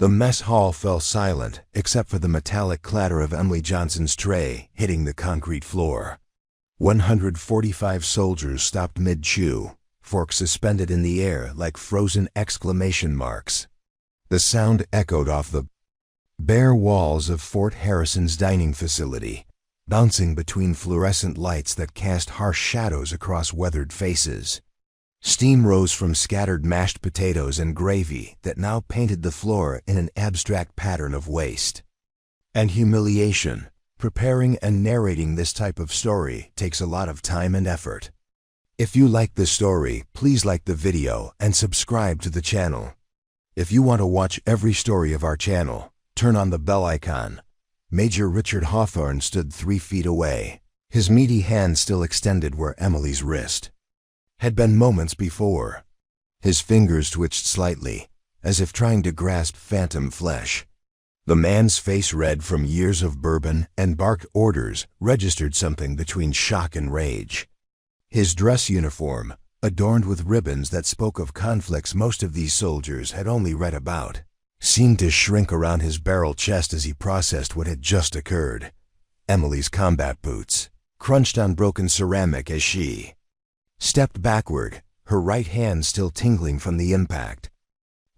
The mess hall fell silent, except for the metallic clatter of Emily Johnson's tray hitting the concrete floor. 145 soldiers stopped mid-chew, forks suspended in the air like frozen exclamation marks. The sound echoed off the bare walls of Fort Harrison's dining facility, bouncing between fluorescent lights that cast harsh shadows across weathered faces. Steam rose from scattered mashed potatoes and gravy that now painted the floor in an abstract pattern of waste. And humiliation. Preparing and narrating this type of story takes a lot of time and effort. If you like this story, please like the video and subscribe to the channel. If you want to watch every story of our channel, turn on the bell icon. Major Richard Hawthorne stood 3 feet away, his meaty hand still extended where Emily's wrist had been moments before. His fingers twitched slightly, as if trying to grasp phantom flesh. The man's face, red from years of bourbon and barked orders, registered something between shock and rage. His dress uniform, adorned with ribbons that spoke of conflicts most of these soldiers had only read about, seemed to shrink around his barrel chest as he processed what had just occurred. Emily's combat boots crunched on broken ceramic as she stepped backward, her right hand still tingling from the impact.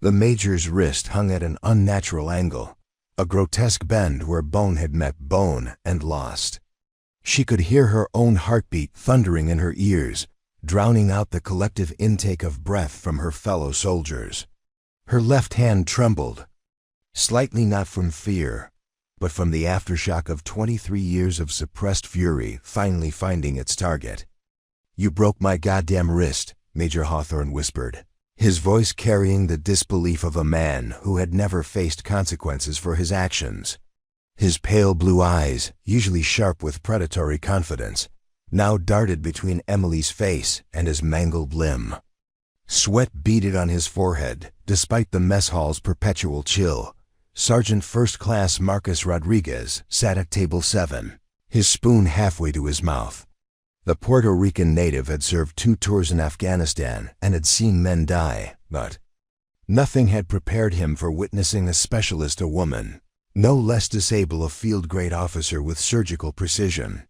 The major's wrist hung at an unnatural angle, a grotesque bend where bone had met bone and lost. She could hear her own heartbeat thundering in her ears, drowning out the collective intake of breath from her fellow soldiers. Her left hand trembled, slightly, not from fear, but from the aftershock of 23 years of suppressed fury finally finding its target. "You broke my goddamn wrist," Major Hawthorne whispered, his voice carrying the disbelief of a man who had never faced consequences for his actions. His pale blue eyes, usually sharp with predatory confidence, now darted between Emily's face and his mangled limb. Sweat beaded on his forehead, despite the mess hall's perpetual chill. Sergeant First Class Marcus Rodriguez sat at table 7, his spoon halfway to his mouth. The Puerto Rican native had served 2 tours in Afghanistan and had seen men die, but nothing had prepared him for witnessing a specialist, a woman, no less disable a field-grade officer with surgical precision.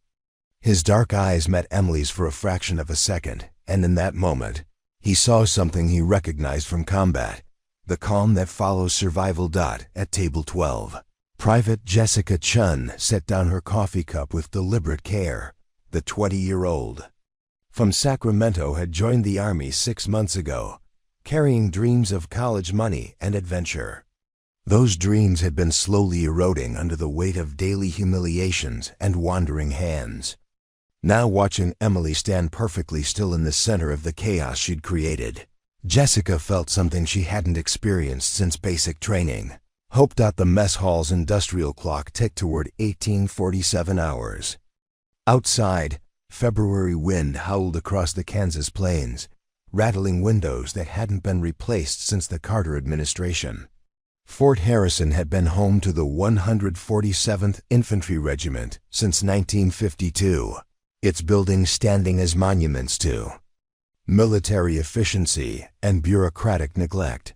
His dark eyes met Emily's for a fraction of a second, and in that moment, he saw something he recognized from combat, the calm that follows survival. At table 12, Private Jessica Chun set down her coffee cup with deliberate care. The 20-year-old from Sacramento had joined the Army 6 months ago, carrying dreams of college money and adventure. Those dreams had been slowly eroding under the weight of daily humiliations and wandering hands. Now, watching Emily stand perfectly still in the center of the chaos she'd created, Jessica felt something she hadn't experienced since basic training. Hope. The mess hall's industrial clock ticked toward 1847 hours. Outside, February wind howled across the Kansas plains, rattling windows that hadn't been replaced since the Carter administration. Fort Harrison had been home to the 147th Infantry Regiment since 1952, its buildings standing as monuments to military efficiency and bureaucratic neglect.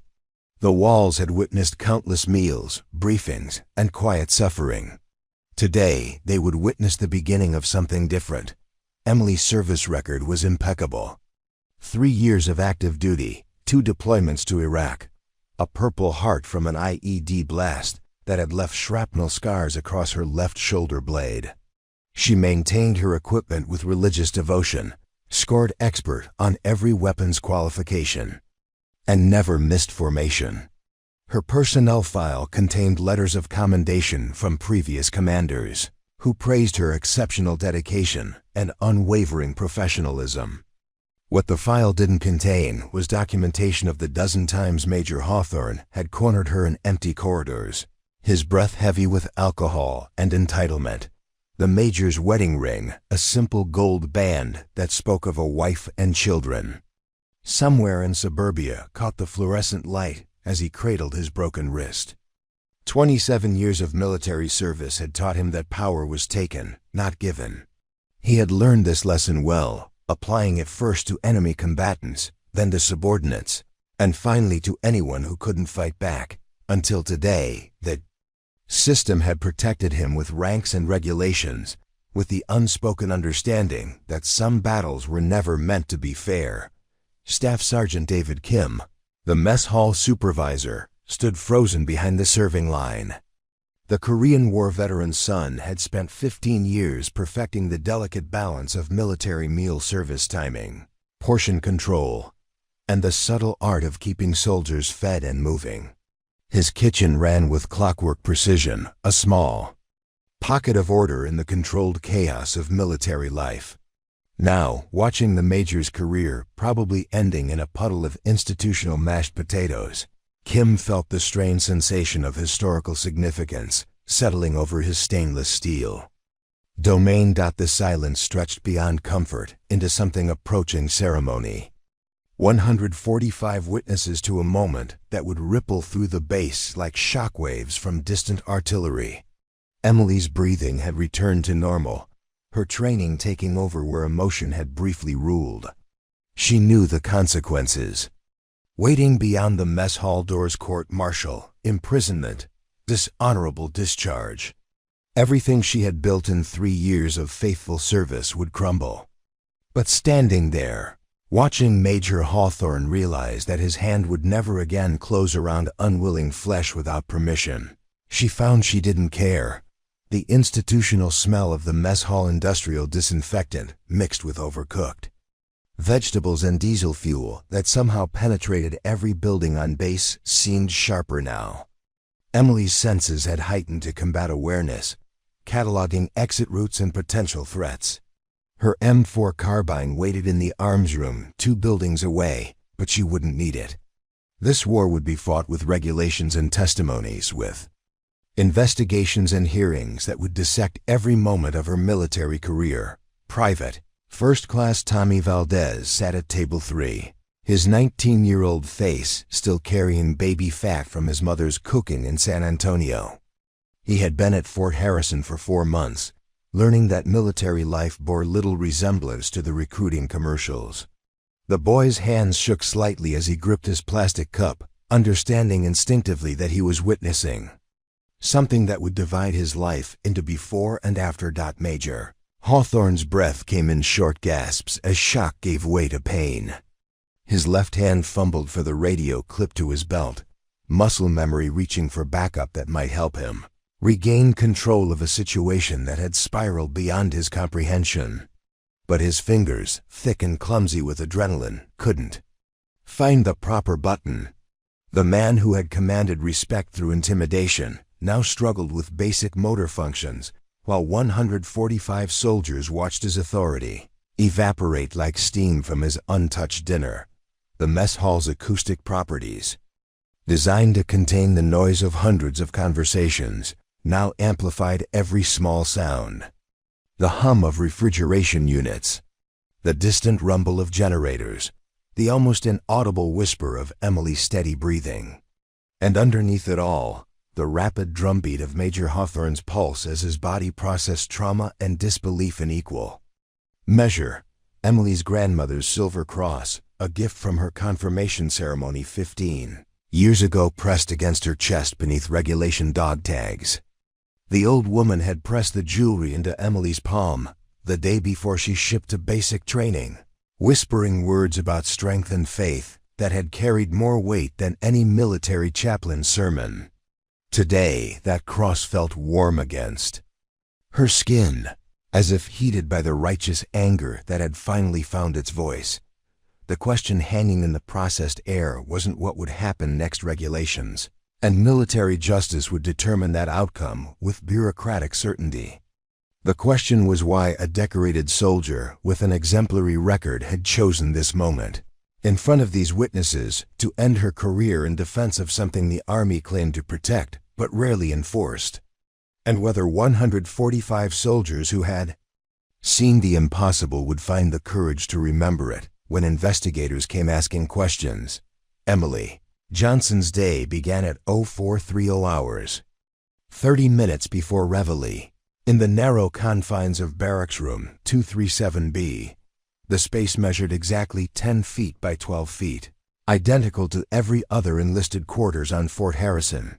The walls had witnessed countless meals, briefings, and quiet suffering. Today, they would witness the beginning of something different. Emily's service record was impeccable. 3 years of active duty, 2 deployments to Iraq, a Purple Heart from an IED blast that had left shrapnel scars across her left shoulder blade. She maintained her equipment with religious devotion, scored expert on every weapons qualification, and never missed formation. Her personnel file contained letters of commendation from previous commanders, who praised her exceptional dedication and unwavering professionalism. What the file didn't contain was documentation of the dozen times Major Hawthorne had cornered her in empty corridors, his breath heavy with alcohol and entitlement. The Major's wedding ring, a simple gold band that spoke of a wife and children. Somewhere in suburbia caught the fluorescent light as he cradled his broken wrist. 27 years of military service had taught him that power was taken, not given. He had learned this lesson well, applying it first to enemy combatants, then to subordinates, and finally to anyone who couldn't fight back, Until today, the system had protected him with ranks and regulations, with the unspoken understanding that some battles were never meant to be fair. Staff Sergeant David Kim, the mess hall supervisor, stood frozen behind the serving line. The Korean War veteran's son had spent 15 years perfecting the delicate balance of military meal service timing, portion control, and the subtle art of keeping soldiers fed and moving. His kitchen ran with clockwork precision, a small pocket of order in the controlled chaos of military life. Now, watching the Major's career probably ending in a puddle of institutional mashed potatoes, Kim felt the strange sensation of historical significance settling over his stainless steel domain. The silence stretched beyond comfort into something approaching ceremony. 145 witnesses to a moment that would ripple through the base like shockwaves from distant artillery. Emily's breathing had returned to normal, her training taking over where emotion had briefly ruled. She knew the consequences. Waiting beyond the mess hall doors: court-martial, imprisonment, dishonorable discharge. Everything she had built in 3 years of faithful service would crumble. But standing there, watching Major Hawthorne realize that his hand would never again close around unwilling flesh without permission, she found she didn't care. The institutional smell of the mess hall industrial disinfectant mixed with overcooked vegetables and diesel fuel that somehow penetrated every building on base seemed sharper now. Emily's senses had heightened to combat awareness, cataloging exit routes and potential threats. Her M4 carbine waited in the arms room 2 buildings away, but she wouldn't need it. This war would be fought with regulations and testimonies, with investigations and hearings that would dissect every moment of her military career. Private First Class Tommy Valdez sat at table 3, his 19-year-old face still carrying baby fat from his mother's cooking in San Antonio. He had been at Fort Harrison for 4 months, learning that military life bore little resemblance to the recruiting commercials. The boy's hands shook slightly as he gripped his plastic cup, understanding instinctively that he was witnessing something that would divide his life into before and after. Major Hawthorne's breath came in short gasps as shock gave way to pain. His left hand fumbled for the radio clipped to his belt, muscle memory reaching for backup that might help him regain control of a situation that had spiraled beyond his comprehension. But his fingers, thick and clumsy with adrenaline, couldn't find the proper button. The man who had commanded respect through intimidation now struggled with basic motor functions, while 145 soldiers watched his authority evaporate like steam from his untouched dinner. The mess hall's acoustic properties, designed to contain the noise of hundreds of conversations, now amplified every small sound. The hum of refrigeration units, the distant rumble of generators, the almost inaudible whisper of Emily's steady breathing. And underneath it all, the rapid drumbeat of Major Hawthorne's pulse as his body processed trauma and disbelief in equal measure. Emily's grandmother's silver cross, a gift from her confirmation ceremony 15 years ago, pressed against her chest beneath regulation dog tags. The old woman had pressed the jewelry into Emily's palm the day before she shipped to basic training, whispering words about strength and faith that had carried more weight than any military chaplain's sermon. Today, that cross felt warm against her skin, as if heated by the righteous anger that had finally found its voice. The question hanging in the processed air wasn't what would happen next. Regulations and military justice would determine that outcome with bureaucratic certainty. The question was why a decorated soldier with an exemplary record had chosen this moment, in front of these witnesses, to end her career in defense of something the Army claimed to protect but rarely enforced. And whether 145 soldiers who had seen the impossible would find the courage to remember it when investigators came asking questions. Emily Johnson's day began at 0430 hours, 30 minutes before reveille, in the narrow confines of Barracks Room 237B. The space measured exactly 10 feet by 12 feet. identical to every other enlisted quarters on Fort Harrison.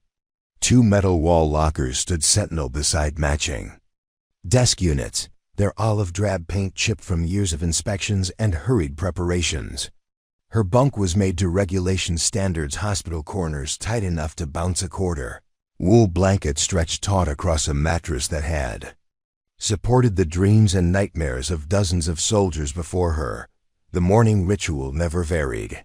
2 metal wall lockers stood sentinel beside matching desk units, their olive drab paint chipped from years of inspections and hurried preparations. Her bunk was made to regulation standards, hospital corners tight enough to bounce a quarter. Wool blankets stretched taut across a mattress that had supported the dreams and nightmares of dozens of soldiers before her. The morning ritual never varied.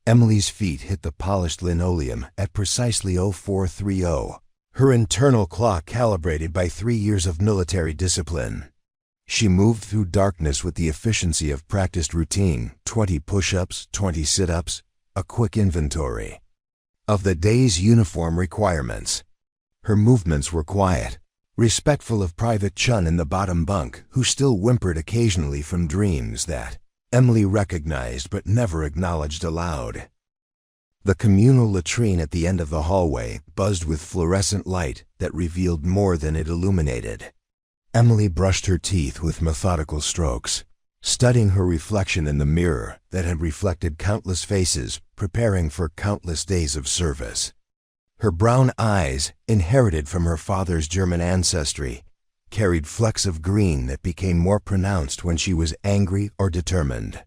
Emily's feet hit the polished linoleum at precisely 0430, her internal clock calibrated by 3 years of military discipline. She moved through darkness with the efficiency of practiced routine, 20 push-ups, 20 sit-ups, a quick inventory of the day's uniform requirements. Her movements were quiet, respectful of Private Chun in the bottom bunk, who still whimpered occasionally from dreams that Emily recognized but never acknowledged aloud. The communal latrine at the end of the hallway buzzed with fluorescent light that revealed more than it illuminated. Emily brushed her teeth with methodical strokes, studying her reflection in the mirror that had reflected countless faces preparing for countless days of service. Her brown eyes, inherited from her father's German ancestry, carried flecks of green that became more pronounced when she was angry or determined.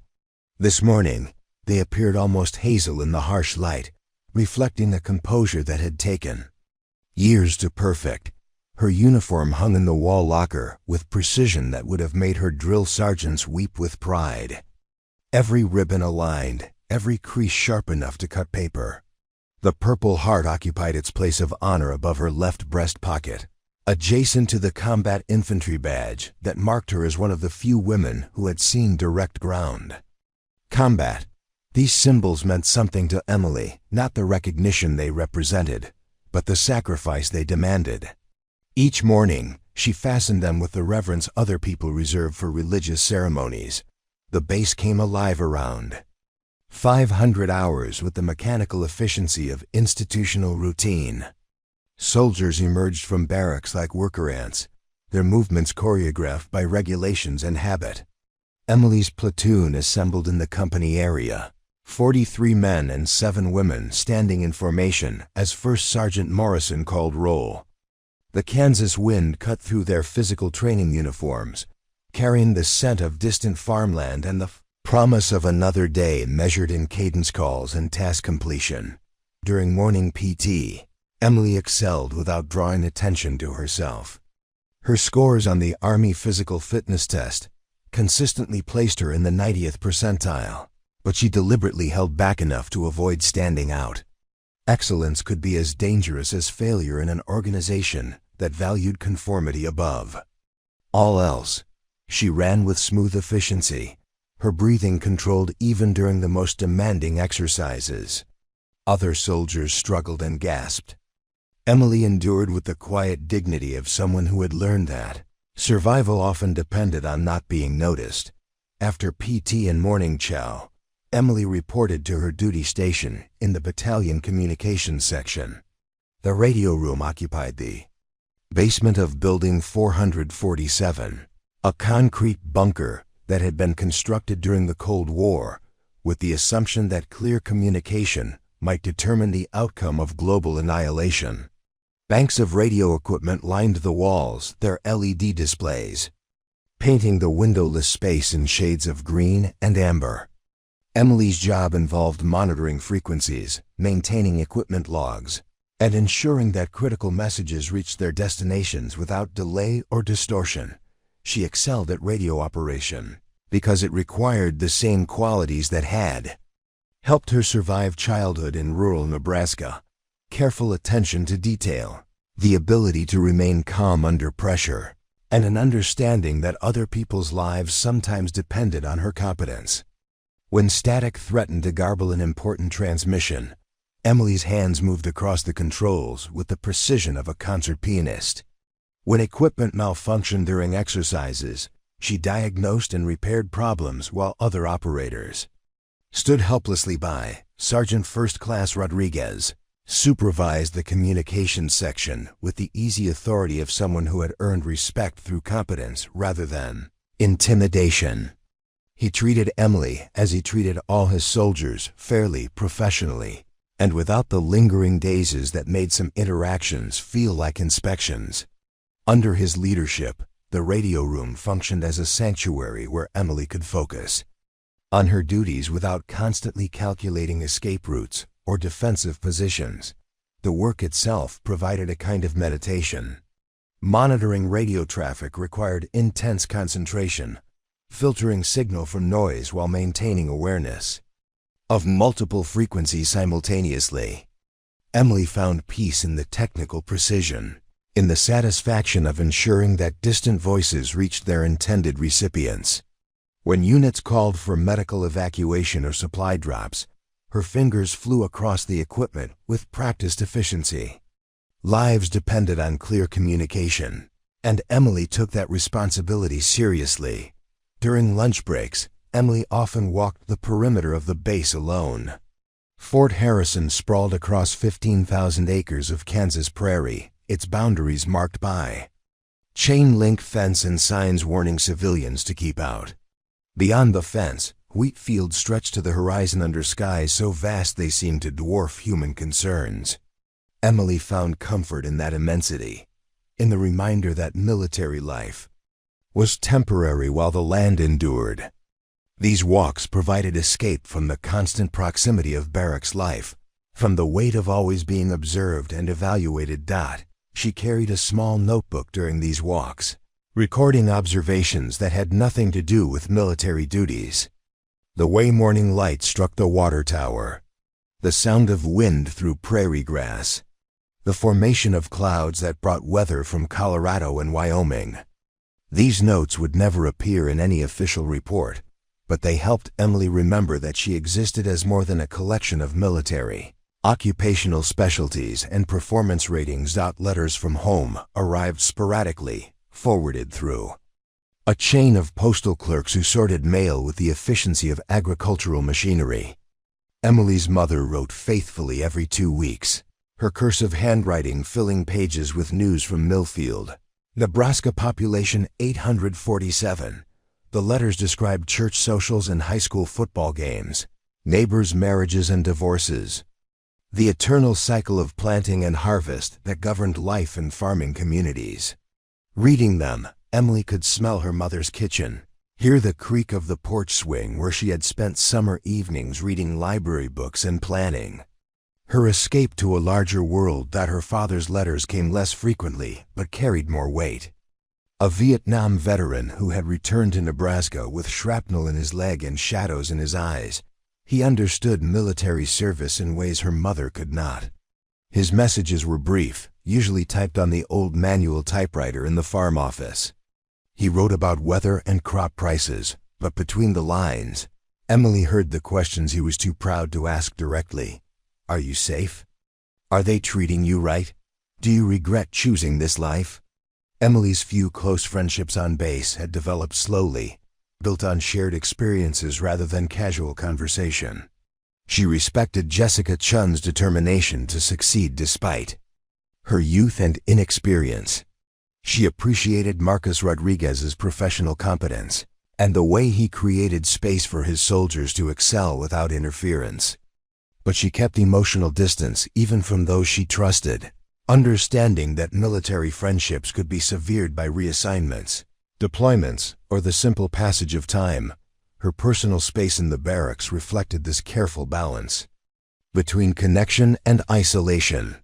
This morning, they appeared almost hazel in the harsh light, reflecting the composure that had taken years to perfect. Her uniform hung in the wall locker with precision that would have made her drill sergeants weep with pride. Every ribbon aligned, every crease sharp enough to cut paper. The Purple Heart occupied its place of honor above her left breast pocket, adjacent to the combat infantry badge that marked her as one of the few women who had seen direct ground combat. These symbols meant something to Emily, not the recognition they represented, but the sacrifice they demanded. Each morning, she fastened them with the reverence other people reserve for religious ceremonies. The base came alive around 500 hours with the mechanical efficiency of institutional routine. Soldiers emerged from barracks like worker ants, their movements choreographed by regulations and habit. Emily's platoon assembled in the company area, 43 men and 7 women standing in formation as First Sergeant Morrison called roll. The Kansas wind cut through their physical training uniforms, carrying the scent of distant farmland and the promise of another day measured in cadence calls and task completion. During morning PT, Emily excelled without drawing attention to herself. Her scores on the Army Physical Fitness Test consistently placed her in the 90th percentile, but she deliberately held back enough to avoid standing out. Excellence could be as dangerous as failure in an organization that valued conformity above all else. She ran with smooth efficiency, her breathing controlled even during the most demanding exercises. Other soldiers struggled and gasped. Emily endured with the quiet dignity of someone who had learned that survival often depended on not being noticed. After PT and morning chow, Emily reported to her duty station in the battalion communications section. The radio room occupied the basement of Building 447, a concrete bunker that had been constructed during the Cold War with the assumption that clear communication might determine the outcome of global annihilation. Banks of radio equipment lined the walls, their LED displays, painting the windowless space in shades of green and amber. Emily's job involved monitoring frequencies, maintaining equipment logs, and ensuring that critical messages reached their destinations without delay or distortion. She excelled at radio operation because it required the same qualities that had helped her survive childhood in rural Nebraska: careful attention to detail, the ability to remain calm under pressure, and an understanding that other people's lives sometimes depended on her competence. When static threatened to garble an important transmission, Emily's hands moved across the controls with the precision of a concert pianist. When equipment malfunctioned during exercises, she diagnosed and repaired problems while other operators stood helplessly by. Sergeant First Class Rodriguez supervised the communications section with the easy authority of someone who had earned respect through competence rather than intimidation. He treated Emily as he treated all his soldiers, fairly, professionally, and without the lingering dazes that made some interactions feel like inspections. Under his leadership, the radio room functioned as a sanctuary where Emily could focus on her duties without constantly calculating escape routes or defensive positions. The work itself provided a kind of meditation. Monitoring radio traffic required intense concentration, filtering signal from noise while maintaining awareness of multiple frequencies simultaneously. Emily found peace in the technical precision, in the satisfaction of ensuring that distant voices reached their intended recipients. When units called for medical evacuation or supply drops, her fingers flew across the equipment with practiced efficiency. Lives depended on clear communication, and Emily took that responsibility seriously. During lunch breaks, Emily often walked the perimeter of the base alone. Fort Harrison sprawled across 15,000 acres of Kansas prairie, its boundaries marked by chain-link fence and signs warning civilians to keep out. Beyond the fence, wheat fields stretched to the horizon under skies so vast they seemed to dwarf human concerns. Emily found comfort in that immensity, in the reminder that military life was temporary while the land endured. These walks provided escape from the constant proximity of barracks life, from the weight of always being observed and evaluated. She carried a small notebook during these walks, recording observations that had nothing to do with military duties. The way morning light struck the water tower, the sound of wind through prairie grass, the formation of clouds that brought weather from Colorado and Wyoming. These notes would never appear in any official report, but they helped Emily remember that she existed as more than a collection of military, occupational specialties and performance ratings. Letters from home arrived sporadically, forwarded through a chain of postal clerks who sorted mail with the efficiency of agricultural machinery. Emily's mother wrote faithfully every 2 weeks, her cursive handwriting filling pages with news from Millfield, Nebraska, population 847. The letters described church socials and high school football games, neighbors' marriages and divorces, the eternal cycle of planting and harvest that governed life in farming communities. Reading them, Emily could smell her mother's kitchen, hear the creak of the porch swing where she had spent summer evenings reading library books and planning. Her escape to a larger world. Her father's letters came less frequently but carried more weight. A Vietnam veteran who had returned to Nebraska with shrapnel in his leg and shadows in his eyes, he understood military service in ways her mother could not. His messages were brief, usually typed on the old manual typewriter in the farm office. He wrote about weather and crop prices, but between the lines, Emily heard the questions he was too proud to ask directly. Are you safe? Are they treating you right? Do you regret choosing this life? Emily's few close friendships on base had developed slowly, built on shared experiences rather than casual conversation. She respected Jessica Chun's determination to succeed despite her youth and inexperience. She appreciated Marcus Rodriguez's professional competence and the way he created space for his soldiers to excel without interference. But she kept emotional distance even from those she trusted, understanding that military friendships could be severed by reassignments, deployments, or the simple passage of time. Her personal space in the barracks reflected this careful balance between connection and isolation.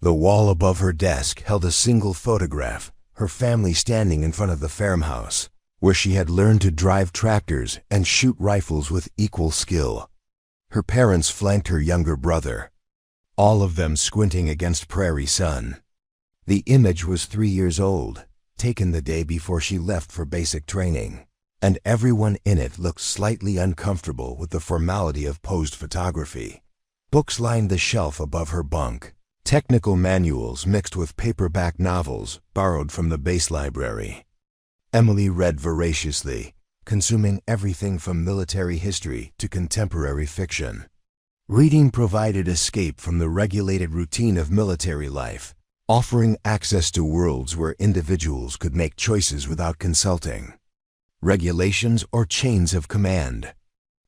The wall above her desk held a single photograph, her family standing in front of the farmhouse, where she had learned to drive tractors and shoot rifles with equal skill. Her parents flanked her younger brother, all of them squinting against prairie sun. The image was 3 years old, taken the day before she left for basic training, and everyone in it looked slightly uncomfortable with the formality of posed photography. Books lined the shelf above her bunk, technical manuals mixed with paperback novels borrowed from the base library. Emily read voraciously, consuming everything from military history to contemporary fiction. Reading provided escape from the regulated routine of military life, offering access to worlds where individuals could make choices without consulting regulations, or chains of command.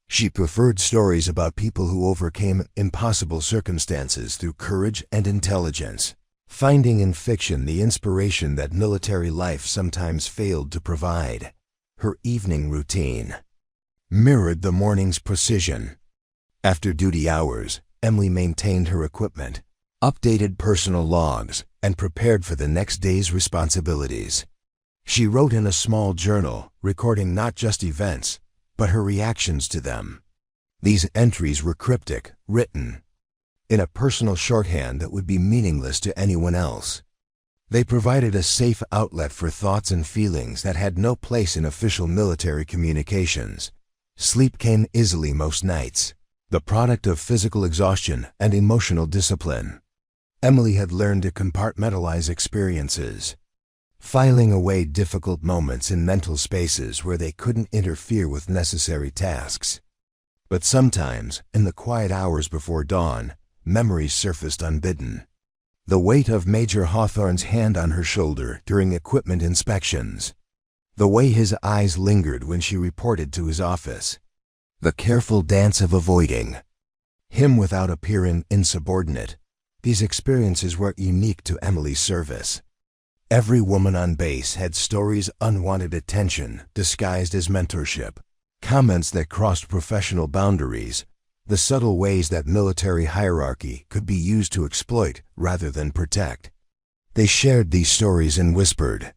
She preferred stories about people who overcame impossible circumstances through courage and intelligence, finding in fiction the inspiration that military life sometimes failed to provide. Her evening routine mirrored the morning's precision. After duty hours, Emily maintained her equipment, updated personal logs, and prepared for the next day's responsibilities. She wrote in a small journal, recording not just events, but her reactions to them. These entries were cryptic, written in a personal shorthand that would be meaningless to anyone else. They provided a safe outlet for thoughts and feelings that had no place in official military communications. Sleep came easily most nights, the product of physical exhaustion and emotional discipline. Emily had learned to compartmentalize experiences, filing away difficult moments in mental spaces where they couldn't interfere with necessary tasks. But sometimes, in the quiet hours before dawn, memories surfaced unbidden. The weight of Major Hawthorne's hand on her shoulder during equipment inspections. The way his eyes lingered when she reported to his office. The careful dance of avoiding him without appearing insubordinate. These experiences weren't unique to Emily's service. Every woman on base had stories, unwanted attention disguised as mentorship, comments that crossed professional boundaries, the subtle ways that military hierarchy could be used to exploit rather than protect. They shared these stories in whispered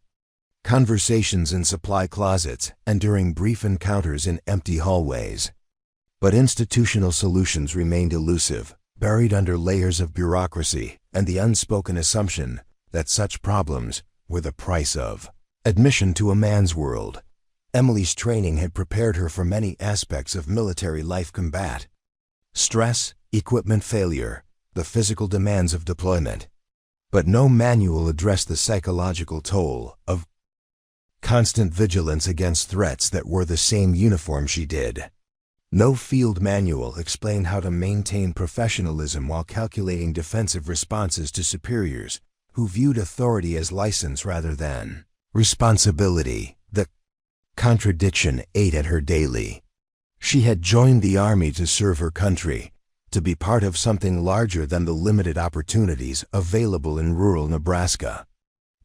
conversations in supply closets and during brief encounters in empty hallways. But institutional solutions remained elusive, buried under layers of bureaucracy and the unspoken assumption that such problems were the price of admission to a man's world. Emily's training had prepared her for many aspects of military life: combat, stress, equipment failure, the physical demands of deployment. But no manual addressed the psychological toll of constant vigilance against threats that wore the same uniform she did. No field manual explained how to maintain professionalism while calculating defensive responses to superiors who viewed authority as license rather than responsibility. The contradiction ate at her daily. She had joined the army to serve her country, to be part of something larger than the limited opportunities available in rural Nebraska.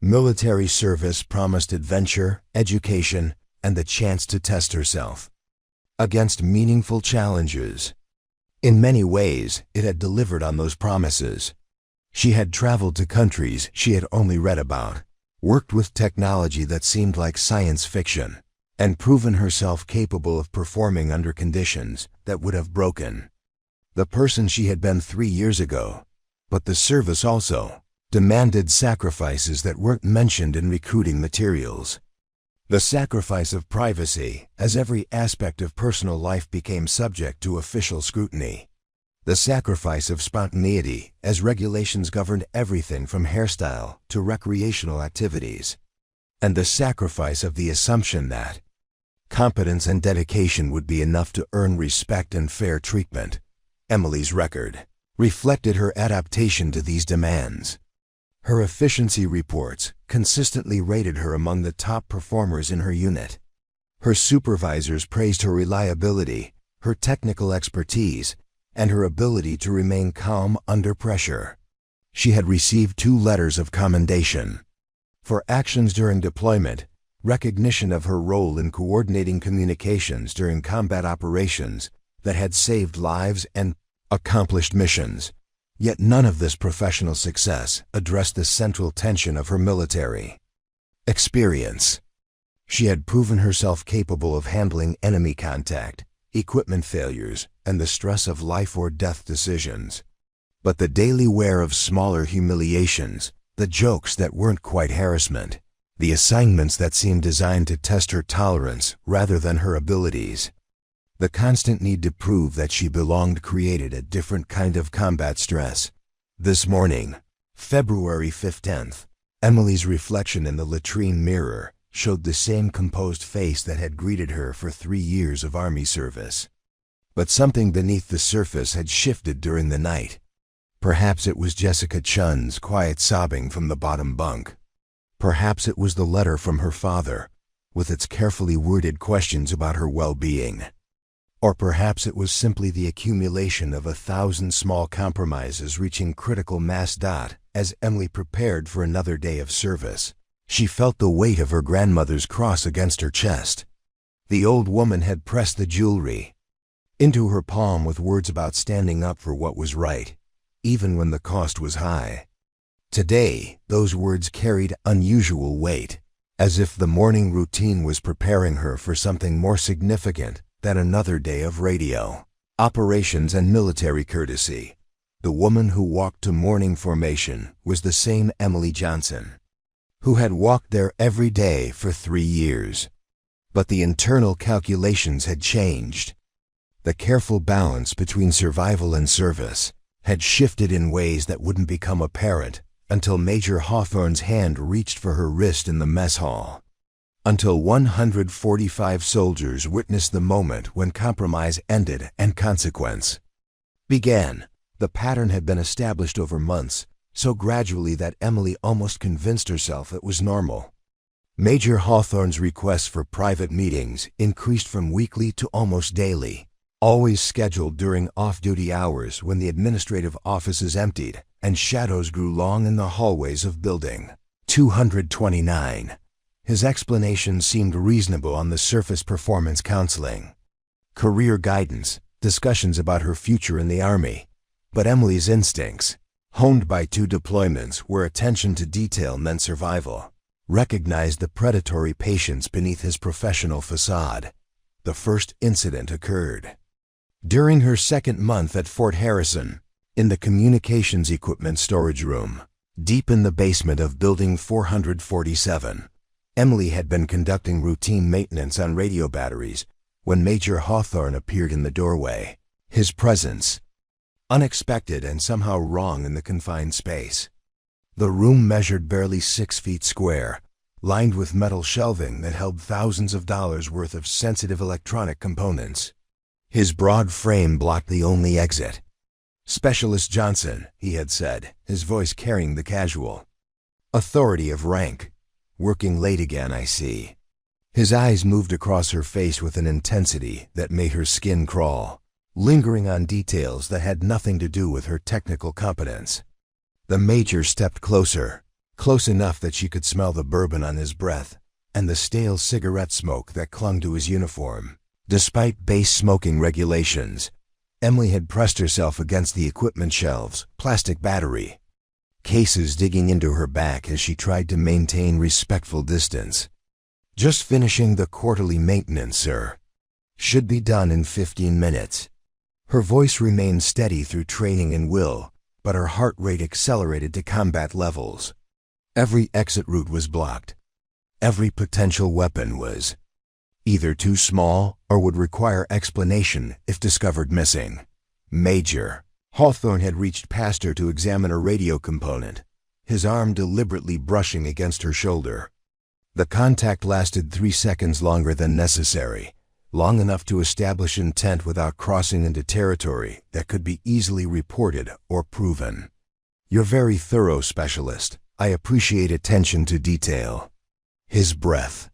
Military service promised adventure, education, and the chance to test herself against meaningful challenges. In many ways, it had delivered on those promises. She had traveled to countries she had only read about, worked with technology that seemed like science fiction, and proven herself capable of performing under conditions that would have broken the person she had been 3 years ago. But the service also demanded sacrifices that weren't mentioned in recruiting materials. The sacrifice of privacy, as every aspect of personal life became subject to official scrutiny. The sacrifice of spontaneity, as regulations governed everything from hairstyle to recreational activities. And the sacrifice of the assumption that competence and dedication would be enough to earn respect and fair treatment. Emily's record reflected her adaptation to these demands. Her efficiency reports consistently rated her among the top performers in her unit. Her supervisors praised her reliability, her technical expertise, and her ability to remain calm under pressure. She had received 2 letters of commendation for actions during deployment, recognition of her role in coordinating communications during combat operations that had saved lives, and accomplished missions. Yet none of this professional success addressed the central tension of her military experience. She had proven herself capable of handling enemy contact, equipment failures, and the stress of life or death decisions. But the daily wear of smaller humiliations, the jokes that weren't quite harassment, the assignments that seemed designed to test her tolerance rather than her abilities, the constant need to prove that she belonged created a different kind of combat stress. This morning, February 15th, Emily's reflection in the latrine mirror showed the same composed face that had greeted her for 3 years of Army service. But something beneath the surface had shifted during the night. Perhaps it was Jessica Chun's quiet sobbing from the bottom bunk. Perhaps it was the letter from her father, with its carefully worded questions about her well-being. Or perhaps it was simply the accumulation of 1,000 small compromises reaching critical mass. As Emily prepared for another day of service, she felt the weight of her grandmother's cross against her chest. The old woman had pressed the jewelry into her palm with words about standing up for what was right, even when the cost was high. Today, those words carried unusual weight, as if the morning routine was preparing her for something more significant than another day of radio operations and military courtesy. The woman who walked to morning formation was the same Emily Johnson, who had walked there every day for 3 years. But the internal calculations had changed. The careful balance between survival and service had shifted in ways that wouldn't become apparent until Major Hawthorne's hand reached for her wrist in the mess hall. Until 145 soldiers witnessed the moment when compromise ended and consequence began. The pattern had been established over months, so gradually that Emily almost convinced herself it was normal. Major Hawthorne's requests for private meetings increased from weekly to almost daily, always scheduled during off-duty hours when the administrative offices emptied and shadows grew long in the hallways of Building 229. His explanations seemed reasonable on the surface: performance counseling, career guidance, discussions about her future in the Army. But Emily's instincts, honed by 2 deployments where attention to detail meant survival, recognized the predatory patience beneath his professional facade. The first incident occurred during her 2nd month at Fort Harrison, in the communications equipment storage room, deep in the basement of Building 447. Emily had been conducting routine maintenance on radio batteries when Major Hawthorne appeared in the doorway. His presence, unexpected and somehow wrong in the confined space. The room measured barely 6 feet square, lined with metal shelving that held thousands of dollars worth of sensitive electronic components. His broad frame blocked the only exit. "Specialist Johnson," he had said, his voice carrying the casual authority of rank. "Working late again, I see." His eyes moved across her face with an intensity that made her skin crawl, lingering on details that had nothing to do with her technical competence. The Major stepped closer, close enough that she could smell the bourbon on his breath and the stale cigarette smoke that clung to his uniform. Despite base smoking regulations, Emily had pressed herself against the equipment shelves, plastic battery cases digging into her back as she tried to maintain respectful distance. "Just finishing the quarterly maintenance, sir. Should be done in 15 minutes. Her voice remained steady through training and will, but her heart rate accelerated to combat levels. Every exit route was blocked. Every potential weapon was either too small or would require explanation if discovered missing. Major Hawthorne had reached past her to examine a radio component, his arm deliberately brushing against her shoulder. The contact lasted 3 seconds longer than necessary, long enough to establish intent without crossing into territory that could be easily reported or proven. "You're very thorough, Specialist. I appreciate attention to detail." His breath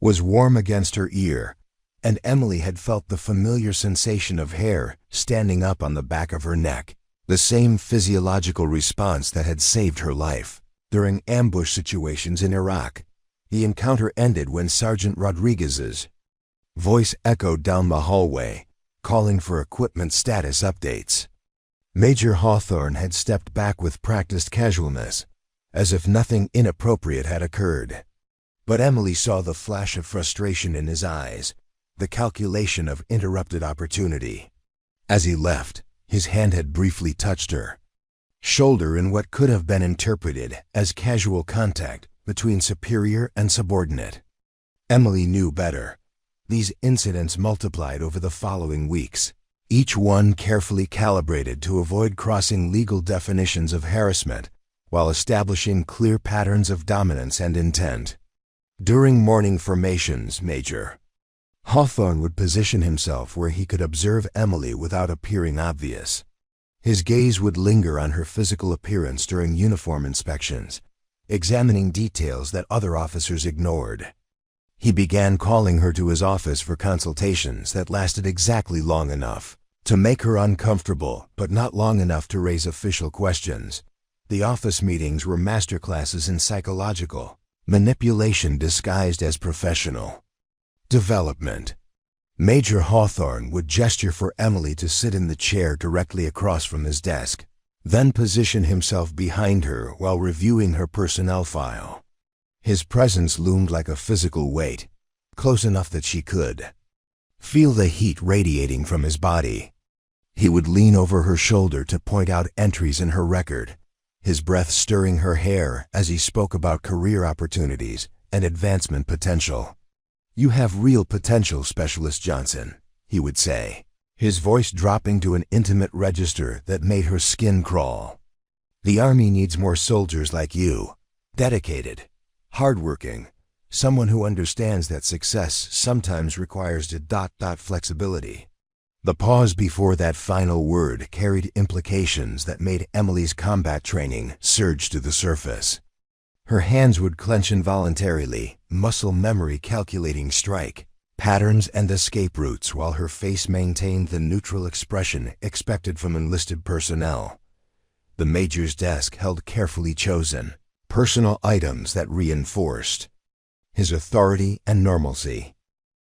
was warm against her ear, and Emily had felt the familiar sensation of hair standing up on the back of her neck, the same physiological response that had saved her life during ambush situations in Iraq. The encounter ended when Sergeant Rodriguez's voice echoed down the hallway, calling for equipment status updates. Major Hawthorne had stepped back with practiced casualness, as if nothing inappropriate had occurred. But Emily saw the flash of frustration in his eyes, the calculation of interrupted opportunity. As he left, his hand had briefly touched her shoulder in what could have been interpreted as casual contact between superior and subordinate. Emily knew better. These incidents multiplied over the following weeks, each one carefully calibrated to avoid crossing legal definitions of harassment while establishing clear patterns of dominance and intent. During morning formations, Major Hawthorne would position himself where he could observe Emily without appearing obvious. His gaze would linger on her physical appearance during uniform inspections, examining details that other officers ignored. He began calling her to his office for consultations that lasted exactly long enough to make her uncomfortable, but not long enough to raise official questions. The office meetings were masterclasses in psychological manipulation disguised as professional development. Major Hawthorne would gesture for Emily to sit in the chair directly across from his desk, then position himself behind her while reviewing her personnel file. His presence loomed like a physical weight, close enough that she could feel the heat radiating from his body. He would lean over her shoulder to point out entries in her record, his breath stirring her hair as he spoke about career opportunities and advancement potential. "You have real potential, Specialist Johnson," he would say, his voice dropping to an intimate register that made her skin crawl. "The Army needs more soldiers like you, dedicated, hardworking, someone who understands that success sometimes requires flexibility." The pause before that final word carried implications that made Emily's combat training surge to the surface. Her hands would clench involuntarily, muscle memory calculating strike patterns and escape routes, while her face maintained the neutral expression expected from enlisted personnel. The major's desk held carefully chosen, personal items that reinforced his authority and normalcy.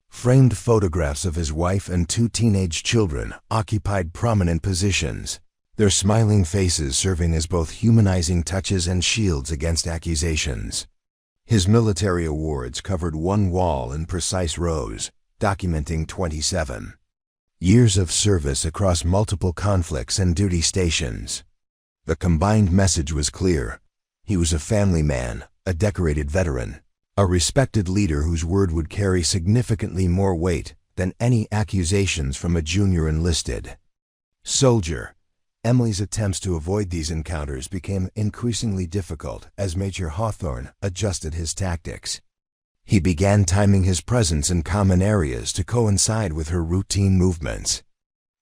Framed photographs of his wife and 2 teenage children occupied prominent positions, their smiling faces serving as both humanizing touches and shields against accusations. His military awards covered one wall in precise rows, documenting 27 years of service across multiple conflicts and duty stations. The combined message was clear. He was a family man, a decorated veteran, a respected leader whose word would carry significantly more weight than any accusations from a junior enlisted soldier. Emily's attempts to avoid these encounters became increasingly difficult as Major Hawthorne adjusted his tactics. He began timing his presence in common areas to coincide with her routine movements.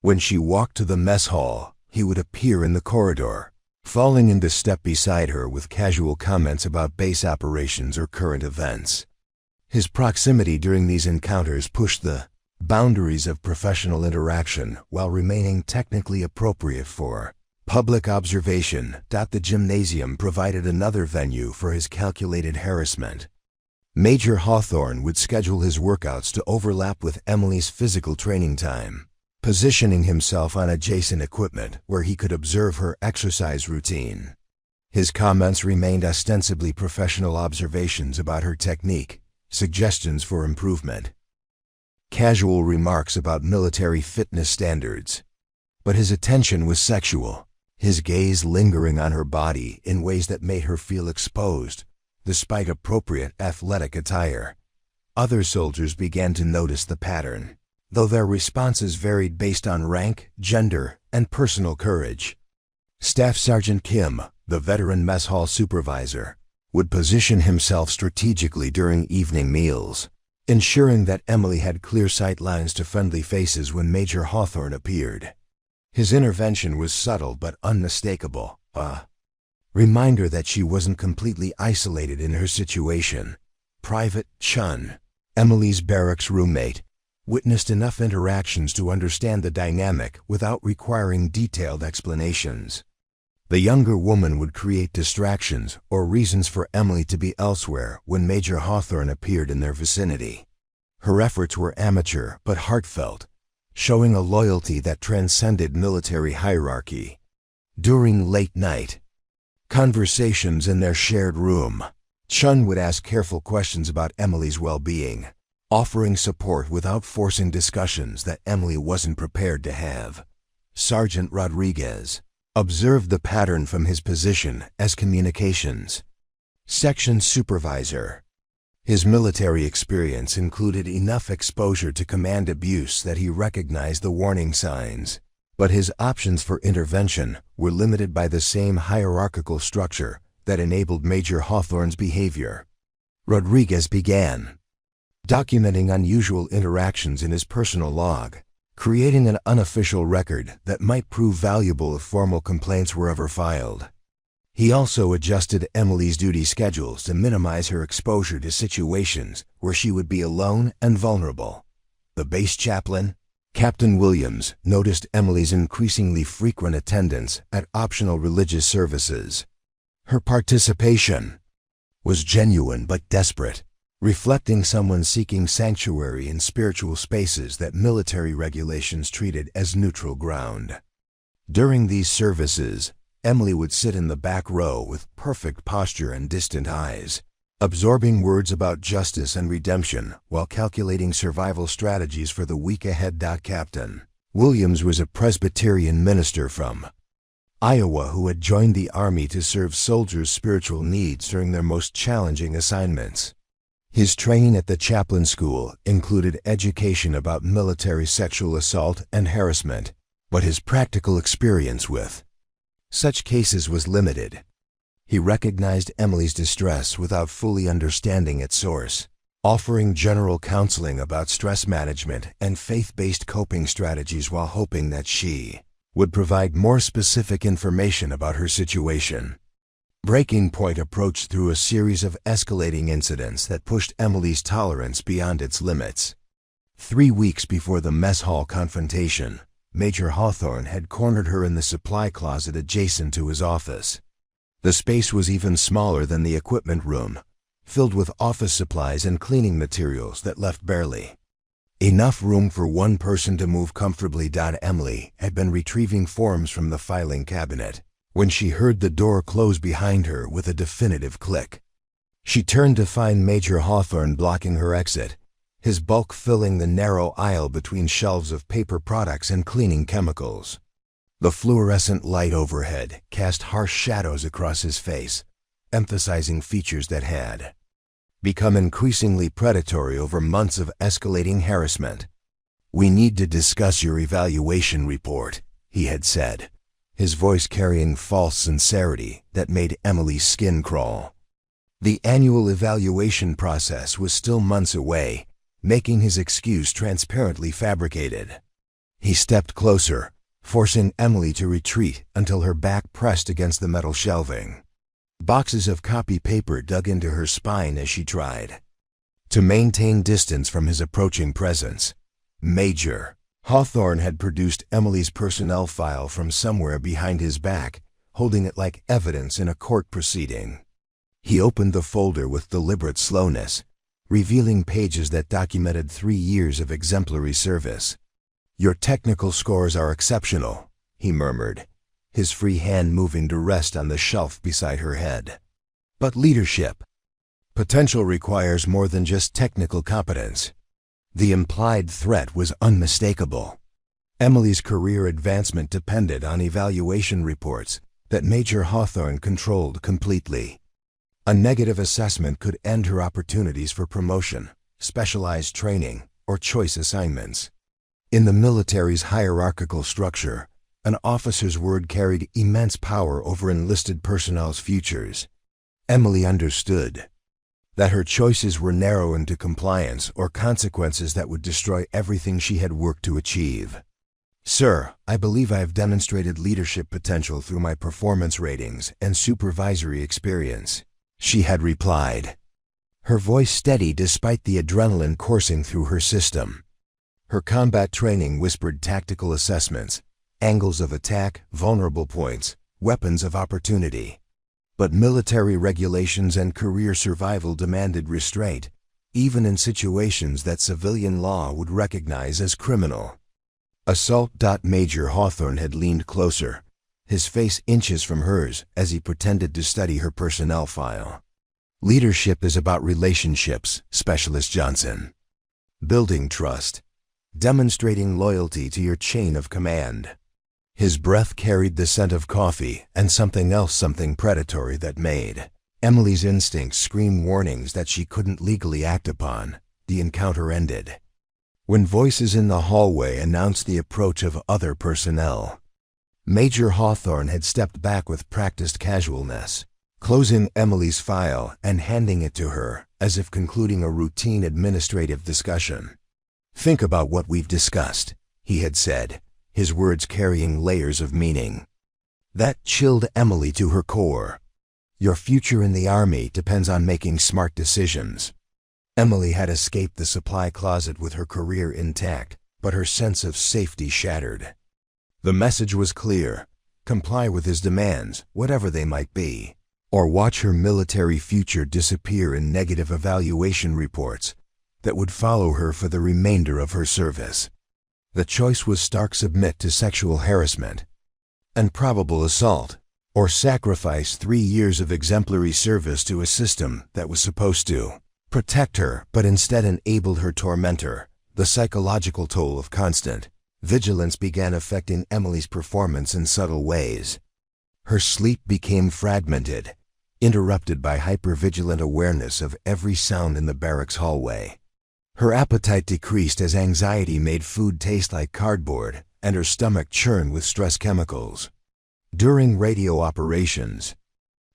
When she walked to the mess hall, he would appear in the corridor, falling into step beside her with casual comments about base operations or current events. His proximity during these encounters pushed the boundaries of professional interaction while remaining technically appropriate for public observation. The gymnasium provided another venue for his calculated harassment. Major Hawthorne would schedule his workouts to overlap with Emily's physical training time, positioning himself on adjacent equipment where he could observe her exercise routine. His comments remained ostensibly professional observations about her technique, suggestions for improvement, casual remarks about military fitness standards. But his attention was sexual, his gaze lingering on her body in ways that made her feel exposed, despite appropriate athletic attire. Other soldiers began to notice the pattern, though their responses varied based on rank, gender, and personal courage. Staff Sergeant Kim, the veteran mess hall supervisor, would position himself strategically during evening meals, ensuring that Emily had clear sight lines to friendly faces when Major Hawthorne appeared. His intervention was subtle but unmistakable, a reminder that she wasn't completely isolated in her situation. Private Chun, Emily's barracks roommate, witnessed enough interactions to understand the dynamic without requiring detailed explanations. The younger woman would create distractions or reasons for Emily to be elsewhere when Major Hawthorne appeared in their vicinity. Her efforts were amateur but heartfelt, showing a loyalty that transcended military hierarchy. During late night conversations in their shared room, Chun would ask careful questions about Emily's well-being, offering support without forcing discussions that Emily wasn't prepared to have. Sergeant Rodriguez observed the pattern from his position as communications section supervisor. His military experience included enough exposure to command abuse that he recognized the warning signs, but his options for intervention were limited by the same hierarchical structure that enabled Major Hawthorne's behavior. Rodriguez began documenting unusual interactions in his personal log, creating an unofficial record that might prove valuable if formal complaints were ever filed. He also adjusted Emily's duty schedules to minimize her exposure to situations where she would be alone and vulnerable. The base chaplain, Captain Williams, noticed Emily's increasingly frequent attendance at optional religious services. Her participation was genuine but desperate, reflecting someone seeking sanctuary in spiritual spaces that military regulations treated as neutral ground. During these services, Emily would sit in the back row with perfect posture and distant eyes, absorbing words about justice and redemption while calculating survival strategies for the week ahead. Captain Williams was a Presbyterian minister from Iowa who had joined the Army to serve soldiers' spiritual needs during their most challenging assignments. His training at the chaplain school included education about military sexual assault and harassment, but his practical experience with such cases was limited. He recognized Emily's distress without fully understanding its source, offering general counseling about stress management and faith-based coping strategies while hoping that she would provide more specific information about her situation. Breaking point approached through a series of escalating incidents that pushed Emily's tolerance beyond its limits. 3 weeks before the mess hall confrontation, Major Hawthorne had cornered her in the supply closet adjacent to his office. The space was even smaller than the equipment room, filled with office supplies and cleaning materials that left barely enough room for one person to move comfortably. Emily had been retrieving forms from the filing cabinet when she heard the door close behind her with a definitive click. She turned to find Major Hawthorne blocking her exit, his bulk filling the narrow aisle between shelves of paper products and cleaning chemicals. The fluorescent light overhead cast harsh shadows across his face, emphasizing features that had become increasingly predatory over months of escalating harassment. "We need to discuss your evaluation report," he had said, his voice carrying false sincerity that made Emily's skin crawl. The annual evaluation process was still months away, making his excuse transparently fabricated. He stepped closer, forcing Emily to retreat until her back pressed against the metal shelving. Boxes of copy paper dug into her spine as she tried to maintain distance from his approaching presence. Major Hawthorne had produced Emily's personnel file from somewhere behind his back, holding it like evidence in a court proceeding. He opened the folder with deliberate slowness, revealing pages that documented 3 years of exemplary service. "Your technical scores are exceptional," he murmured, his free hand moving to rest on the shelf beside her head. "But leadership potential requires more than just technical competence." The implied threat was unmistakable. Emily's career advancement depended on evaluation reports that Major Hawthorne controlled completely. A negative assessment could end her opportunities for promotion, specialized training, or choice assignments. In the military's hierarchical structure, an officer's word carried immense power over enlisted personnel's futures. Emily understood that her choices were narrow into compliance or consequences that would destroy everything she had worked to achieve. "Sir, I believe I have demonstrated leadership potential through my performance ratings and supervisory experience," she had replied, her voice steady despite the adrenaline coursing through her system. Her combat training whispered tactical assessments, angles of attack, vulnerable points, weapons of opportunity. But military regulations and career survival demanded restraint, even in situations that civilian law would recognize as criminal. Assault. Major Hawthorne had leaned closer, his face inches from hers as he pretended to study her personnel file. "Leadership is about relationships, Specialist Johnson. Building trust, demonstrating loyalty to your chain of command." His breath carried the scent of coffee and something predatory that made Emily's instincts scream warnings that she couldn't legally act upon. The encounter ended when voices in the hallway announced the approach of other personnel. Major Hawthorne had stepped back with practiced casualness, closing Emily's file and handing it to her as if concluding a routine administrative discussion. "Think about what we've discussed," he had said, his words carrying layers of meaning. That chilled Emily to her core, Your future in the Army depends on making smart decisions. Emily had escaped the supply closet with her career intact, but her sense of safety shattered. The message was clear: comply with his demands, whatever they might be, or watch her military future disappear in negative evaluation reports that would follow her for the remainder of her service. The choice was stark: submit to sexual harassment and probable assault, or sacrifice 3 years of exemplary service to a system that was supposed to protect her but instead enabled her tormentor. The psychological toll of constant vigilance began affecting Emily's performance in subtle ways. Her sleep became fragmented, interrupted by hypervigilant awareness of every sound in the barracks hallway. Her appetite decreased as anxiety made food taste like cardboard and her stomach churn with stress chemicals. During radio operations,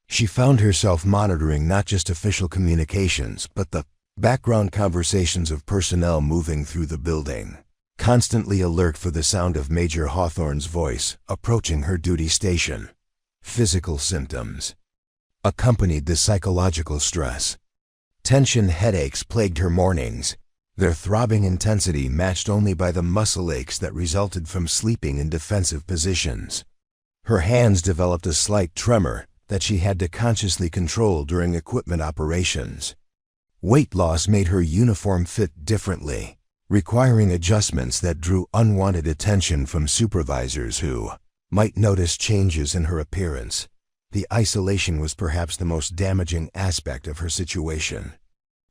she found herself monitoring not just official communications but the background conversations of personnel moving through the building, constantly alert for the sound of Major Hawthorne's voice approaching her duty station. Physical symptoms accompanied the psychological stress. Tension headaches plagued her mornings, their throbbing intensity matched only by the muscle aches that resulted from sleeping in defensive positions. Her hands developed a slight tremor that she had to consciously control during equipment operations. Weight loss made her uniform fit differently, requiring adjustments that drew unwanted attention from supervisors who might notice changes in her appearance. The isolation was perhaps the most damaging aspect of her situation.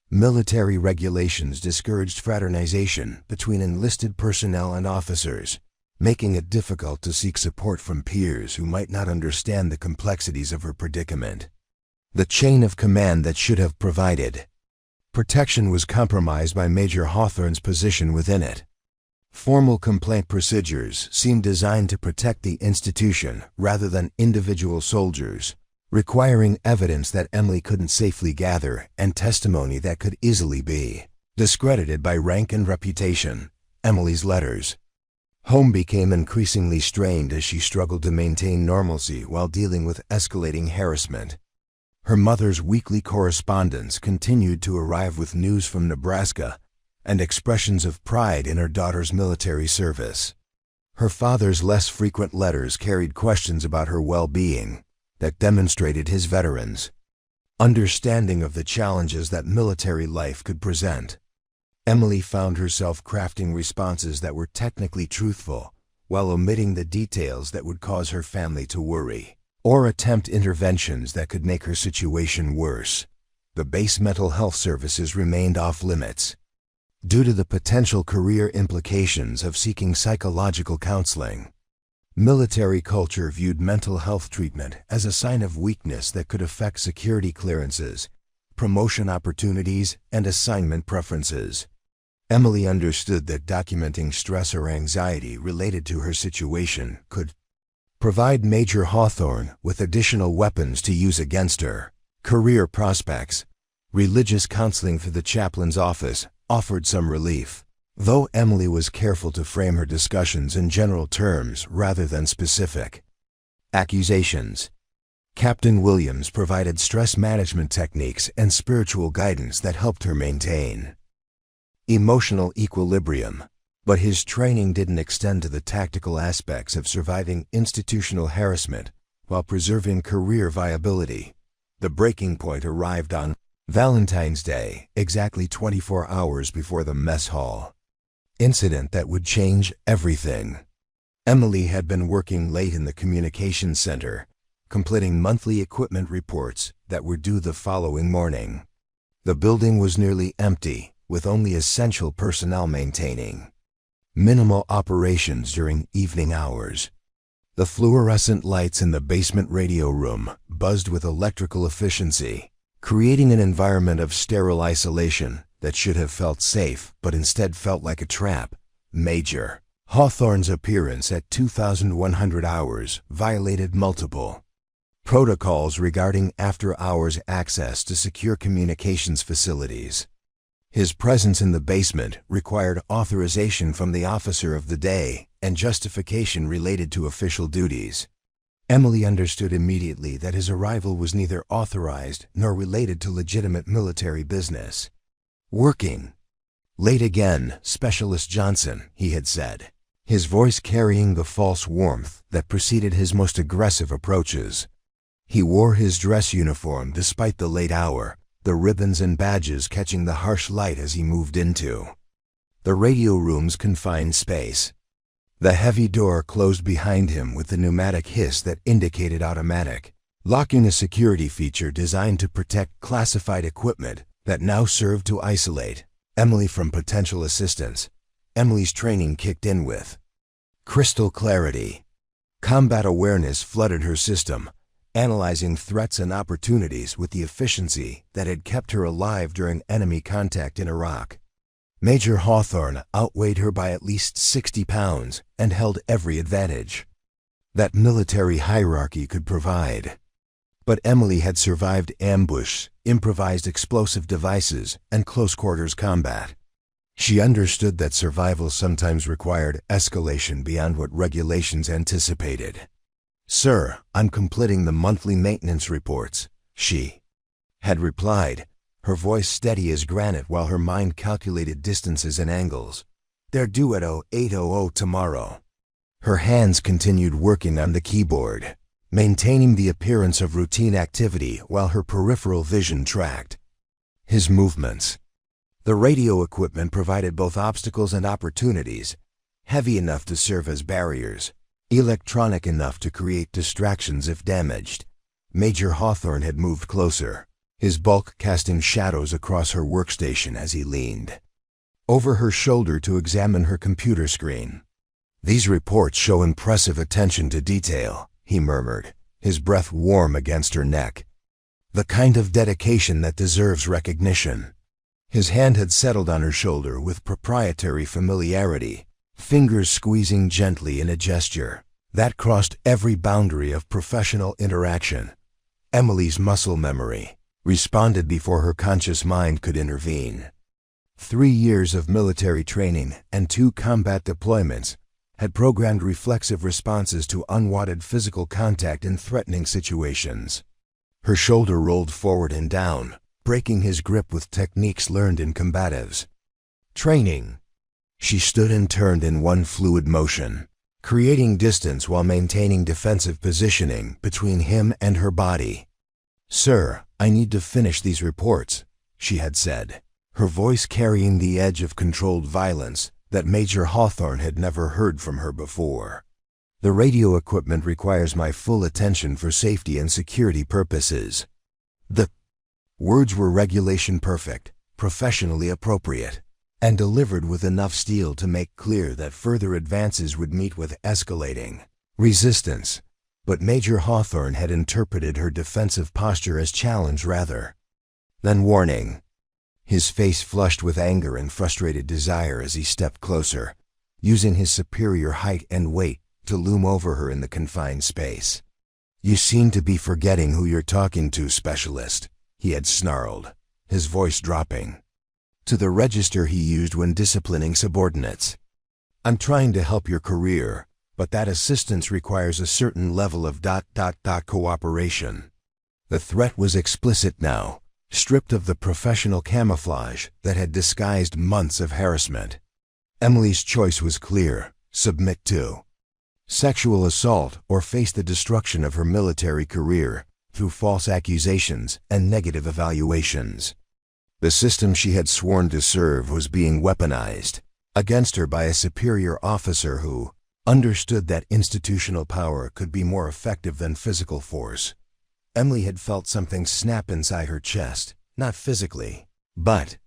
Military regulations discouraged fraternization between enlisted personnel and officers, making it difficult to seek support from peers who might not understand the complexities of her predicament. The chain of command that should have provided protection was compromised by Major Hawthorne's position within it. Formal complaint procedures seemed designed to protect the institution rather than individual soldiers, requiring evidence that Emily couldn't safely gather and testimony that could easily be discredited by rank and reputation. Emily's letters home became increasingly strained as she struggled to maintain normalcy while dealing with escalating harassment. Her mother's weekly correspondence continued to arrive with news from Nebraska and expressions of pride in her daughter's military service. Her father's less frequent letters carried questions about her well-being that demonstrated his veterans' understanding of the challenges that military life could present. Emily found herself crafting responses that were technically truthful while omitting the details that would cause her family to worry, or attempt interventions that could make her situation worse. The base mental health services remained off-limits due to the potential career implications of seeking psychological counseling. Military culture viewed mental health treatment as a sign of weakness that could affect security clearances, promotion opportunities, and assignment preferences. Emily understood that documenting stress or anxiety related to her situation could provide Major Hawthorne with additional weapons to use against her. Career prospects. Religious counseling for the chaplain's office offered some relief, though Emily was careful to frame her discussions in general terms rather than specific accusations. Captain Williams provided stress management techniques and spiritual guidance that helped her maintain emotional equilibrium, but his training didn't extend to the tactical aspects of surviving institutional harassment while preserving career viability. The breaking point arrived on Valentine's Day, exactly 24 hours before the mess hall incident that would change everything. Emily had been working late in the communications center, completing monthly equipment reports that were due the following morning. The building was nearly empty, with only essential personnel maintaining minimal operations during evening hours. The fluorescent lights in the basement radio room buzzed with electrical efficiency, creating an environment of sterile isolation that should have felt safe but instead felt like a trap. Major Hawthorne's appearance at 2,100 hours violated multiple protocols regarding after-hours access to secure communications facilities. His presence in the basement required authorization from the officer of the day and justification related to official duties. Emily understood immediately that his arrival was neither authorized nor related to legitimate military business. "Working. Late again, Specialist Johnson," he had said, his voice carrying the false warmth that preceded his most aggressive approaches. He wore his dress uniform despite the late hour, the ribbons and badges catching the harsh light as he moved into the radio room's confined space. The heavy door closed behind him with the pneumatic hiss that indicated automatic, locking, a security feature designed to protect classified equipment that now served to isolate Emily from potential assistance. Emily's training kicked in with crystal clarity. Combat awareness flooded her system, analyzing threats and opportunities with the efficiency that had kept her alive during enemy contact in Iraq. Major Hawthorne outweighed her by at least 60 pounds and held every advantage that military hierarchy could provide. But Emily had survived ambush, improvised explosive devices, and close-quarters combat. She understood that survival sometimes required escalation beyond what regulations anticipated. "Sir, I'm completing the monthly maintenance reports," she had replied, her voice steady as granite while her mind calculated distances and angles. "They're due at 0800 tomorrow." Her hands continued working on the keyboard, maintaining the appearance of routine activity while her peripheral vision tracked his movements. The radio equipment provided both obstacles and opportunities, heavy enough to serve as barriers, electronic enough to create distractions if damaged. Major Hawthorne had moved closer, his bulk casting shadows across her workstation as he leaned over her shoulder to examine her computer screen. "These reports show impressive attention to detail," he murmured, his breath warm against her neck. "The kind of dedication that deserves recognition." His hand had settled on her shoulder with proprietary familiarity, fingers squeezing gently in a gesture that crossed every boundary of professional interaction. Emily's muscle memory responded before her conscious mind could intervene. 3 years of military training and 2 combat deployments had programmed reflexive responses to unwanted physical contact in threatening situations. Her shoulder rolled forward and down, breaking his grip with techniques learned in combatives training. She stood and turned in one fluid motion, creating distance while maintaining defensive positioning between him and her body. "Sir, I need to finish these reports," she had said, her voice carrying the edge of controlled violence that Major Hawthorne had never heard from her before. "The radio equipment requires my full attention for safety and security purposes." The words were regulation perfect, professionally appropriate, and delivered with enough steel to make clear that further advances would meet with escalating resistance. But Major Hawthorne had interpreted her defensive posture as challenge rather than warning. His face flushed with anger and frustrated desire as he stepped closer, using his superior height and weight to loom over her in the confined space. "You seem to be forgetting who you're talking to, Specialist," he had snarled, his voice dropping to the register he used when disciplining subordinates. "I'm trying to help your career, but that assistance requires a certain level of ... cooperation." The threat was explicit now, stripped of the professional camouflage that had disguised months of harassment. Emily's choice was clear: submit to sexual assault or face the destruction of her military career through false accusations and negative evaluations. The system she had sworn to serve was being weaponized against her by a superior officer who understood that institutional power could be more effective than physical force. Emily had felt something snap inside her chest, not physically, but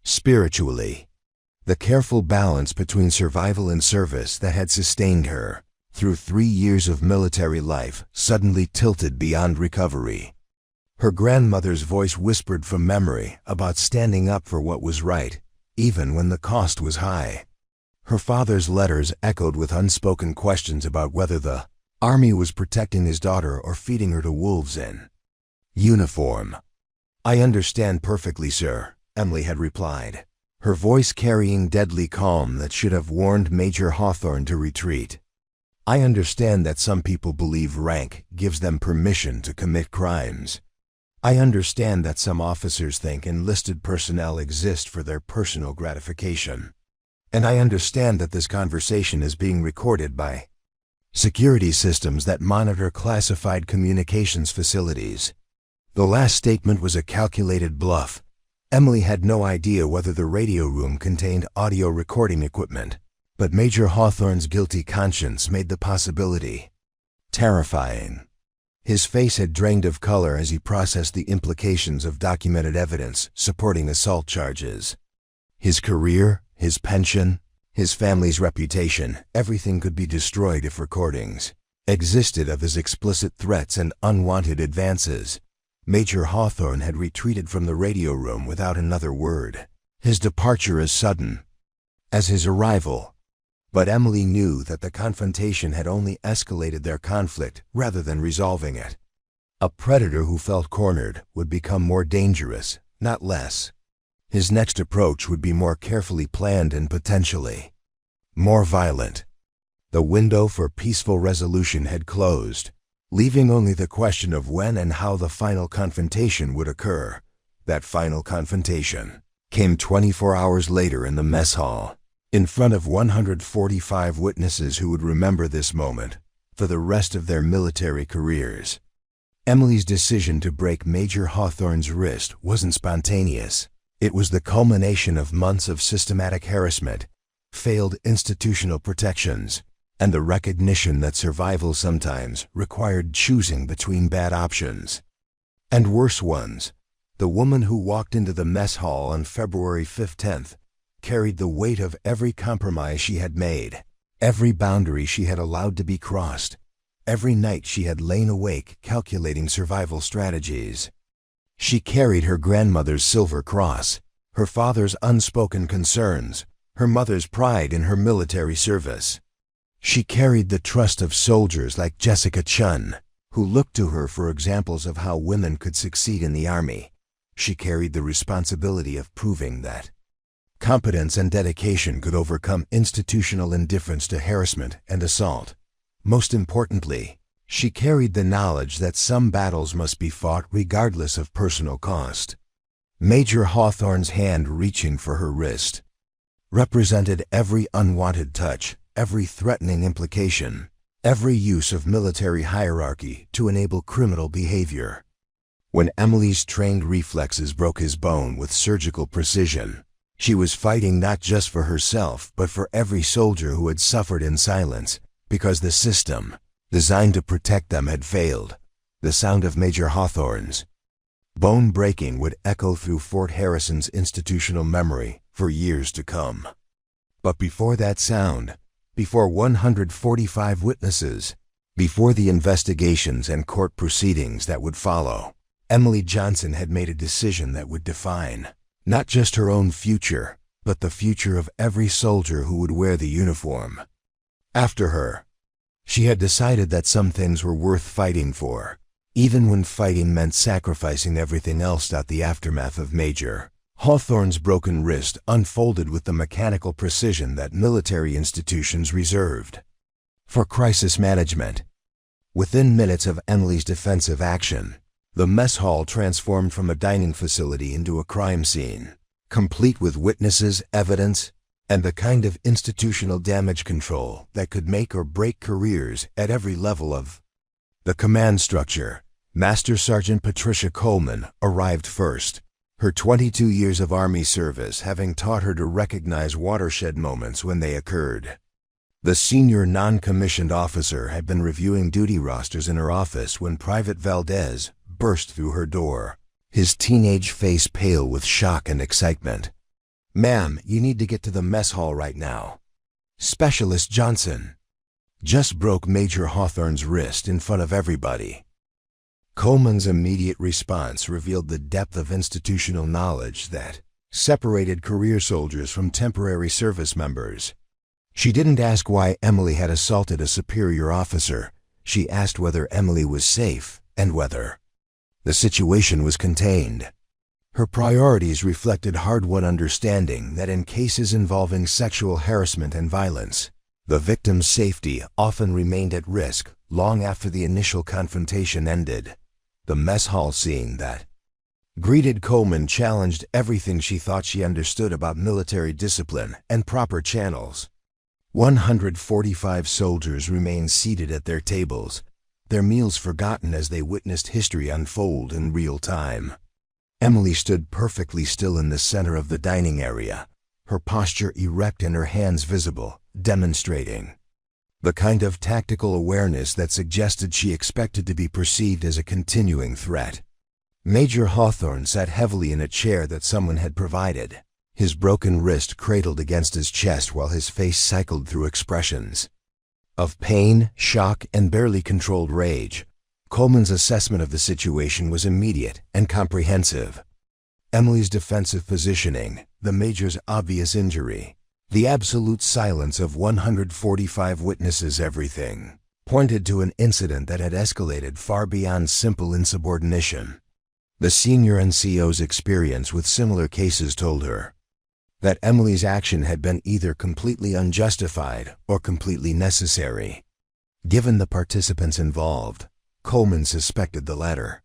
spiritually. The careful balance between survival and service that had sustained her through 3 years of military life suddenly tilted beyond recovery. Her grandmother's voice whispered from memory about standing up for what was right, even when the cost was high. Her father's letters echoed with unspoken questions about whether the army was protecting his daughter or feeding her to wolves in uniform. "I understand perfectly, sir," Emily had replied, her voice carrying deadly calm that should have warned Major Hawthorne to retreat. I understand that some people believe rank gives them permission to commit crimes. I understand that some officers think enlisted personnel exist for their personal gratification. And I understand that this conversation is being recorded by security systems that monitor classified communications facilities. The last statement was a calculated bluff. Emily had no idea whether the radio room contained audio recording equipment, but Major Hawthorne's guilty conscience made the possibility terrifying. His face had drained of color as he processed the implications of documented evidence supporting assault charges. His career, his pension, his family's reputation, everything could be destroyed if recordings existed of his explicit threats and unwanted advances. Major Hawthorne had retreated from the radio room without another word. His departure as sudden as his arrival. But Emily knew that the confrontation had only escalated their conflict rather than resolving it. A predator who felt cornered would become more dangerous, not less. His next approach would be more carefully planned and potentially more violent. The window for peaceful resolution had closed, leaving only the question of when and how the final confrontation would occur. That final confrontation came 24 hours later in the mess hall, in front of 145 witnesses who would remember this moment for the rest of their military careers. Emily's decision to break Major Hawthorne's wrist wasn't spontaneous. It was the culmination of months of systematic harassment, failed institutional protections, and the recognition that survival sometimes required choosing between bad options and worse ones. The woman who walked into the mess hall on February 15th carried the weight of every compromise she had made, every boundary she had allowed to be crossed, every night she had lain awake calculating survival strategies. She carried her grandmother's silver cross, her father's unspoken concerns, her mother's pride in her military service. She carried the trust of soldiers like Jessica Chun, who looked to her for examples of how women could succeed in the Army. She carried the responsibility of proving that competence and dedication could overcome institutional indifference to harassment and assault. Most importantly, she carried the knowledge that some battles must be fought regardless of personal cost. Major Hawthorne's hand reaching for her wrist represented every unwanted touch, every threatening implication, every use of military hierarchy to enable criminal behavior. When Emily's trained reflexes broke his bone with surgical precision, she was fighting not just for herself but for every soldier who had suffered in silence because the system designed to protect them had failed. The sound of Major Hawthorne's bone breaking would echo through Fort Harrison's institutional memory for years to come. But before that sound, before 145 witnesses, before the investigations and court proceedings that would follow, Emily Johnson had made a decision that would define not just her own future, but the future of every soldier who would wear the uniform after her. She had decided that some things were worth fighting for, even when fighting meant sacrificing everything else. The aftermath of Major Hawthorne's broken wrist unfolded with the mechanical precision that military institutions reserved for crisis management. Within minutes of Emily's defensive action, the mess hall transformed from a dining facility into a crime scene, complete with witnesses, evidence, and the kind of institutional damage control that could make or break careers at every level of the command structure. Master Sergeant Patricia Coleman arrived first, her 22 years of Army service having taught her to recognize watershed moments when they occurred. The senior non-commissioned officer had been reviewing duty rosters in her office when Private Valdez burst through her door, his teenage face pale with shock and excitement. "Ma'am, you need to get to the mess hall right now. Specialist Johnson just broke Major Hawthorne's wrist in front of everybody." Coleman's immediate response revealed the depth of institutional knowledge that separated career soldiers from temporary service members. She didn't ask why Emily had assaulted a superior officer. She asked whether Emily was safe and whether the situation was contained. Her priorities reflected hard-won understanding that in cases involving sexual harassment and violence, The victim's safety often remained at risk long after the initial confrontation ended. The mess hall scene that greeted Coleman challenged everything she thought she understood about military discipline and proper channels. 145 soldiers remained seated at their tables, their meals forgotten as they witnessed history unfold in real time. Emily stood perfectly still in the center of the dining area, her posture erect and her hands visible, demonstrating the kind of tactical awareness that suggested she expected to be perceived as a continuing threat. Major Hawthorne sat heavily in a chair that someone had provided, his broken wrist cradled against his chest while his face cycled through expressions of pain, shock, and barely controlled rage. Coleman's assessment of the situation was immediate and comprehensive. Emily's defensive positioning, the major's obvious injury, the absolute silence of 145 witnesses, everything pointed to an incident that had escalated far beyond simple insubordination. The senior NCO's experience with similar cases told her that Emily's action had been either completely unjustified or completely necessary. Given the participants involved, Coleman suspected the latter.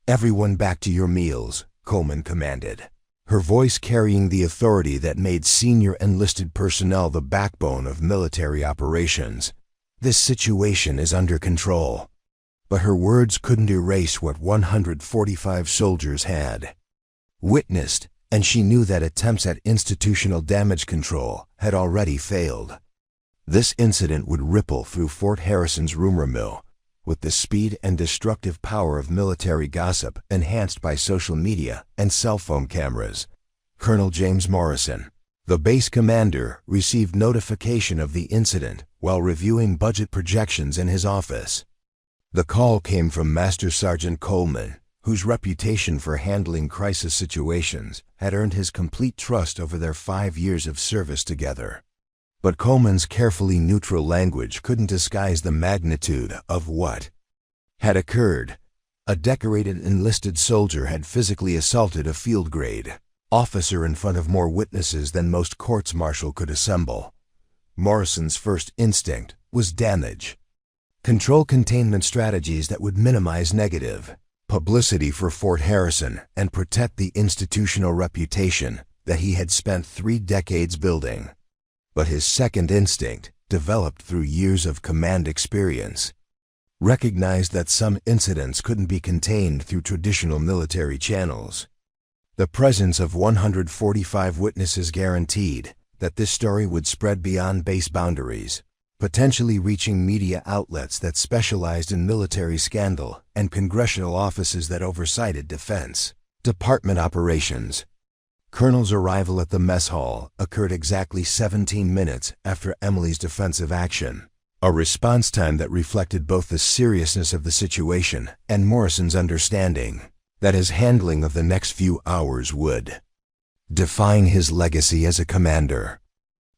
"Everyone back to your meals," Coleman commanded, her voice carrying the authority that made senior enlisted personnel the backbone of military operations. "This situation is under control." But her words couldn't erase what 145 soldiers had witnessed, and she knew that attempts at institutional damage control had already failed. This incident would ripple through Fort Harrison's rumor mill with the speed and destructive power of military gossip enhanced by social media and cell phone cameras. Colonel James Morrison, the base commander, received notification of the incident while reviewing budget projections in his office. The call came from Master Sergeant Coleman, whose reputation for handling crisis situations had earned his complete trust over their 5 years of service together. But Coleman's carefully neutral language couldn't disguise the magnitude of what had occurred. A decorated enlisted soldier had physically assaulted a field-grade officer in front of more witnesses than most courts-martial could assemble. Morrison's first instinct was damage. Control containment strategies that would minimize negative publicity for Fort Harrison and protect the institutional reputation that he had spent 3 decades building. But his second instinct, developed through years of command experience, recognized that some incidents couldn't be contained through traditional military channels. The presence of 145 witnesses guaranteed that this story would spread beyond base boundaries, potentially reaching media outlets that specialized in military scandal and congressional offices that oversighted Defense Department operations. Colonel's arrival at the mess hall occurred exactly 17 minutes after Emily's defensive action, a response time that reflected both the seriousness of the situation and Morrison's understanding that his handling of the next few hours would define his legacy as a commander.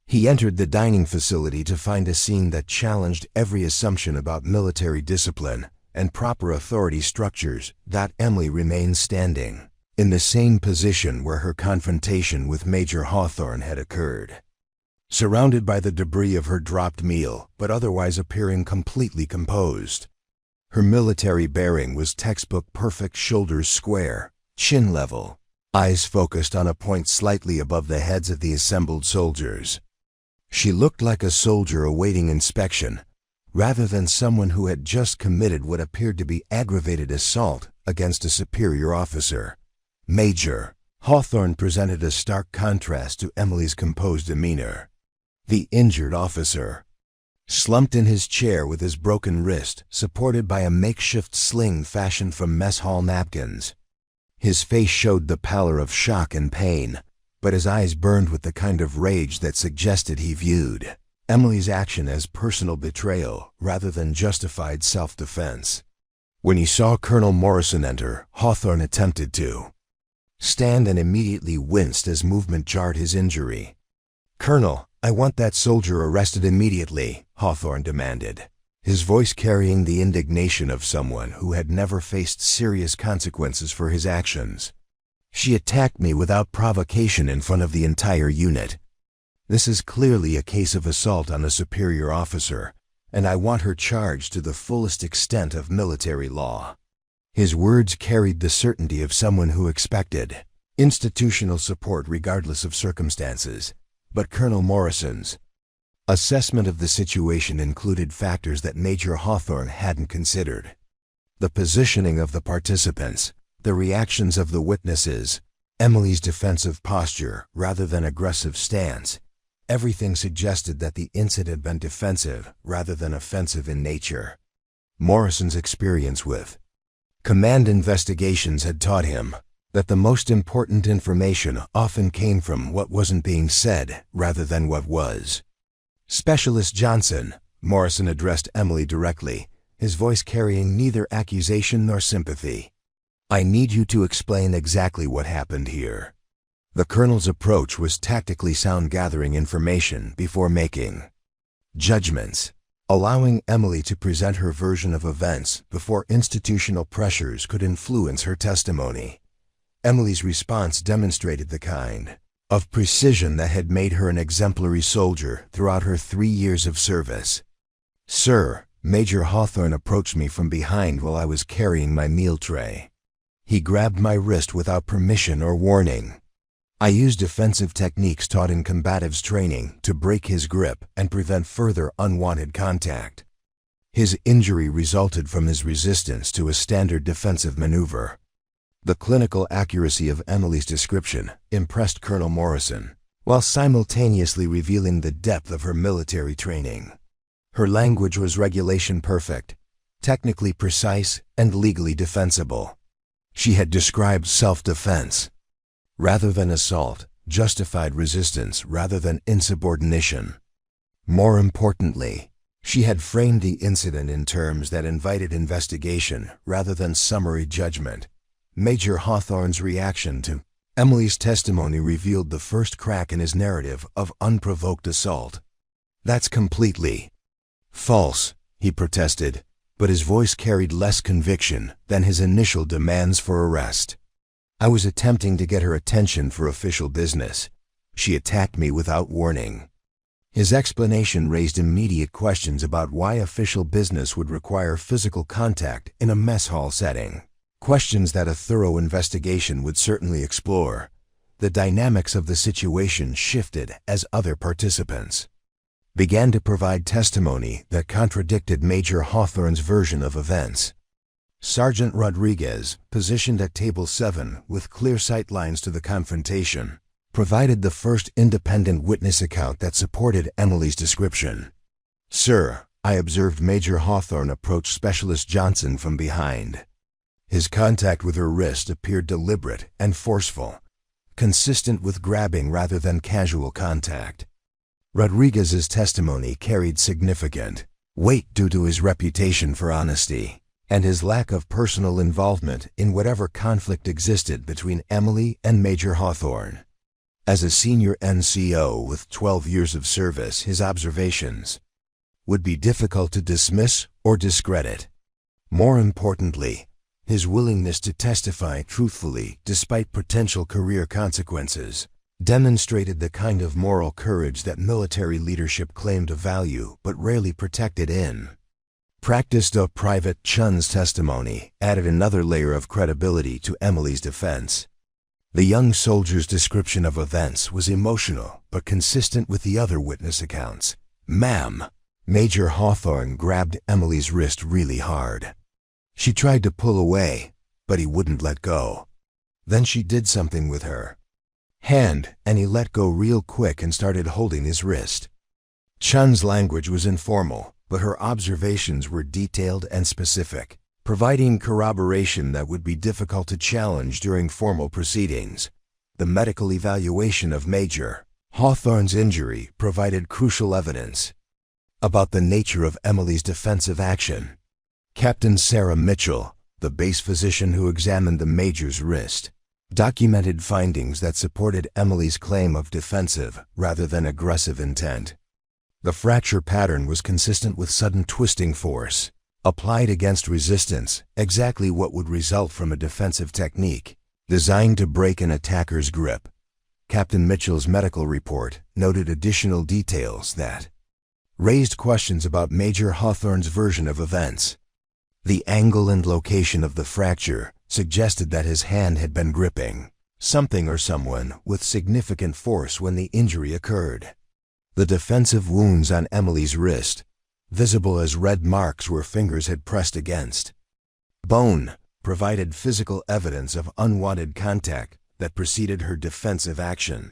He entered the dining facility to find a scene that challenged every assumption about military discipline and proper authority structures. Emily remained standing in the same position where her confrontation with Major Hawthorne had occurred, surrounded by the debris of her dropped meal, but otherwise appearing completely composed. Her military bearing was textbook perfect, shoulders square, chin level, eyes focused on a point slightly above the heads of the assembled soldiers. She looked like a soldier awaiting inspection, rather than someone who had just committed what appeared to be aggravated assault against a superior officer. Major Hawthorne presented a stark contrast to Emily's composed demeanor. The injured officer, slumped in his chair with his broken wrist supported by a makeshift sling fashioned from mess hall napkins. His face showed the pallor of shock and pain, but his eyes burned with the kind of rage that suggested he viewed Emily's action as personal betrayal rather than justified self-defense. When he saw Colonel Morrison enter, Hawthorne attempted to stand and immediately winced as movement jarred his injury. "Colonel, I want that soldier arrested immediately," Hawthorne demanded, his voice carrying the indignation of someone who had never faced serious consequences for his actions. "She attacked me without provocation in front of the entire unit." This is clearly a case of assault on a superior officer, and I want her charged to the fullest extent of military law." His words carried the certainty of someone who expected institutional support regardless of circumstances. But Colonel Morrison's assessment of the situation included factors that Major Hawthorne hadn't considered. The positioning of the participants, the reactions of the witnesses, Emily's defensive posture rather than aggressive stance. Everything suggested that the incident had been defensive rather than offensive in nature. Morrison's experience with command investigations had taught him that the most important information often came from what wasn't being said rather than what was. "Specialist Johnson," Morrison addressed Emily directly, his voice carrying neither accusation nor sympathy. "I need you to explain exactly what happened here." The colonel's approach was tactically sound, gathering information before making judgments, allowing Emily to present her version of events before institutional pressures could influence her testimony. Emily's response demonstrated the kind of precision that had made her an exemplary soldier throughout her 3 years of service. "Sir, Major Hawthorne approached me from behind while I was carrying my meal tray. He grabbed my wrist without permission or warning. I used defensive techniques taught in combatives training to break his grip and prevent further unwanted contact. His injury resulted from his resistance to a standard defensive maneuver." The clinical accuracy of Emily's description impressed Colonel Morrison, while simultaneously revealing the depth of her military training. Her language was regulation perfect, technically precise, and legally defensible. She had described self-defense rather than assault, justified resistance rather than insubordination. More importantly, she had framed the incident in terms that invited investigation rather than summary judgment. Major Hawthorne's reaction to Emily's testimony revealed the first crack in his narrative of unprovoked assault. "That's completely false," he protested, but his voice carried less conviction than his initial demands for arrest. "I was attempting to get her attention for official business. She attacked me without warning." His explanation raised immediate questions about why official business would require physical contact in a mess hall setting. Questions that a thorough investigation would certainly explore. The dynamics of the situation shifted as other participants began to provide testimony that contradicted Major Hawthorne's version of events. Sergeant Rodriguez, positioned at table 7 with clear sight lines to the confrontation, provided the first independent witness account that supported Emily's description. "Sir, I observed Major Hawthorne approach Specialist Johnson from behind. His contact with her wrist appeared deliberate and forceful, consistent with grabbing rather than casual contact." Rodriguez's testimony carried significant weight due to his reputation for honesty and his lack of personal involvement in whatever conflict existed between Emily and Major Hawthorne. As a senior NCO with 12 years of service, his observations would be difficult to dismiss or discredit. More importantly, his willingness to testify truthfully despite potential career consequences demonstrated the kind of moral courage that military leadership claimed to value but rarely protected in practice. Private Chun's testimony added another layer of credibility to Emily's defense. The young soldier's description of events was emotional but consistent with the other witness accounts. "Ma'am, Major Hawthorne grabbed Emily's wrist really hard. She tried to pull away, but he wouldn't let go. Then she did something with her hand, and he let go real quick and started holding his wrist." Chun's language was informal, but her observations were detailed and specific, providing corroboration that would be difficult to challenge during formal proceedings. The medical evaluation of Major Hawthorne's injury provided crucial evidence about the nature of Emily's defensive action. Captain Sarah Mitchell, the base physician who examined the Major's wrist, documented findings that supported Emily's claim of defensive rather than aggressive intent. The fracture pattern was consistent with sudden twisting force applied against resistance, exactly what would result from a defensive technique designed to break an attacker's grip. Captain Mitchell's medical report noted additional details that raised questions about Major Hawthorne's version of events. The angle and location of the fracture suggested that his hand had been gripping something or someone with significant force when the injury occurred. The defensive wounds on Emily's wrist, visible as red marks where fingers had pressed against bone, provided physical evidence of unwanted contact that preceded her defensive action.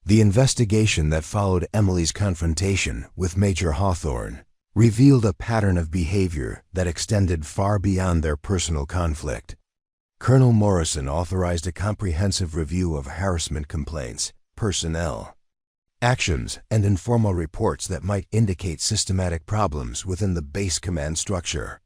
The investigation that followed Emily's confrontation with Major Hawthorne revealed a pattern of behavior that extended far beyond their personal conflict. Colonel Morrison authorized a comprehensive review of harassment complaints, personnel actions, and informal reports that might indicate systematic problems within the base command structure.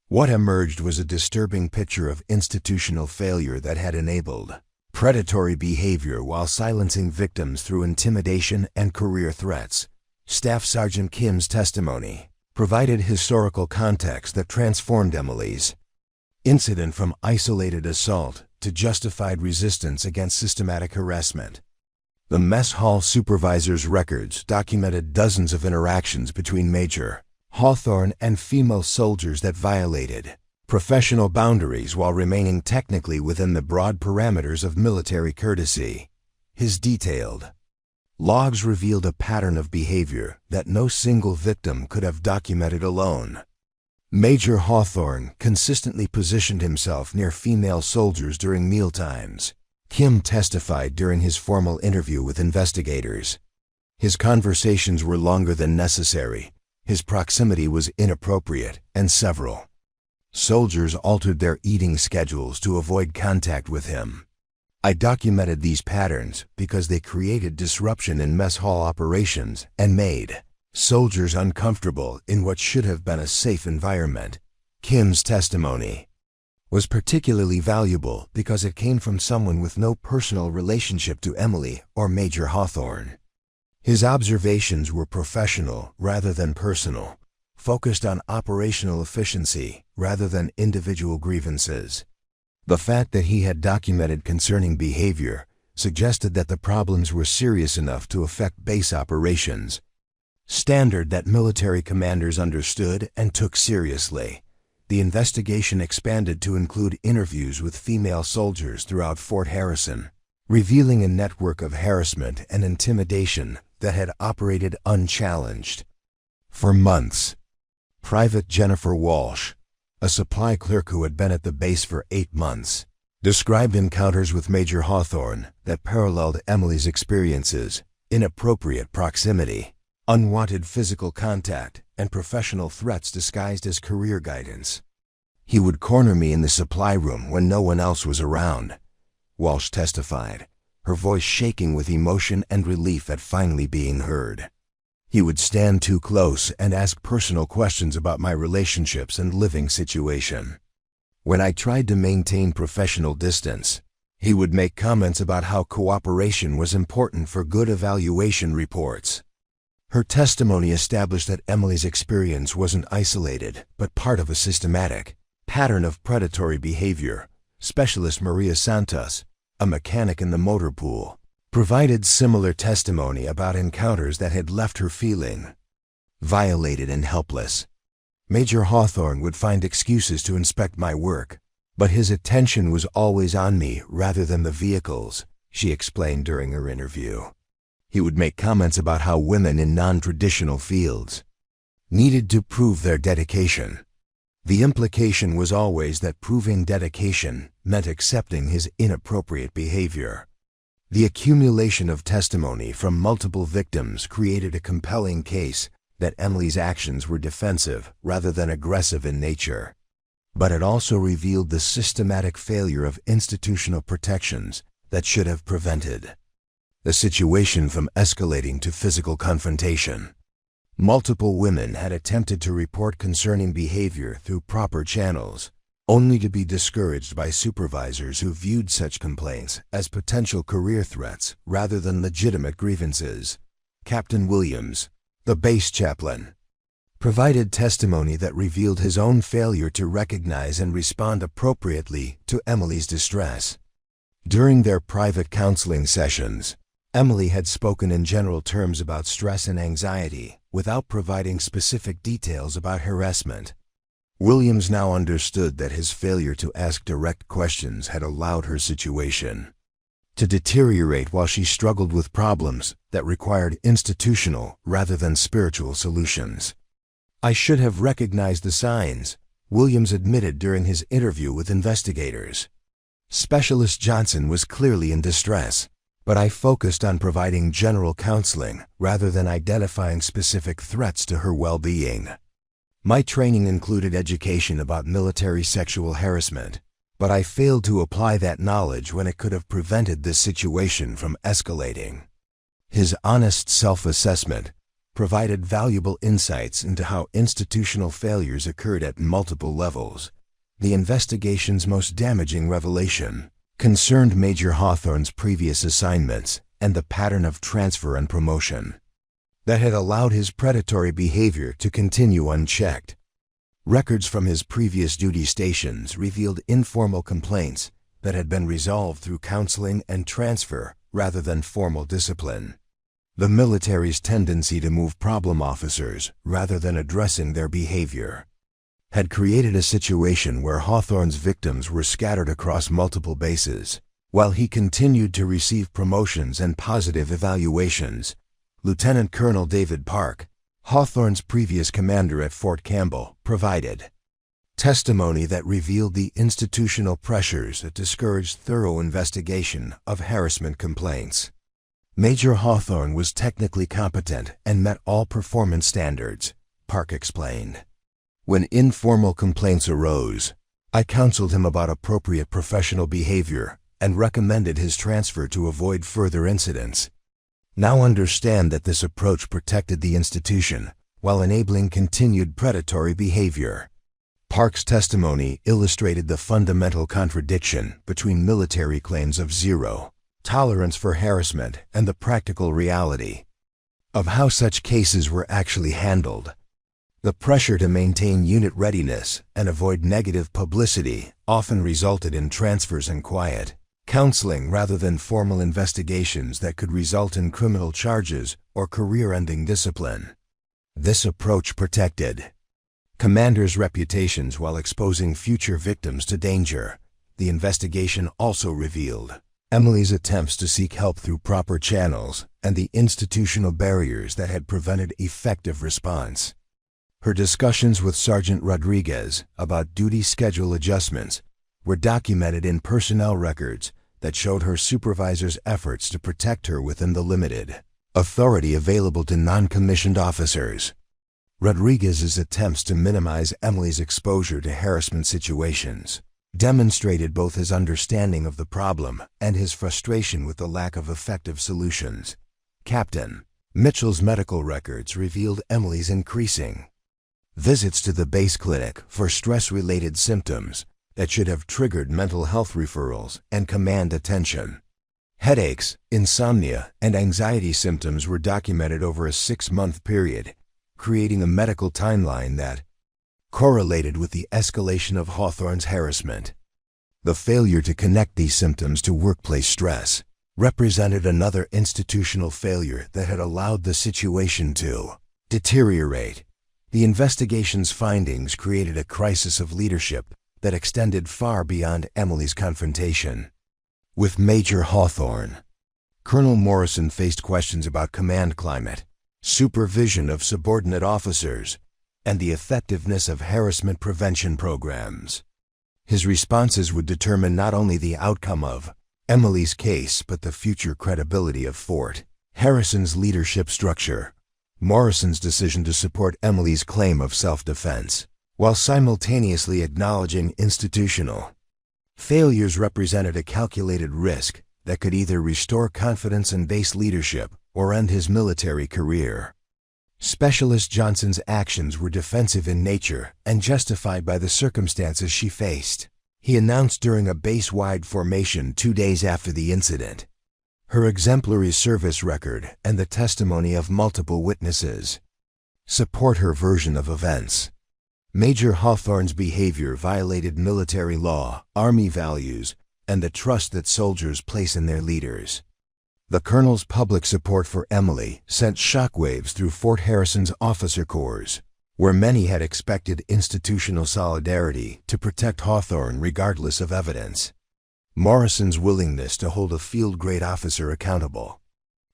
What emerged was a disturbing picture of institutional failure that had enabled predatory behavior while silencing victims through intimidation and career threats. Staff Sergeant Kim's testimony provided historical context that transformed Emily's incident from isolated assault to justified resistance against systematic harassment. The mess hall supervisor's records documented dozens of interactions between Major Hawthorne and female soldiers that violated professional boundaries while remaining technically within the broad parameters of military courtesy. His detailed logs revealed a pattern of behavior that no single victim could have documented alone. Major Hawthorne consistently positioned himself near female soldiers during mealtimes. Kim testified during his formal interview with investigators. His conversations were longer than necessary, his proximity was inappropriate, and several soldiers altered their eating schedules to avoid contact with him. I documented these patterns because they created disruption in mess hall operations and made soldiers uncomfortable in what should have been a safe environment. Kim's testimony was particularly valuable because it came from someone with no personal relationship to Emily or Major Hawthorne. His observations were professional rather than personal, focused on operational efficiency rather than individual grievances. The fact that he had documented concerning behavior suggested that the problems were serious enough to affect base operations, standard that military commanders understood and took seriously. The investigation expanded to include interviews with female soldiers throughout Fort Harrison, revealing a network of harassment and intimidation that had operated unchallenged for months. Private Jennifer Walsh, a supply clerk who had been at the base for 8 months, described encounters with Major Hawthorne that paralleled Emily's experiences: inappropriate proximity, unwanted physical contact, and professional threats disguised as career guidance. He would corner me in the supply room when no one else was around, Walsh testified, her voice shaking with emotion and relief at finally being heard. He would stand too close and ask personal questions about my relationships and living situation. When I tried to maintain professional distance, he would make comments about how cooperation was important for good evaluation reports. Her testimony established that Emily's experience wasn't isolated, but part of a systematic pattern of predatory behavior. Specialist Maria Santos, a mechanic in the motor pool, provided similar testimony about encounters that had left her feeling violated and helpless. Major Hawthorne would find excuses to inspect my work, but his attention was always on me rather than the vehicles, she explained during her interview. He would make comments about how women in non-traditional fields needed to prove their dedication. The implication was always that proving dedication meant accepting his inappropriate behavior. The accumulation of testimony from multiple victims created a compelling case that Emily's actions were defensive rather than aggressive in nature. But it also revealed the systematic failure of institutional protections that should have prevented the situation from escalating to physical confrontation. Multiple women had attempted to report concerning behavior through proper channels, only to be discouraged by supervisors who viewed such complaints as potential career threats rather than legitimate grievances. Captain Williams, the base chaplain, provided testimony that revealed his own failure to recognize and respond appropriately to Emily's distress. During their private counseling sessions, Emily had spoken in general terms about stress and anxiety, without providing specific details about harassment. Williams now understood that his failure to ask direct questions had allowed her situation to deteriorate while she struggled with problems that required institutional rather than spiritual solutions. "I should have recognized the signs," Williams admitted during his interview with investigators. Specialist Johnson was clearly in distress, but I focused on providing general counseling rather than identifying specific threats to her well-being. My training included education about military sexual harassment, but I failed to apply that knowledge when it could have prevented this situation from escalating. His honest self-assessment provided valuable insights into how institutional failures occurred at multiple levels. The investigation's most damaging revelation concerned Major Hawthorne's previous assignments and the pattern of transfer and promotion that had allowed his predatory behavior to continue unchecked. Records from his previous duty stations revealed informal complaints that had been resolved through counseling and transfer rather than formal discipline. The military's tendency to move problem officers rather than addressing their behavior had created a situation where Hawthorne's victims were scattered across multiple bases. While he continued to receive promotions and positive evaluations, Lieutenant Colonel David Park, Hawthorne's previous commander at Fort Campbell, provided testimony that revealed the institutional pressures that discouraged thorough investigation of harassment complaints. Major Hawthorne was technically competent and met all performance standards, Park explained. When informal complaints arose, I counseled him about appropriate professional behavior and recommended his transfer to avoid further incidents. Now understand that this approach protected the institution while enabling continued predatory behavior. Park's testimony illustrated the fundamental contradiction between military claims of zero tolerance for harassment and the practical reality of how such cases were actually handled. The pressure to maintain unit readiness and avoid negative publicity often resulted in transfers and quiet counseling rather than formal investigations that could result in criminal charges or career-ending discipline. This approach protected commanders' reputations while exposing future victims to danger. The investigation also revealed Emily's attempts to seek help through proper channels and the institutional barriers that had prevented effective response. Her discussions with Sergeant Rodriguez about duty schedule adjustments were documented in personnel records that showed her supervisor's efforts to protect her within the limited authority available to non-commissioned officers. Rodriguez's attempts to minimize Emily's exposure to harassment situations demonstrated both his understanding of the problem and his frustration with the lack of effective solutions. Captain Mitchell's medical records revealed Emily's increasing visits to the base clinic for stress-related symptoms that should have triggered mental health referrals and command attention. Headaches, insomnia, and anxiety symptoms were documented over a 6-month period, creating a medical timeline that correlated with the escalation of Hawthorne's harassment. The failure to connect these symptoms to workplace stress represented another institutional failure that had allowed the situation to deteriorate. The investigation's findings created a crisis of leadership that extended far beyond Emily's confrontation with Major Hawthorne. Colonel Morrison faced questions about command climate, supervision of subordinate officers, and the effectiveness of harassment prevention programs. His responses would determine not only the outcome of Emily's case but the future credibility of Fort Harrison's leadership structure. Morrison's decision to support Emily's claim of self-defense, while simultaneously acknowledging institutional failures, represented a calculated risk that could either restore confidence in base leadership or end his military career. Specialist Johnson's actions were defensive in nature and justified by the circumstances she faced. He announced during a base-wide formation 2 days after the incident. Her exemplary service record and the testimony of multiple witnesses support her version of events. Major Hawthorne's behavior violated military law, Army values, and the trust that soldiers place in their leaders. The colonel's public support for Emily sent shockwaves through Fort Harrison's officer corps, where many had expected institutional solidarity to protect Hawthorne regardless of evidence. Morrison's willingness to hold a field-grade officer accountable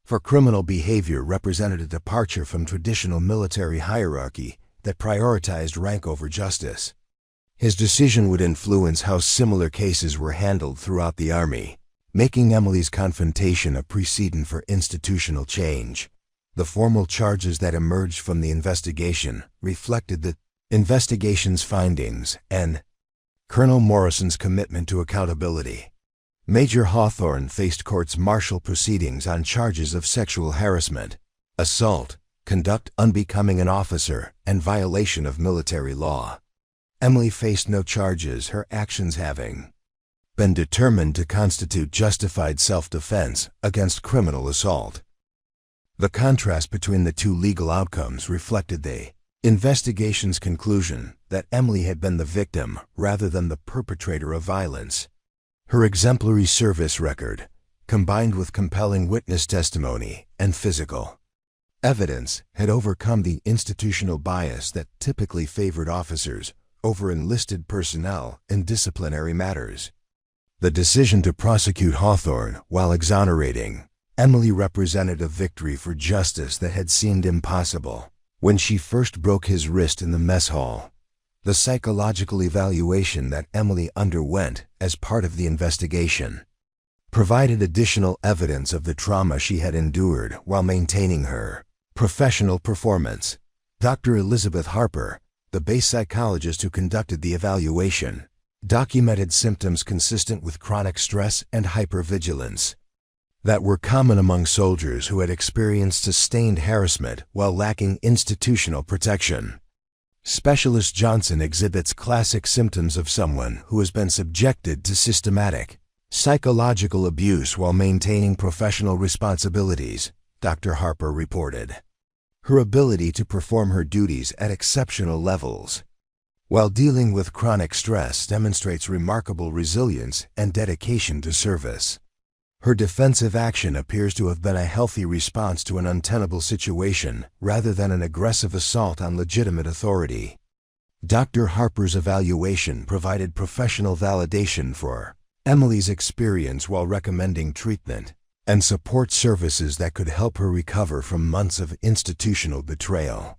for criminal behavior represented a departure from traditional military hierarchy that prioritized rank over justice. His decision would influence how similar cases were handled throughout the Army, making Emily's confrontation a precedent for institutional change. The formal charges that emerged from the investigation reflected the investigation's findings and Colonel Morrison's commitment to accountability. Major Hawthorne faced courts-martial proceedings on charges of sexual harassment, assault, conduct unbecoming an officer, and violation of military law. Emily faced no charges, her actions having been determined to constitute justified self-defense against criminal assault. The contrast between the two legal outcomes reflected the investigation's conclusion that Emily had been the victim rather than the perpetrator of violence. Her exemplary service record, combined with compelling witness testimony and physical evidence, had overcome the institutional bias that typically favored officers over enlisted personnel in disciplinary matters. The decision to prosecute Hawthorne while exonerating Emily represented a victory for justice that had seemed impossible when she first broke his wrist in the mess hall. The psychological evaluation that Emily underwent as part of the investigation provided additional evidence of the trauma she had endured while maintaining her professional performance. Dr. Elizabeth Harper, the base psychologist who conducted the evaluation, documented symptoms consistent with chronic stress and hypervigilance that were common among soldiers who had experienced sustained harassment while lacking institutional protection. Specialist Johnson exhibits classic symptoms of someone who has been subjected to systematic psychological abuse while maintaining professional responsibilities, Dr. Harper reported. Her ability to perform her duties at exceptional levels while dealing with chronic stress demonstrates remarkable resilience and dedication to service. Her defensive action appears to have been a healthy response to an untenable situation rather than an aggressive assault on legitimate authority. Dr. Harper's evaluation provided professional validation for Emily's experience while recommending treatment and support services that could help her recover from months of institutional betrayal.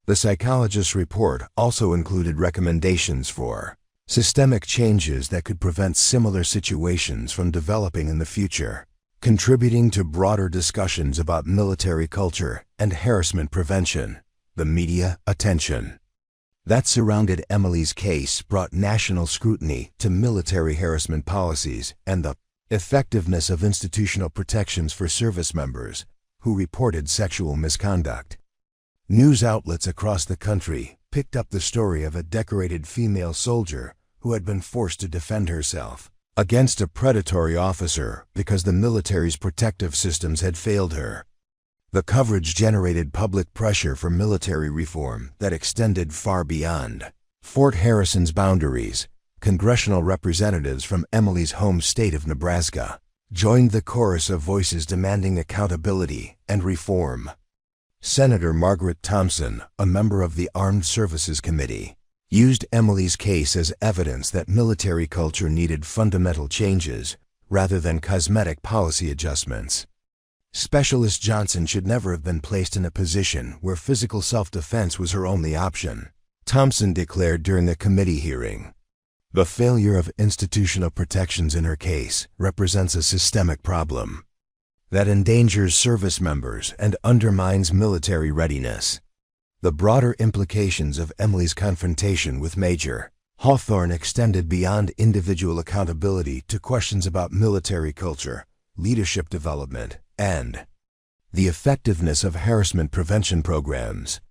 The psychologist's report also included recommendations for systemic changes that could prevent similar situations from developing in the future, contributing to broader discussions about military culture and harassment prevention. The media attention that surrounded Emily's case brought national scrutiny to military harassment policies and the effectiveness of institutional protections for service members who reported sexual misconduct. News outlets across the country picked up the story of a decorated female soldier who had been forced to defend herself against a predatory officer because the military's protective systems had failed her. The coverage generated public pressure for military reform that extended far beyond Fort Harrison's boundaries. Congressional representatives from Emily's home state of Nebraska joined the chorus of voices demanding accountability and reform. Senator Margaret Thompson, a member of the Armed Services Committee, used Emily's case as evidence that military culture needed fundamental changes rather than cosmetic policy adjustments. Specialist Johnson should never have been placed in a position where physical self-defense was her only option, Thompson declared during the committee hearing. The failure of institutional protections in her case represents a systemic problem that endangers service members and undermines military readiness. The broader implications of Emily's confrontation with Major Hawthorne extended beyond individual accountability to questions about military culture, leadership development, and the effectiveness of harassment prevention programs.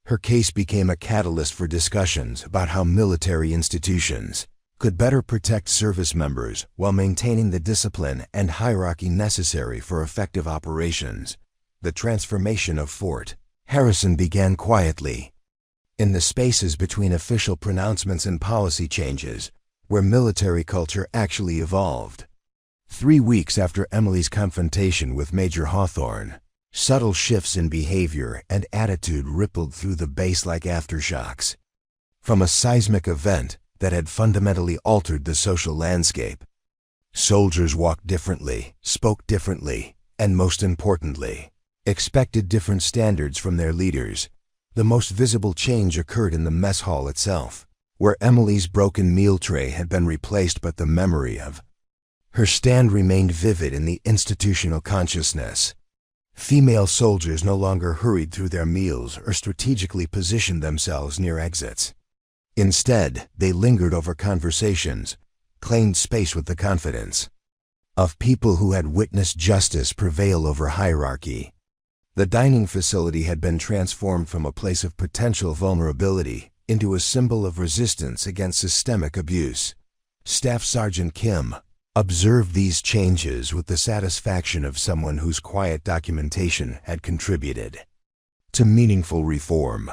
Her case became a catalyst for discussions about how military institutions could better protect service members while maintaining the discipline and hierarchy necessary for effective operations. The transformation of Fort Harrison began quietly, in the spaces between official pronouncements and policy changes, where military culture actually evolved. 3 weeks after Emily's confrontation with Major Hawthorne, subtle shifts in behavior and attitude rippled through the base like aftershocks. From a seismic event that had fundamentally altered the social landscape, soldiers walked differently, spoke differently, and most importantly, expected different standards from their leaders. The most visible change occurred in the mess hall itself, where Emily's broken meal tray had been replaced, but the memory of her stand remained vivid in the institutional consciousness. Female soldiers no longer hurried through their meals or strategically positioned themselves near exits. Instead, they lingered over conversations, claimed space with the confidence of people who had witnessed justice prevail over hierarchy. The dining facility had been transformed from a place of potential vulnerability into a symbol of resistance against systemic abuse. Staff Sergeant Kim observed these changes with the satisfaction of someone whose quiet documentation had contributed to meaningful reform.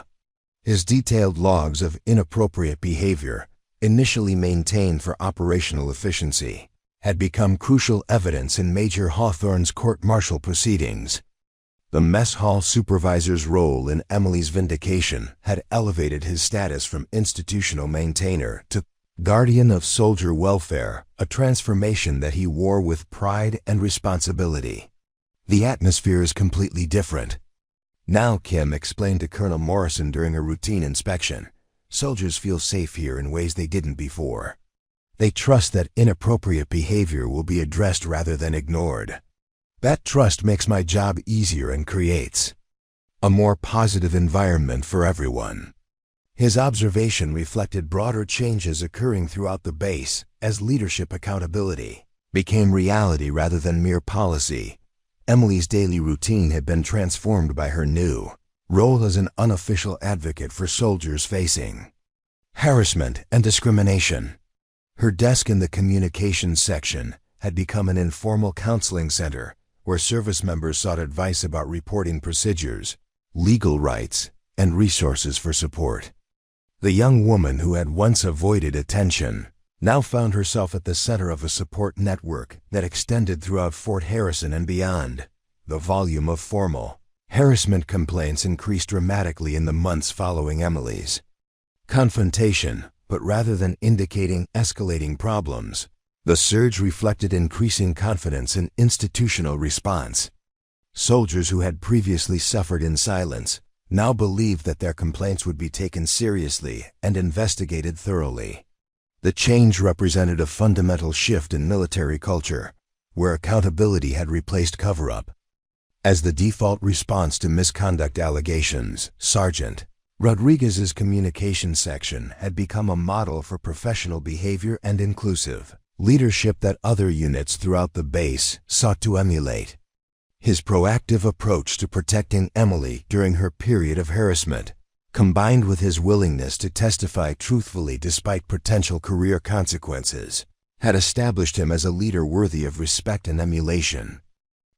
His detailed logs of inappropriate behavior, initially maintained for operational efficiency, had become crucial evidence in Major Hawthorne's court-martial proceedings. The mess hall supervisor's role in Emily's vindication had elevated his status from institutional maintainer to guardian of soldier welfare, a transformation that he wore with pride and responsibility. The atmosphere is completely different now, Kim explained to Colonel Morrison during a routine inspection. Soldiers feel safe here in ways they didn't before. They trust that inappropriate behavior will be addressed rather than ignored. That trust makes my job easier and creates a more positive environment for everyone. His observation reflected broader changes occurring throughout the base as leadership accountability became reality rather than mere policy. Emily's daily routine had been transformed by her new role as an unofficial advocate for soldiers facing harassment and discrimination. Her desk in the communications section had become an informal counseling center where service members sought advice about reporting procedures, legal rights, and resources for support. The young woman who had once avoided attention now found herself at the center of a support network that extended throughout Fort Harrison and beyond. The volume of formal harassment complaints increased dramatically in the months following Emily's confrontation, but rather than indicating escalating problems, the surge reflected increasing confidence in institutional response. Soldiers who had previously suffered in silence now believed that their complaints would be taken seriously and investigated thoroughly. The change represented a fundamental shift in military culture, where accountability had replaced cover-up. As the default response to misconduct allegations, Sergeant Rodriguez's communication section had become a model for professional behavior and inclusive leadership that other units throughout the base sought to emulate. His proactive approach to protecting Emily during her period of harassment, combined with his willingness to testify truthfully despite potential career consequences, had established him as a leader worthy of respect and emulation.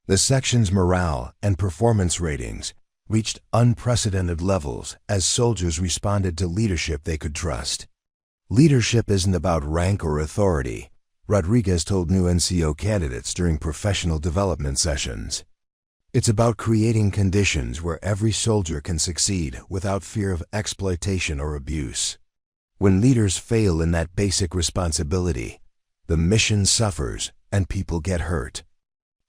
The section's morale and performance ratings reached unprecedented levels as soldiers responded to leadership they could trust. Leadership isn't about rank or authority, Rodriguez told new NCO candidates during professional development sessions. It's about creating conditions where every soldier can succeed without fear of exploitation or abuse. When leaders fail in that basic responsibility, the mission suffers and people get hurt.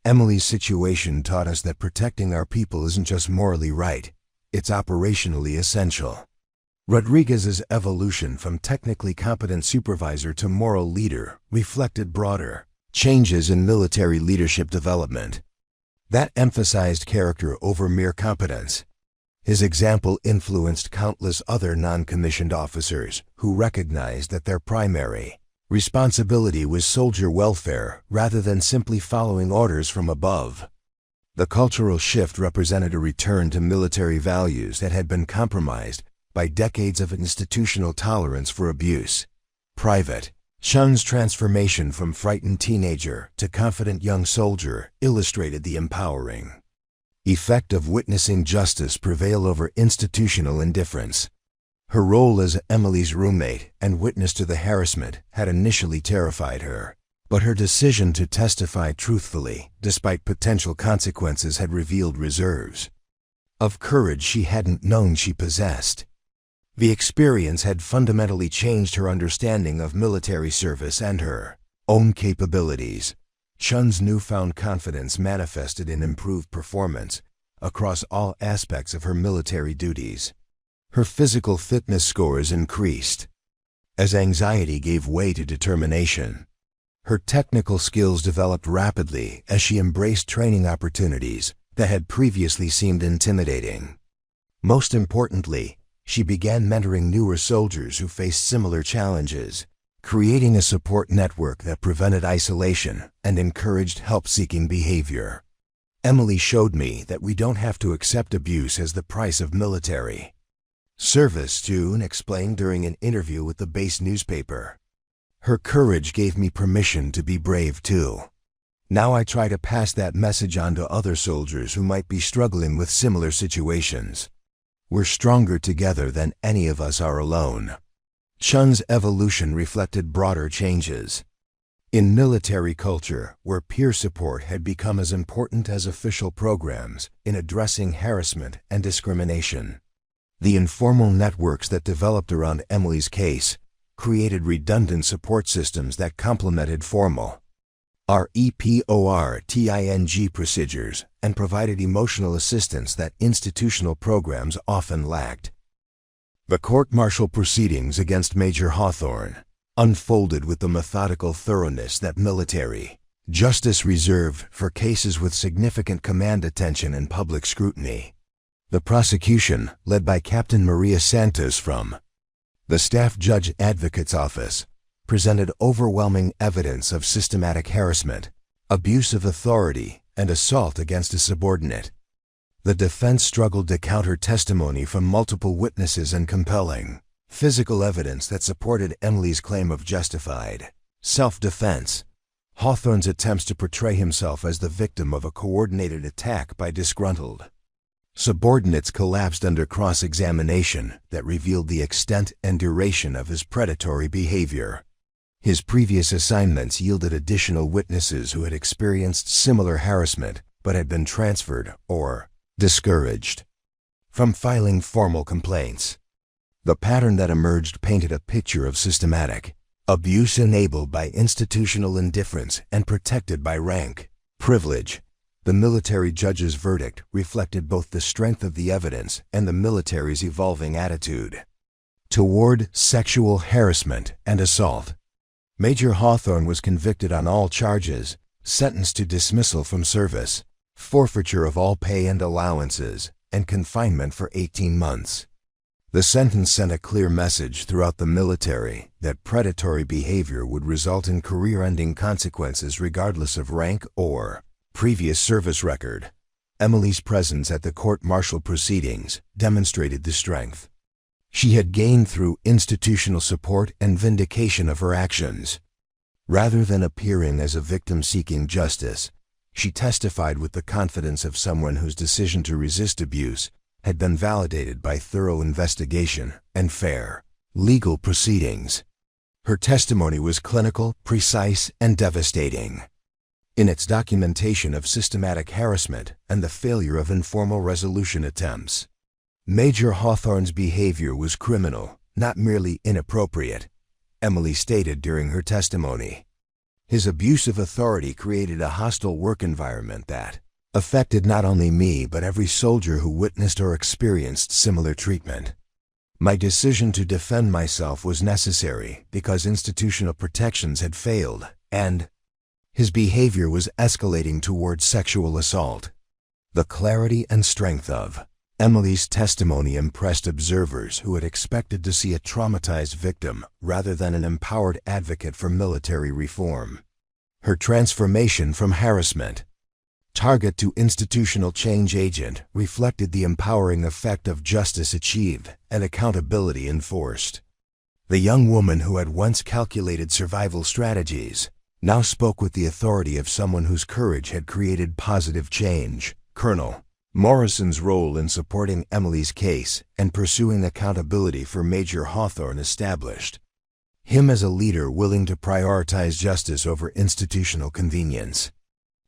Emily's situation taught us that protecting our people isn't just morally right, it's operationally essential. Rodriguez's evolution from technically competent supervisor to moral leader reflected broader changes in military leadership development that emphasized character over mere competence. His example influenced countless other non-commissioned officers who recognized that their primary responsibility was soldier welfare rather than simply following orders from above. The cultural shift represented a return to military values that had been compromised by decades of institutional tolerance for abuse. Private Chun's transformation from frightened teenager to confident young soldier illustrated the empowering effect of witnessing justice prevail over institutional indifference. Her role as Emily's roommate and witness to the harassment had initially terrified her, But her decision to testify truthfully, despite potential consequences, had revealed reserves of courage she hadn't known she possessed. The experience had fundamentally changed her understanding of military service and her own capabilities. Chun's newfound confidence manifested in improved performance across all aspects of her military duties. Her physical fitness scores increased as anxiety gave way to determination. Her technical skills developed rapidly as she embraced training opportunities that had previously seemed intimidating. Most importantly, she began mentoring newer soldiers who faced similar challenges, creating a support network that prevented isolation and encouraged help-seeking behavior. Emily showed me that we don't have to accept abuse as the price of military service, June explained during an interview with the base newspaper. Her courage gave me permission to be brave too. Now I try to pass that message on to other soldiers who might be struggling with similar situations. We're stronger together than any of us are alone. Chun's evolution reflected broader changes. In military culture, where peer support had become as important as official programs in addressing harassment and discrimination, the informal networks that developed around Emily's case created redundant support systems that complemented formal REPORTING procedures and provided emotional assistance that institutional programs often lacked. The court-martial proceedings against Major Hawthorne unfolded with the methodical thoroughness that military justice reserved for cases with significant command attention and public scrutiny. The prosecution, led by Captain Maria Santos from the Staff Judge Advocate's Office, presented overwhelming evidence of systematic harassment, abuse of authority, and assault against a subordinate. The defense struggled to counter testimony from multiple witnesses and compelling physical evidence that supported Emily's claim of justified self-defense. Hawthorne's attempts to portray himself as the victim of a coordinated attack by disgruntled subordinates collapsed under cross-examination that revealed the extent and duration of his predatory behavior. His previous assignments yielded additional witnesses who had experienced similar harassment but had been transferred or discouraged from filing formal complaints. The pattern that emerged painted a picture of systematic abuse enabled by institutional indifference and protected by rank privilege. The military judge's verdict reflected both the strength of the evidence and the military's evolving attitude toward sexual harassment and assault. Major Hawthorne was convicted on all charges, sentenced to dismissal from service, forfeiture of all pay and allowances, and confinement for 18 months. The sentence sent a clear message throughout the military that predatory behavior would result in career-ending consequences regardless of rank or previous service record. Emily's presence at the court-martial proceedings demonstrated the strength she had gained through institutional support and vindication of her actions. Rather than appearing as a victim seeking justice, she testified with the confidence of someone whose decision to resist abuse had been validated by thorough investigation and fair legal proceedings. Her testimony was clinical, precise, and devastating in its documentation of systematic harassment and the failure of informal resolution attempts. Major Hawthorne's behavior was criminal, not merely inappropriate, Emily stated during her testimony. His abuse of authority created a hostile work environment that affected not only me but every soldier who witnessed or experienced similar treatment. My decision to defend myself was necessary because institutional protections had failed, and his behavior was escalating toward sexual assault. The clarity and strength of Emily's testimony impressed observers who had expected to see a traumatized victim rather than an empowered advocate for military reform. Her transformation from harassment target to institutional change agent reflected the empowering effect of justice achieved and accountability enforced. The young woman who had once calculated survival strategies now spoke with the authority of someone whose courage had created positive change. Colonel Morrison's role in supporting Emily's case and pursuing accountability for Major Hawthorne established him as a leader willing to prioritize justice over institutional convenience.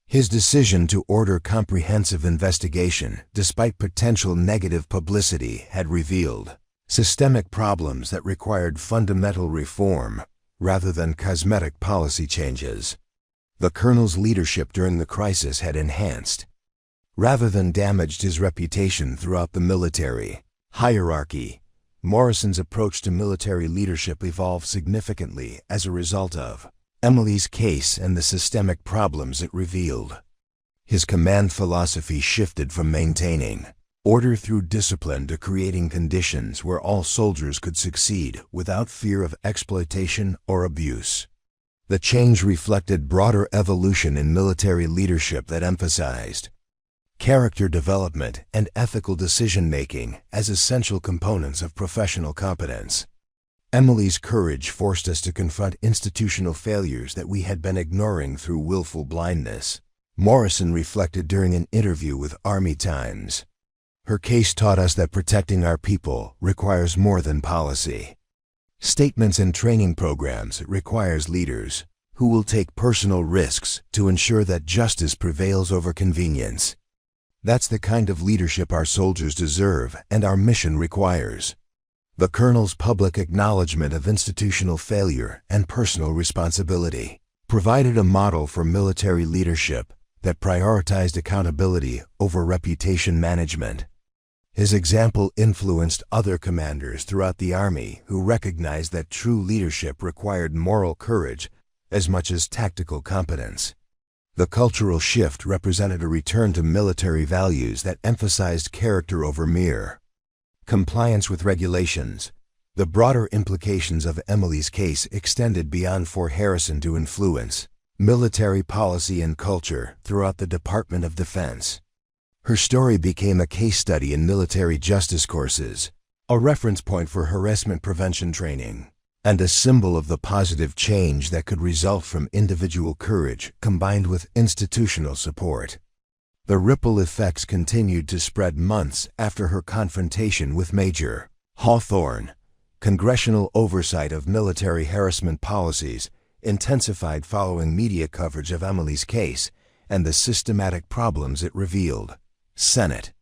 His decision to order comprehensive investigation, despite potential negative publicity, had revealed systemic problems that required fundamental reform rather than cosmetic policy changes. The colonel's leadership during the crisis had enhanced, rather than damaged, his reputation throughout the military hierarchy. Morrison's approach to military leadership evolved significantly as a result of Emily's case and the systemic problems it revealed. His command philosophy shifted from maintaining order through discipline to creating conditions where all soldiers could succeed without fear of exploitation or abuse. The change reflected broader evolution in military leadership that emphasized character development and ethical decision-making as essential components of professional competence. Emily's courage forced us to confront institutional failures that we had been ignoring through willful blindness, Morrison reflected during an interview with Army Times. Her case taught us that protecting our people requires more than policy statements and training programs. It requires leaders who will take personal risks to ensure that justice prevails over convenience. That's the kind of leadership our soldiers deserve and our mission requires. The colonel's public acknowledgement of institutional failure and personal responsibility provided a model for military leadership that prioritized accountability over reputation management. His example influenced other commanders throughout the Army who recognized that true leadership required moral courage as much as tactical competence. The cultural shift represented a return to military values that emphasized character over mere compliance with regulations. The broader implications of Emily's case extended beyond Fort Harrison to influence military policy and culture throughout the Department of Defense. Her story became a case study in military justice courses, a reference point for harassment prevention training, and a symbol of the positive change that could result from individual courage combined with institutional support. The ripple effects continued to spread months after her confrontation with Major Hawthorne. Congressional oversight of military harassment policies intensified following media coverage of Emily's case and the systematic problems it revealed. Senate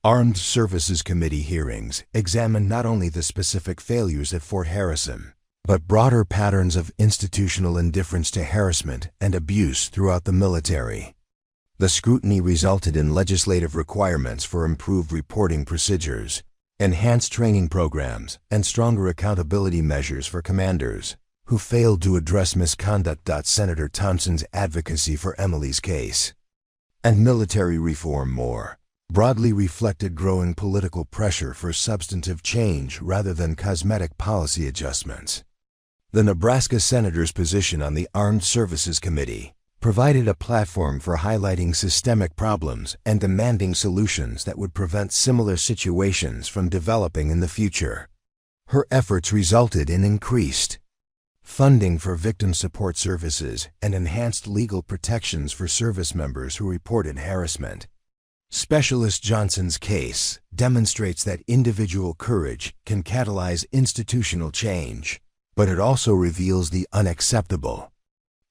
Armed Services Committee hearings examined not only the specific failures at Fort Harrison, but broader patterns of institutional indifference to harassment and abuse throughout the military. The scrutiny resulted in legislative requirements for improved reporting procedures, enhanced training programs, and stronger accountability measures for commanders who failed to address misconduct. Senator Thompson's advocacy for Emily's case and military reform more broadly reflected growing political pressure for substantive change rather than cosmetic policy adjustments. The Nebraska senator's position on the Armed Services Committee provided a platform for highlighting systemic problems and demanding solutions that would prevent similar situations from developing in the future. Her efforts resulted in increased funding for victim support services and enhanced legal protections for service members who reported harassment. Specialist Johnson's case demonstrates that individual courage can catalyze institutional change, but it also reveals the unacceptable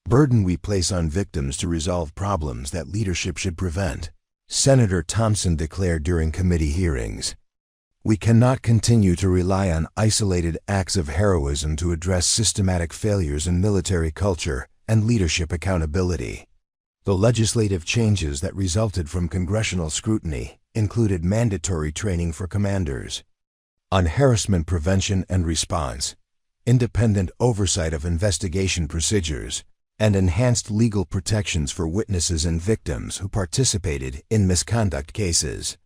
burden we place on victims to resolve problems that leadership should prevent. Senator Thompson declared during committee hearings, "We cannot continue to rely on isolated acts of heroism to address systematic failures in military culture and leadership accountability." The legislative changes that resulted from congressional scrutiny included mandatory training for commanders on harassment prevention and response, independent oversight of investigation procedures, and enhanced legal protections for witnesses and victims who participated in misconduct cases.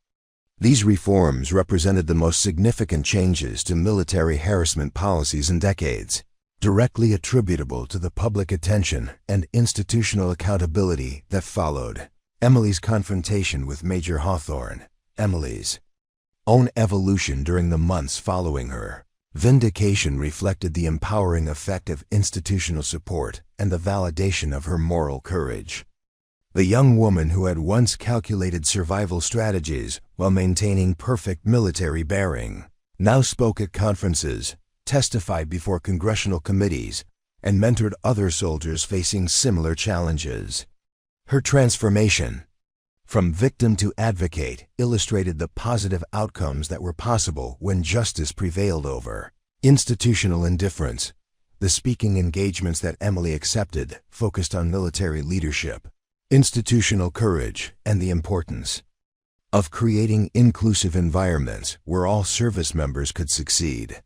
These reforms represented the most significant changes to military harassment policies in decades, directly attributable to the public attention and institutional accountability that followed. Emily's confrontation with Major Hawthorne. Emily's own evolution during the months following her vindication reflected the empowering effect of institutional support and the validation of her moral courage. The young woman who had once calculated survival strategies while maintaining perfect military bearing now spoke at conferences, testified before congressional committees, and mentored other soldiers facing similar challenges. Her transformation from victim to advocate illustrated the positive outcomes that were possible when justice prevailed over institutional indifference. The speaking engagements that Emily accepted focused on military leadership, institutional courage, and the importance of creating inclusive environments where all service members could succeed.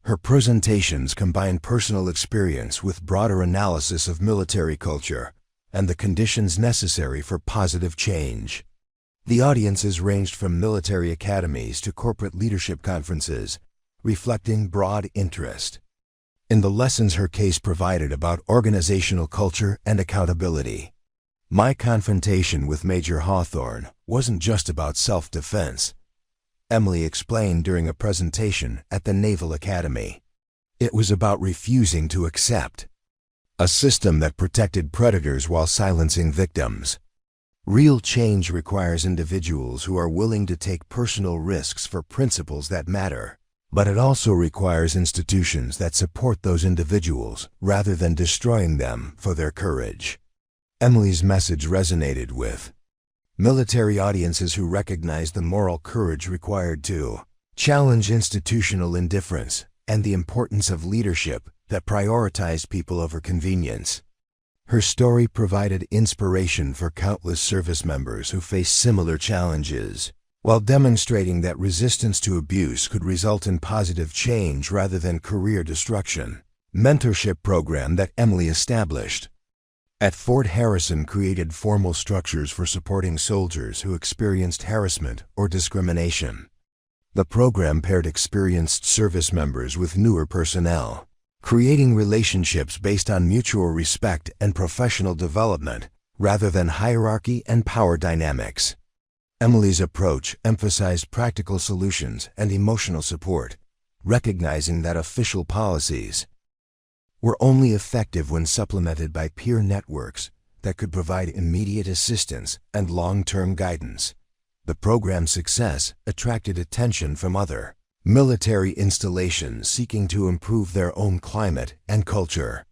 Her presentations combined personal experience with broader analysis of military culture and the conditions necessary for positive change. The audiences ranged from military academies to corporate leadership conferences, reflecting broad interest in the lessons her case provided about organizational culture and accountability. My confrontation with Major Hawthorne wasn't just about self-defense, Emily explained during a presentation at the Naval Academy. It was about refusing to accept a system that protected predators while silencing victims. Real change requires individuals who are willing to take personal risks for principles that matter. But it also requires institutions that support those individuals rather than destroying them for their courage. Emily's message resonated with military audiences who recognized the moral courage required to challenge institutional indifference and the importance of leadership that prioritized people over convenience. Her story provided inspiration for countless service members who face similar challenges, while demonstrating that resistance to abuse could result in positive change rather than career destruction. Mentorship program that Emily established at Fort Harrison created formal structures for supporting soldiers who experienced harassment or discrimination. The program paired experienced service members with newer personnel, creating relationships based on mutual respect and professional development rather than hierarchy and power dynamics. Emily's approach emphasized practical solutions and emotional support, recognizing that official policies were only effective when supplemented by peer networks that could provide immediate assistance and long-term guidance. The program's success attracted attention from other military installations seeking to improve their own climate and culture.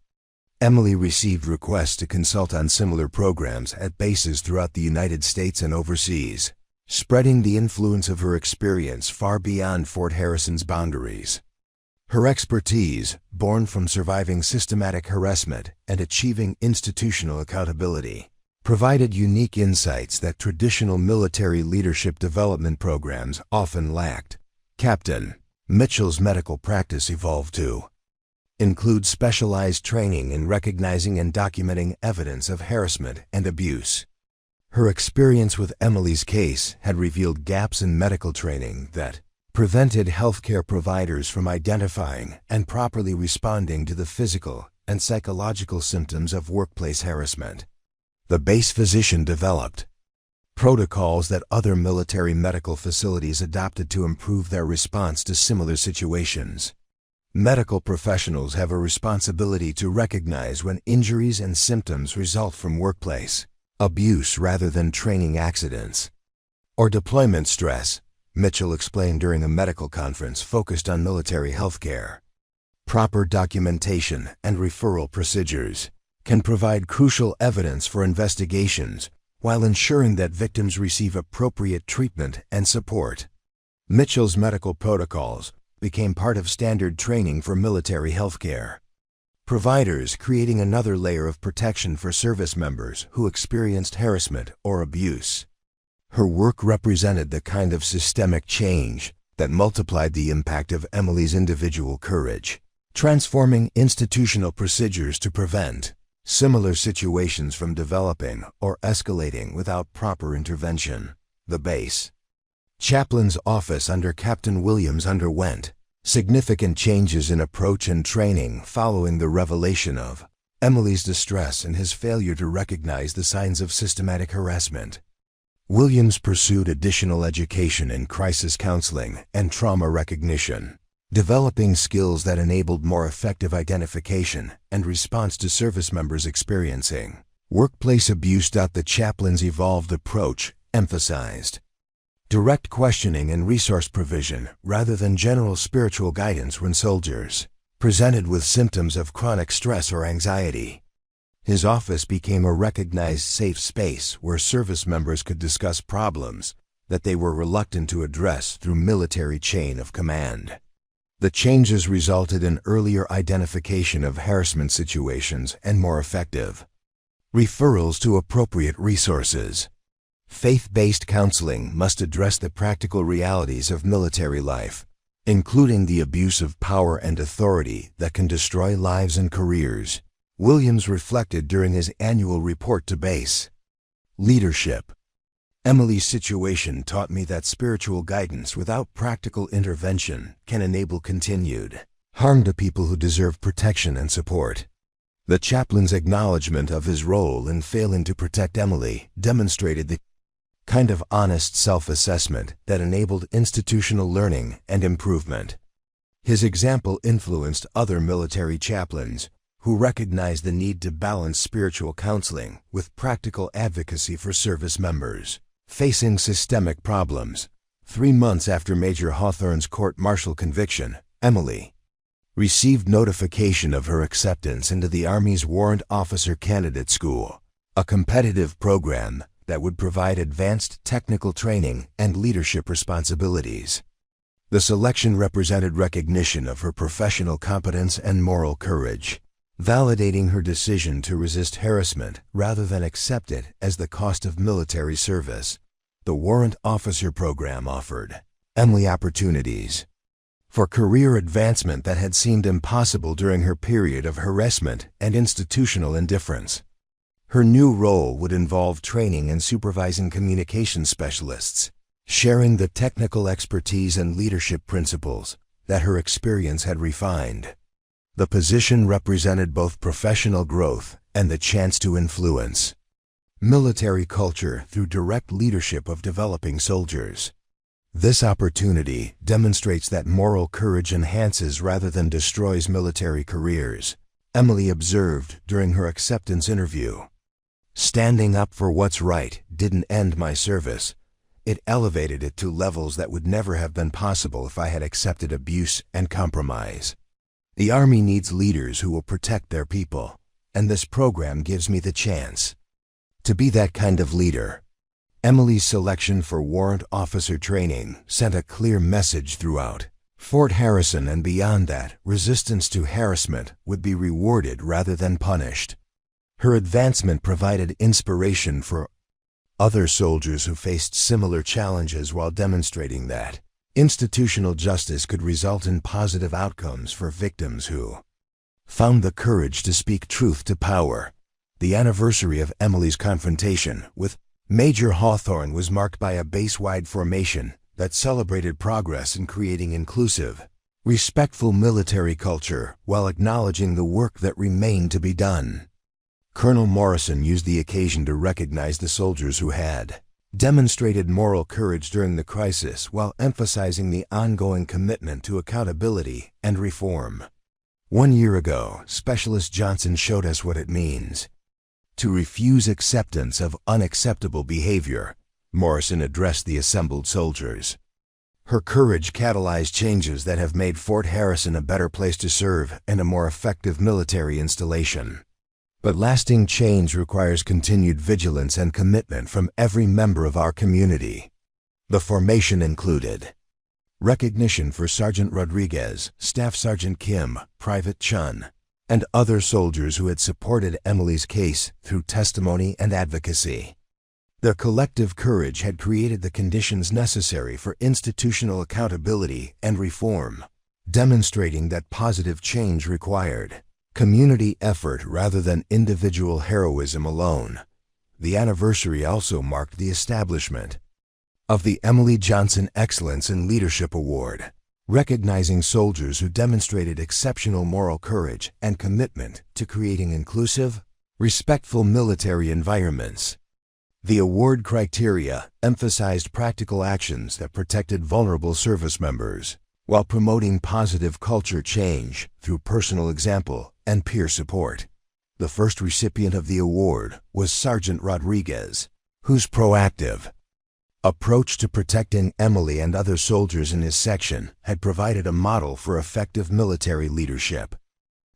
Emily received requests to consult on similar programs at bases throughout the United States and overseas, spreading the influence of her experience far beyond Fort Harrison's boundaries. Her expertise, born from surviving systematic harassment and achieving institutional accountability, provided unique insights that traditional military leadership development programs often lacked. Captain Mitchell's medical practice evolved to include specialized training in recognizing and documenting evidence of harassment and abuse. Her experience with Emily's case had revealed gaps in medical training that prevented healthcare providers from identifying and properly responding to the physical and psychological symptoms of workplace harassment. The base physician developed protocols that other military medical facilities adopted to improve their response to similar situations. Medical professionals have a responsibility to recognize when injuries and symptoms result from workplace abuse rather than training accidents or deployment stress, Mitchell explained during a medical conference focused on military healthcare. Proper documentation and referral procedures can provide crucial evidence for investigations while ensuring that victims receive appropriate treatment and support. Mitchell's medical protocols became part of standard training for military healthcare providers, creating another layer of protection for service members who experienced harassment or abuse. Her work represented the kind of systemic change that multiplied the impact of Emily's individual courage, transforming institutional procedures to prevent similar situations from developing or escalating without proper intervention. The base chaplain's office under Captain Williams underwent significant changes in approach and training following the revelation of Emily's distress and his failure to recognize the signs of systematic harassment. Williams pursued additional education in crisis counseling and trauma recognition, developing skills that enabled more effective identification and response to service members experiencing workplace abuse. The chaplain's evolved approach emphasized direct questioning and resource provision rather than general spiritual guidance when soldiers presented with symptoms of chronic stress or anxiety. His office became a recognized safe space where service members could discuss problems that they were reluctant to address through military chain of command. The changes resulted in earlier identification of harassment situations and more effective referrals to appropriate resources. Faith-based counseling must address the practical realities of military life, including the abuse of power and authority that can destroy lives and careers. Williams reflected during his annual report to base. Leadership. Emily's situation taught me that spiritual guidance without practical intervention can enable continued harm to people who deserve protection and support. The chaplain's acknowledgement of his role in failing to protect Emily demonstrated the kind of honest self-assessment that enabled institutional learning and improvement. His example influenced other military chaplains who recognized the need to balance spiritual counseling with practical advocacy for service members facing systemic problems. 3 months after Major Hawthorne's court-martial conviction, Emily received notification of her acceptance into the Army's Warrant Officer Candidate School, a competitive program that would provide advanced technical training and leadership responsibilities. The selection represented recognition of her professional competence and moral courage, validating her decision to resist harassment rather than accept it as the cost of military service. The Warrant Officer Program offered Emily opportunities for career advancement that had seemed impossible during her period of harassment and institutional indifference. Her new role would involve training and supervising communication specialists, sharing the technical expertise and leadership principles that her experience had refined. The position represented both professional growth and the chance to influence military culture through direct leadership of developing soldiers. This opportunity demonstrates that moral courage enhances rather than destroys military careers, Emily observed during her acceptance interview. Standing up for what's right didn't end my service. It elevated it to levels that would never have been possible if I had accepted abuse and compromise. The Army needs leaders who will protect their people, and this program gives me the chance to be that kind of leader. Emily's selection for warrant officer training sent a clear message throughout Fort Harrison and beyond that resistance to harassment would be rewarded rather than punished. Her advancement provided inspiration for other soldiers who faced similar challenges while demonstrating that institutional justice could result in positive outcomes for victims who found the courage to speak truth to power. The anniversary of Emily's confrontation with Major Hawthorne was marked by a base-wide formation that celebrated progress in creating inclusive, respectful military culture while acknowledging the work that remained to be done. Colonel Morrison used the occasion to recognize the soldiers who had demonstrated moral courage during the crisis while emphasizing the ongoing commitment to accountability and reform. 1 year ago, Specialist Johnson showed us what it means to refuse acceptance of unacceptable behavior, Morrison addressed the assembled soldiers. Her courage catalyzed changes that have made Fort Harrison a better place to serve and a more effective military installation. But lasting change requires continued vigilance and commitment from every member of our community. The formation included recognition for Sergeant Rodriguez, Staff Sergeant Kim, Private Chun, and other soldiers who had supported Emily's case through testimony and advocacy. Their collective courage had created the conditions necessary for institutional accountability and reform, demonstrating that positive change required community effort rather than individual heroism alone. The anniversary also marked the establishment of the Emily Johnson Excellence in Leadership Award, recognizing soldiers who demonstrated exceptional moral courage and commitment to creating inclusive, respectful military environments. The award criteria emphasized practical actions that protected vulnerable service members, while promoting positive culture change through personal example and peer support. The first recipient of the award was Sergeant Rodriguez, whose proactive approach to protecting Emily and other soldiers in his section had provided a model for effective military leadership.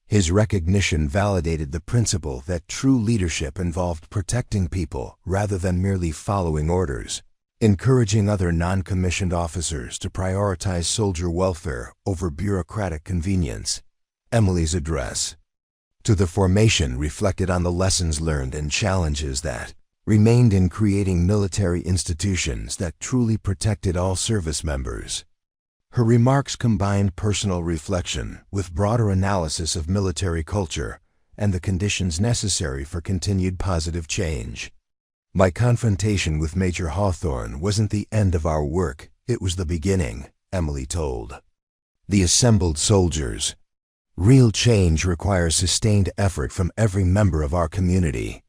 His recognition validated the principle that true leadership involved protecting people rather than merely following orders, encouraging other non-commissioned officers to prioritize soldier welfare over bureaucratic convenience. Emily's address to the formation reflected on the lessons learned and challenges that remained in creating military institutions that truly protected all service members. Her remarks combined personal reflection with broader analysis of military culture and the conditions necessary for continued positive change. My confrontation with Major Hawthorne wasn't the end of our work, it was the beginning, Emily told the assembled soldiers. Real change requires sustained effort from every member of our community.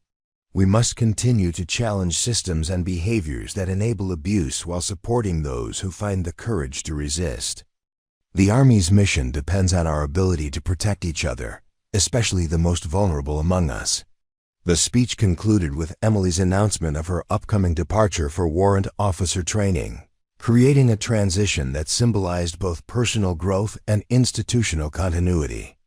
We must continue to challenge systems and behaviors that enable abuse while supporting those who find the courage to resist. The Army's mission depends on our ability to protect each other, especially the most vulnerable among us. The speech concluded with Emily's announcement of her upcoming departure for warrant officer training, creating a transition that symbolized both personal growth and institutional continuity.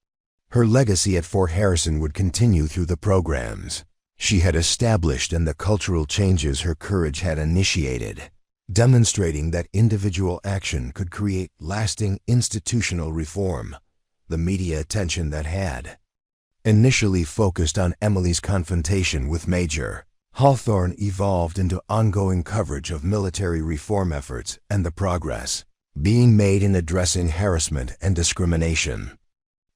Her legacy at Fort Harrison would continue through the programs she had established and the cultural changes her courage had initiated, demonstrating that individual action could create lasting institutional reform. The media attention that had initially focused on Emily's confrontation with Major Hawthorne evolved into ongoing coverage of military reform efforts and the progress being made in addressing harassment and discrimination.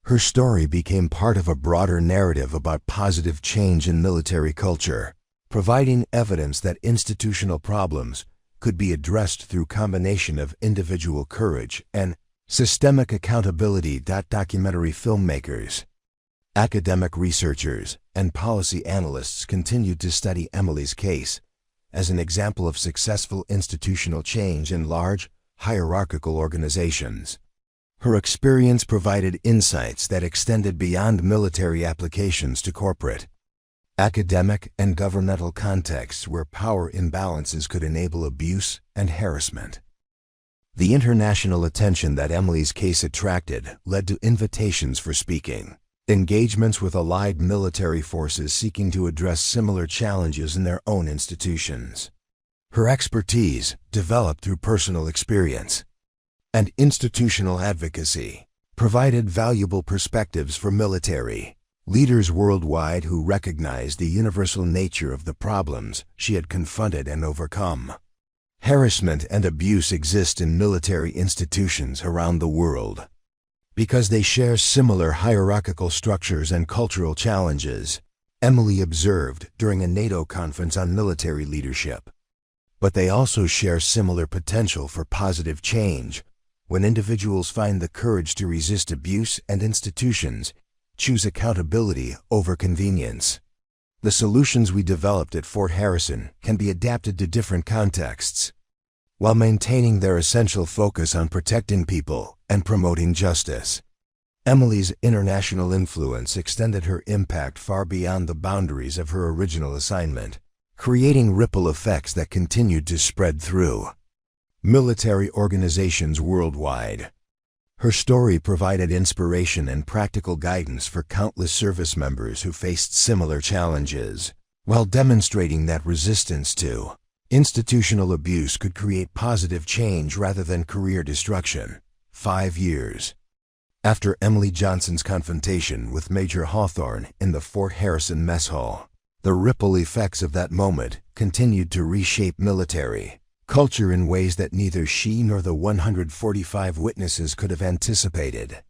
Her story became part of a broader narrative about positive change in military culture, providing evidence that institutional problems could be addressed through combination of individual courage and systemic accountability. Documentary filmmakers, academic researchers, and policy analysts continued to study Emily's case as an example of successful institutional change in large, hierarchical organizations. Her experience provided insights that extended beyond military applications to corporate, academic, and governmental contexts where power imbalances could enable abuse and harassment. The international attention that Emily's case attracted led to invitations for speaking, engagements with allied military forces seeking to address similar challenges in their own institutions. Her expertise, developed through personal experience and institutional advocacy, provided valuable perspectives for military leaders worldwide who recognized the universal nature of the problems she had confronted and overcome. Harassment and abuse exist in military institutions around the world because they share similar hierarchical structures and cultural challenges, Emily observed during a NATO conference on military leadership. But they also share similar potential for positive change when individuals find the courage to resist abuse and institutions choose accountability over convenience. The solutions we developed at Fort Harrison can be adapted to different contexts, while maintaining their essential focus on protecting people and promoting justice. Emily's international influence extended her impact far beyond the boundaries of her original assignment, creating ripple effects that continued to spread through military organizations worldwide. Her story provided inspiration and practical guidance for countless service members who faced similar challenges, while demonstrating that resistance to institutional abuse could create positive change rather than career destruction. 5 years after Emily Johnson's confrontation with Major Hawthorne in the Fort Harrison mess hall, the ripple effects of that moment continued to reshape military culture in ways that neither she nor the 145 witnesses could have anticipated.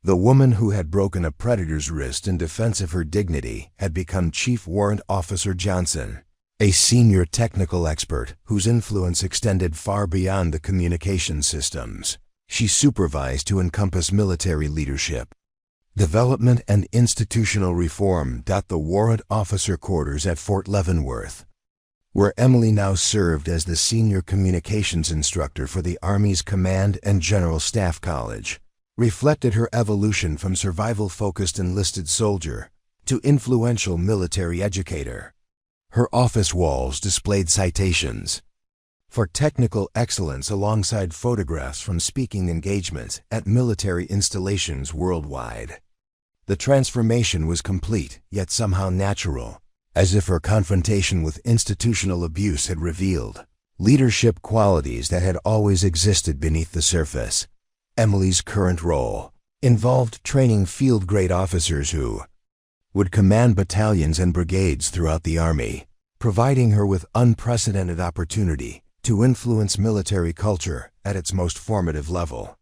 The woman who had broken a predator's wrist in defense of her dignity had become Chief Warrant Officer Johnson, a senior technical expert whose influence extended far beyond the communication systems she supervised to encompass military leadership, development, and institutional reform. The Warrant Officer Quarters at Fort Leavenworth, where Emily now served as the senior communications instructor for the Army's Command and General Staff College, reflected her evolution from survival-focused enlisted soldier to influential military educator. Her office walls displayed citations, for technical excellence alongside photographs from speaking engagements at military installations worldwide. The transformation was complete, yet somehow natural, as if her confrontation with institutional abuse had revealed leadership qualities that had always existed beneath the surface. Emily's current role involved training field-grade officers who would command battalions and brigades throughout the Army, providing her with unprecedented opportunity to influence military culture at its most formative level.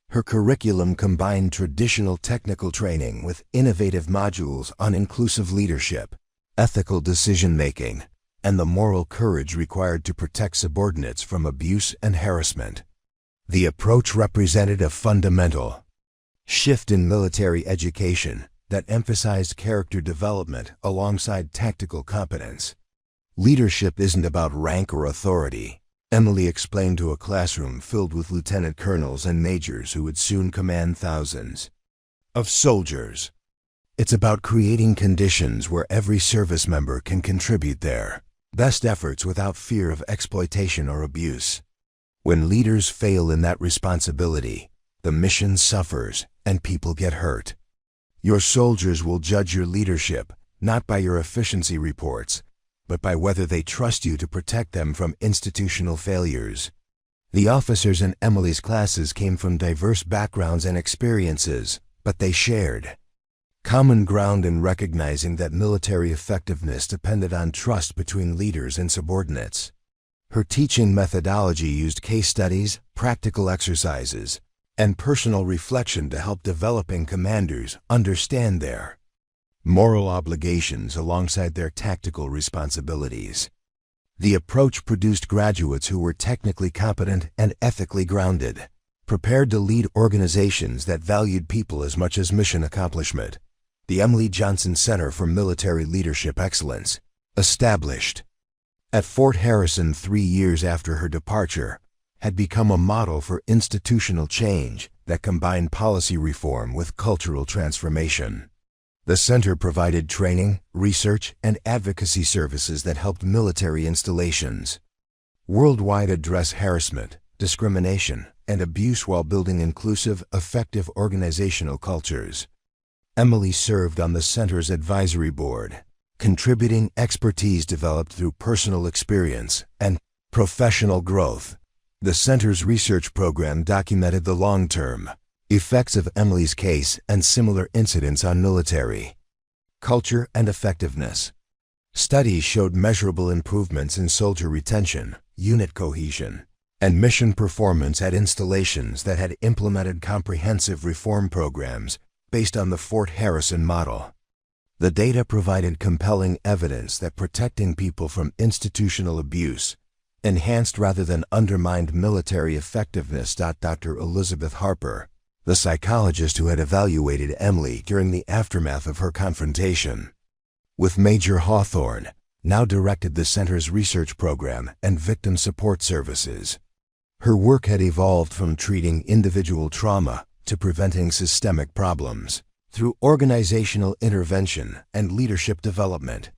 Her curriculum combined traditional technical training with innovative modules on inclusive leadership, ethical decision-making, and the moral courage required to protect subordinates from abuse and harassment. The approach represented a fundamental shift in military education that emphasized character development alongside tactical competence. Leadership isn't about rank or authority, Emily explained to a classroom filled with lieutenant colonels and majors who would soon command thousands of soldiers. It's about creating conditions where every service member can contribute their best efforts without fear of exploitation or abuse. When leaders fail in that responsibility, the mission suffers and people get hurt. Your soldiers will judge your leadership not by your efficiency reports, but by whether they trust you to protect them from institutional failures. The officers in Emily's classes came from diverse backgrounds and experiences, but they shared common ground in recognizing that military effectiveness depended on trust between leaders and subordinates. Her teaching methodology used case studies, practical exercises, and personal reflection to help developing commanders understand their moral obligations alongside their tactical responsibilities. The approach produced graduates who were technically competent and ethically grounded, prepared to lead organizations that valued people as much as mission accomplishment. The Emily Johnson Center for Military Leadership Excellence, established at Fort Harrison 3 years after her departure, had become a model for institutional change that combined policy reform with cultural transformation. The center provided training, research, and advocacy services that helped military installations worldwide address harassment, discrimination, and abuse while building inclusive, effective organizational cultures. Emily served on the center's advisory board, contributing expertise developed through personal experience and professional growth. The center's research program documented the long-term effects of Emily's case and similar incidents on military culture and effectiveness. Studies showed measurable improvements in soldier retention, unit cohesion, and mission performance at installations that had implemented comprehensive reform programs based on the Fort Harrison model. The data provided compelling evidence that protecting people from institutional abuse enhanced rather than undermined military effectiveness. Dr. Elizabeth Harper, the psychologist who had evaluated Emily during the aftermath of her confrontation with Major Hawthorne, now directed the center's research program and victim support services. Her work had evolved from treating individual trauma to preventing systemic problems through organizational intervention and leadership development.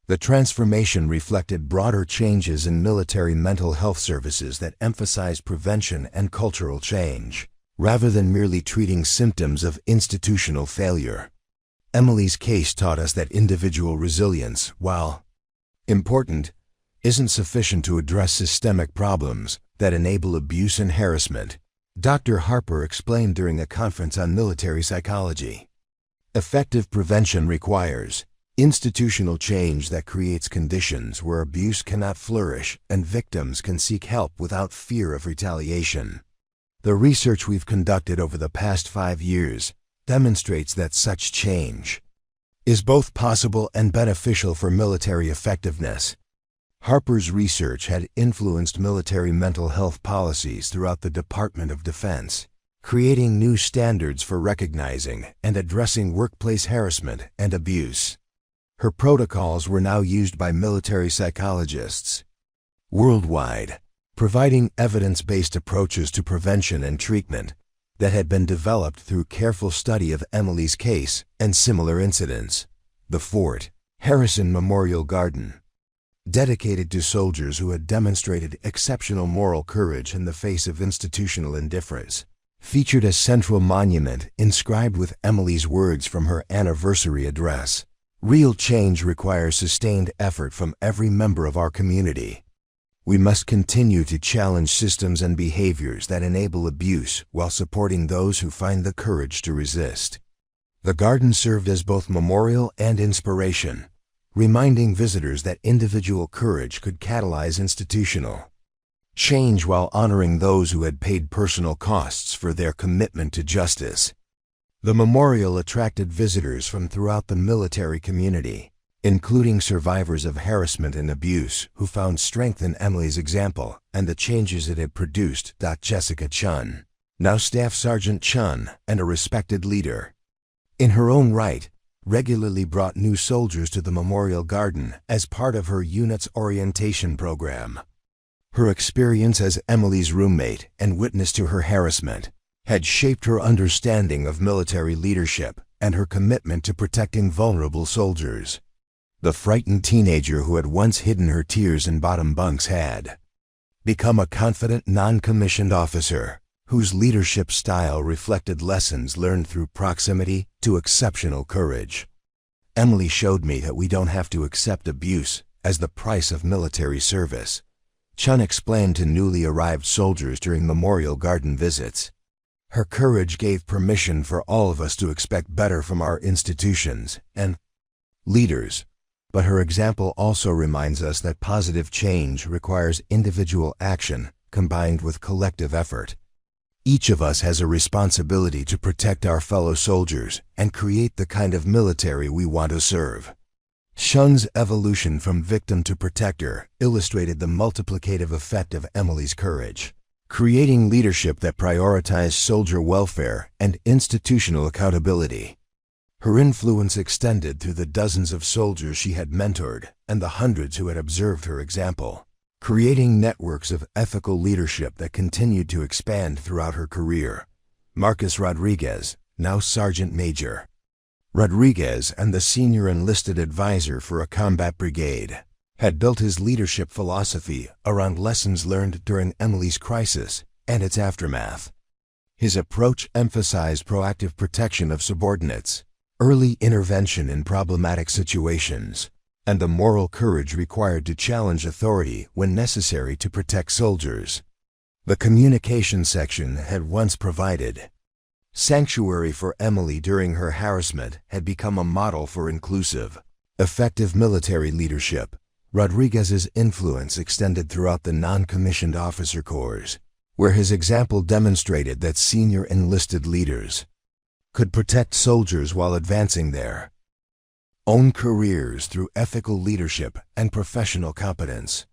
The transformation reflected broader changes in military mental health services that emphasized prevention and cultural change, rather than merely treating symptoms of institutional failure. Emily's case taught us that individual resilience, while important, isn't sufficient to address systemic problems that enable abuse and harassment. Dr. Harper explained during a conference on military psychology. Effective prevention requires institutional change that creates conditions where abuse cannot flourish and victims can seek help without fear of retaliation. The research we've conducted over the past 5 years demonstrates that such change is both possible and beneficial for military effectiveness. Harper's research had influenced military mental health policies throughout the Department of Defense, creating new standards for recognizing and addressing workplace harassment and abuse. Her protocols were now used by military psychologists worldwide, providing evidence-based approaches to prevention and treatment that had been developed through careful study of Emily's case and similar incidents. The Fort Harrison Memorial Garden dedicated to soldiers who had demonstrated exceptional moral courage in the face of institutional indifference, featured a central monument inscribed with Emily's words from her anniversary address. Real change requires sustained effort from every member of our community. We must continue to challenge systems and behaviors that enable abuse while supporting those who find the courage to resist. The garden served as both memorial and inspiration, reminding visitors that individual courage could catalyze institutional change while honoring those who had paid personal costs for their commitment to justice. The memorial attracted visitors from throughout the military community, including survivors of harassment and abuse who found strength in Emily's example and the changes it had produced. Jessica Chun, now Staff Sergeant Chun and a respected leader, in her own right, regularly brought new soldiers to the memorial garden as part of her unit's orientation program. Her experience as Emily's roommate and witness to her harassment had shaped her understanding of military leadership and her commitment to protecting vulnerable soldiers. The frightened teenager who had once hidden her tears in bottom bunks had become a confident non-commissioned officer whose leadership style reflected lessons learned through proximity to exceptional courage. Emily showed me that we don't have to accept abuse as the price of military service, Chun explained to newly arrived soldiers during memorial garden visits. Her courage gave permission for all of us to expect better from our institutions and leaders, but her example also reminds us that positive change requires individual action combined with collective effort. Each of us has a responsibility to protect our fellow soldiers and create the kind of military we want to serve. Chun's evolution from victim to protector illustrated the multiplicative effect of Emily's courage, creating leadership that prioritized soldier welfare and institutional accountability. Her influence extended through the dozens of soldiers she had mentored and the hundreds who had observed her example, creating networks of ethical leadership that continued to expand throughout her career. Marcus Rodriguez, now Sergeant Major Rodriguez and the senior enlisted advisor for a combat brigade, had built his leadership philosophy around lessons learned during Emily's crisis and its aftermath. His approach emphasized proactive protection of subordinates, early intervention in problematic situations, and the moral courage required to challenge authority when necessary to protect soldiers. The communication section had once provided sanctuary for Emily during her harassment had become a model for inclusive, effective military leadership. Rodriguez's influence extended throughout the non-commissioned officer corps, where his example demonstrated that senior enlisted leaders could protect soldiers while advancing their own careers through ethical leadership and professional competence.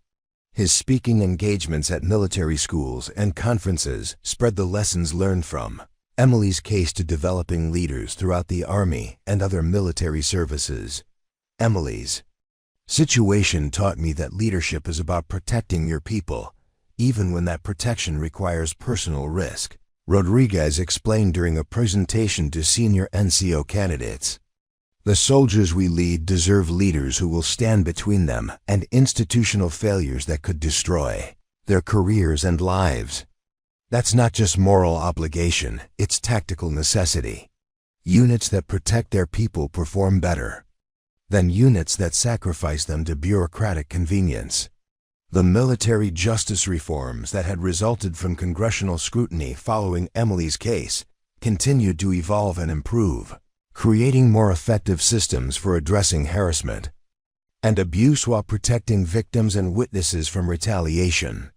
His speaking engagements at military schools and conferences spread the lessons learned from Emily's case to developing leaders throughout the Army and other military services. Emily's situation taught me that leadership is about protecting your people, even when that protection requires personal risk, Rodriguez explained during a presentation to senior NCO candidates. The soldiers we lead deserve leaders who will stand between them and institutional failures that could destroy their careers and lives. That's not just moral obligation, it's tactical necessity. Units that protect their people perform better than units that sacrifice them to bureaucratic convenience. The military justice reforms that had resulted from congressional scrutiny following Emily's case continued to evolve and improve, creating more effective systems for addressing harassment and abuse while protecting victims and witnesses from retaliation.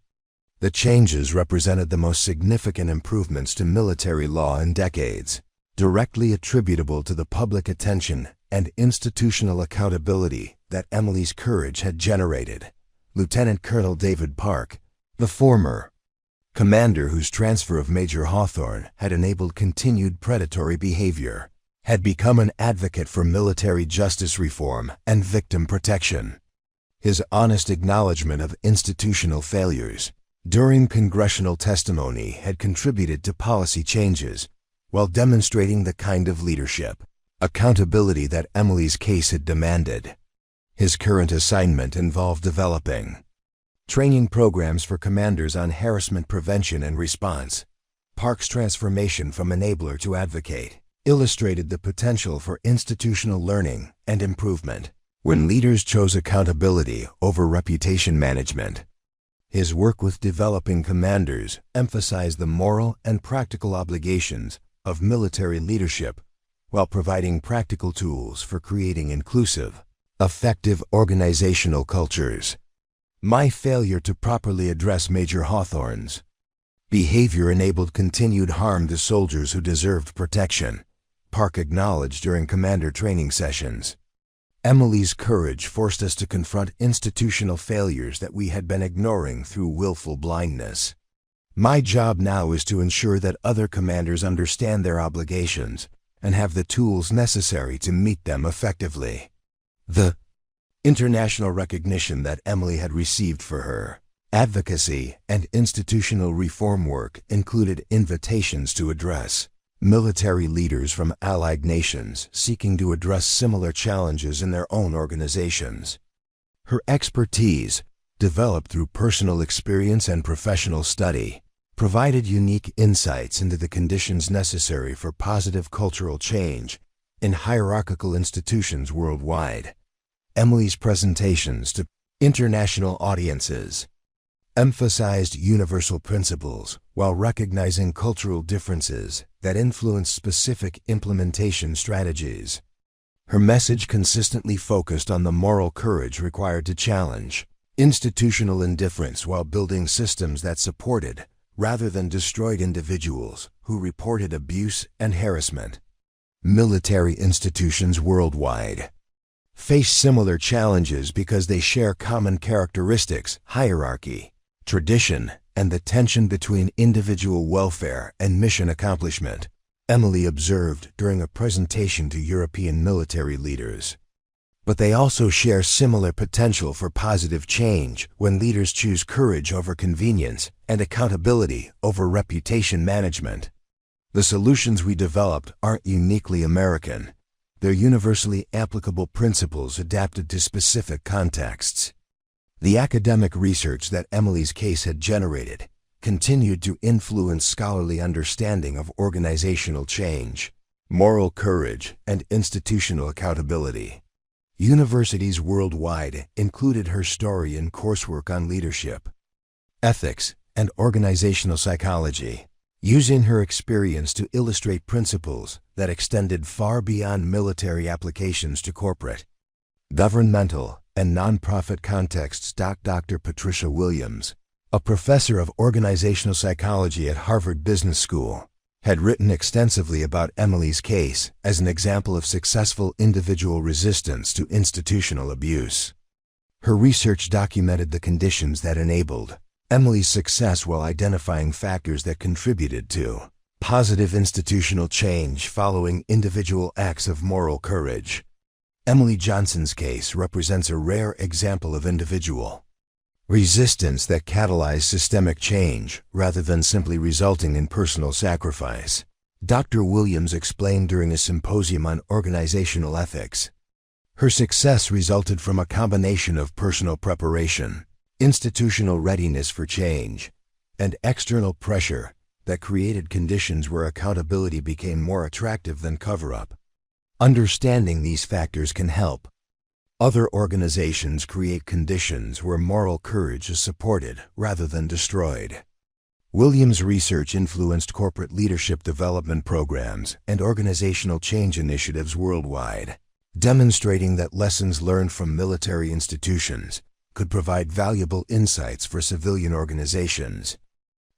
The changes represented the most significant improvements to military law in decades, directly attributable to the public attention and institutional accountability that Emily's courage had generated. Lieutenant Colonel David Park, the former commander whose transfer of Major Hawthorne had enabled continued predatory behavior, had become an advocate for military justice reform and victim protection. His honest acknowledgement of institutional failures during congressional testimony had contributed to policy changes, while demonstrating the kind of leadership, accountability that Emily's case had demanded. His current assignment involved developing training programs for commanders on harassment prevention and response. Park's transformation from enabler to advocate illustrated the potential for institutional learning and improvement when leaders chose accountability over reputation management. His work with developing commanders emphasized the moral and practical obligations of military leadership while providing practical tools for creating inclusive, effective organizational cultures. My failure to properly address Major Hawthorne's behavior enabled continued harm to soldiers who deserved protection, Park acknowledged during commander training sessions. Emily's courage forced us to confront institutional failures that we had been ignoring through willful blindness. My job now is to ensure that other commanders understand their obligations and have the tools necessary to meet them effectively. The international recognition that Emily had received for her advocacy and institutional reform work included invitations to address military leaders from allied nations seeking to address similar challenges in their own organizations. Her expertise, developed through personal experience and professional study, provided unique insights into the conditions necessary for positive cultural change in hierarchical institutions worldwide. Emily's presentations to international audiences emphasized universal principles while recognizing cultural differences that influenced specific implementation strategies. Her message consistently focused on the moral courage required to challenge institutional indifference while building systems that supported, rather than destroyed, individuals who reported abuse and harassment. Military institutions worldwide face similar challenges because they share common characteristics: hierarchy, tradition, and the tension between individual welfare and mission accomplishment, Emily observed during a presentation to European military leaders. But they also share similar potential for positive change when leaders choose courage over convenience and accountability over reputation management. The solutions we developed aren't uniquely American. They're universally applicable principles adapted to specific contexts. The academic research that Emily's case had generated continued to influence scholarly understanding of organizational change, moral courage, and institutional accountability. Universities worldwide included her story in coursework on leadership, ethics, and organizational psychology, using her experience to illustrate principles that extended far beyond military applications to corporate, governmental, and nonprofit contexts. Dr. Patricia Williams, a professor of organizational psychology at Harvard Business School, had written extensively about Emily's case as an example of successful individual resistance to institutional abuse. Her research documented the conditions that enabled Emily's success while identifying factors that contributed to positive institutional change following individual acts of moral courage. Emily Johnson's case represents a rare example of individual resistance that catalyzed systemic change rather than simply resulting in personal sacrifice. Dr. Williams explained during a symposium on organizational ethics. Her success resulted from a combination of personal preparation, institutional readiness for change, and external pressure that created conditions where accountability became more attractive than cover-up. Understanding these factors can help other organizations create conditions where moral courage is supported rather than destroyed. Williams' research influenced corporate leadership development programs and organizational change initiatives worldwide, demonstrating that lessons learned from military institutions could provide valuable insights for civilian organizations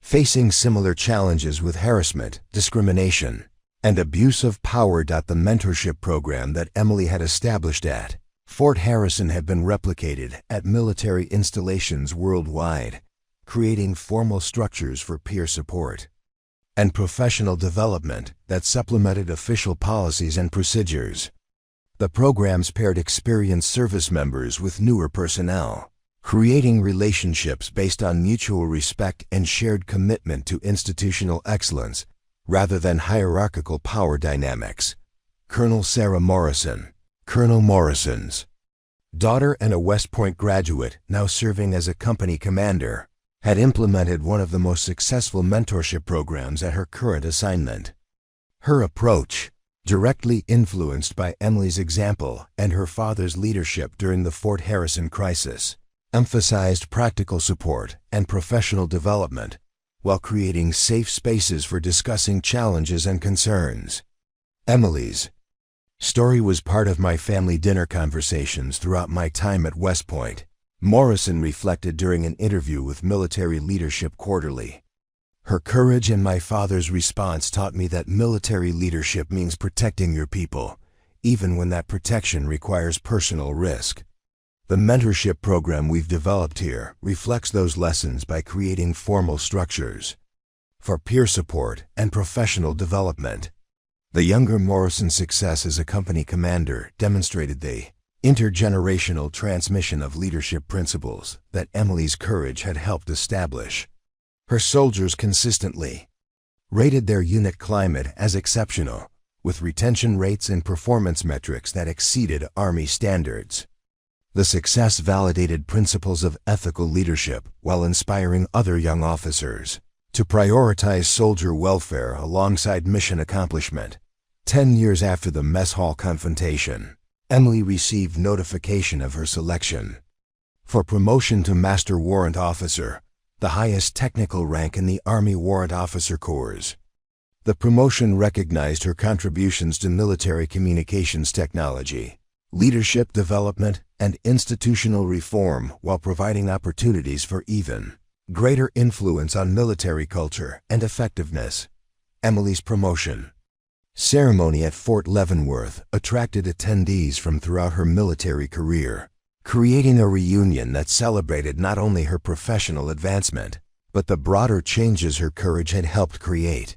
facing similar challenges with harassment, discrimination, and abuse of power. The mentorship program that Emily had established at Fort Harrison had been replicated at military installations worldwide, creating formal structures for peer support and professional development that supplemented official policies and procedures. The programs paired experienced service members with newer personnel, creating relationships based on mutual respect and shared commitment to institutional excellence rather than hierarchical power dynamics. Colonel Sarah Morrison, Colonel Morrison's daughter and a West Point graduate now serving as a company commander, had implemented one of the most successful mentorship programs at her current assignment. Her approach, directly influenced by Emily's example and her father's leadership during the Fort Harrison crisis, emphasized practical support and professional development while creating safe spaces for discussing challenges and concerns. Emily's story was part of my family dinner conversations throughout my time at West Point, Morrison reflected during an interview with Military Leadership Quarterly. Her courage and my father's response taught me that military leadership means protecting your people, even when that protection requires personal risk. The mentorship program we've developed here reflects those lessons by creating formal structures for peer support and professional development. The younger Morrison's success as a company commander demonstrated the intergenerational transmission of leadership principles that Emily's courage had helped establish. Her soldiers consistently rated their unit climate as exceptional, with retention rates and performance metrics that exceeded Army standards. The success validated principles of ethical leadership while inspiring other young officers to prioritize soldier welfare alongside mission accomplishment. 10 years after the mess hall confrontation, Emily received notification of her selection for promotion to Master Warrant Officer, the highest technical rank in the Army Warrant Officer Corps. The promotion recognized her contributions to military communications technology, leadership development, and institutional reform while providing opportunities for even greater influence on military culture and effectiveness. Emily's promotion ceremony at Fort Leavenworth attracted attendees from throughout her military career, creating a reunion that celebrated not only her professional advancement, but the broader changes her courage had helped create.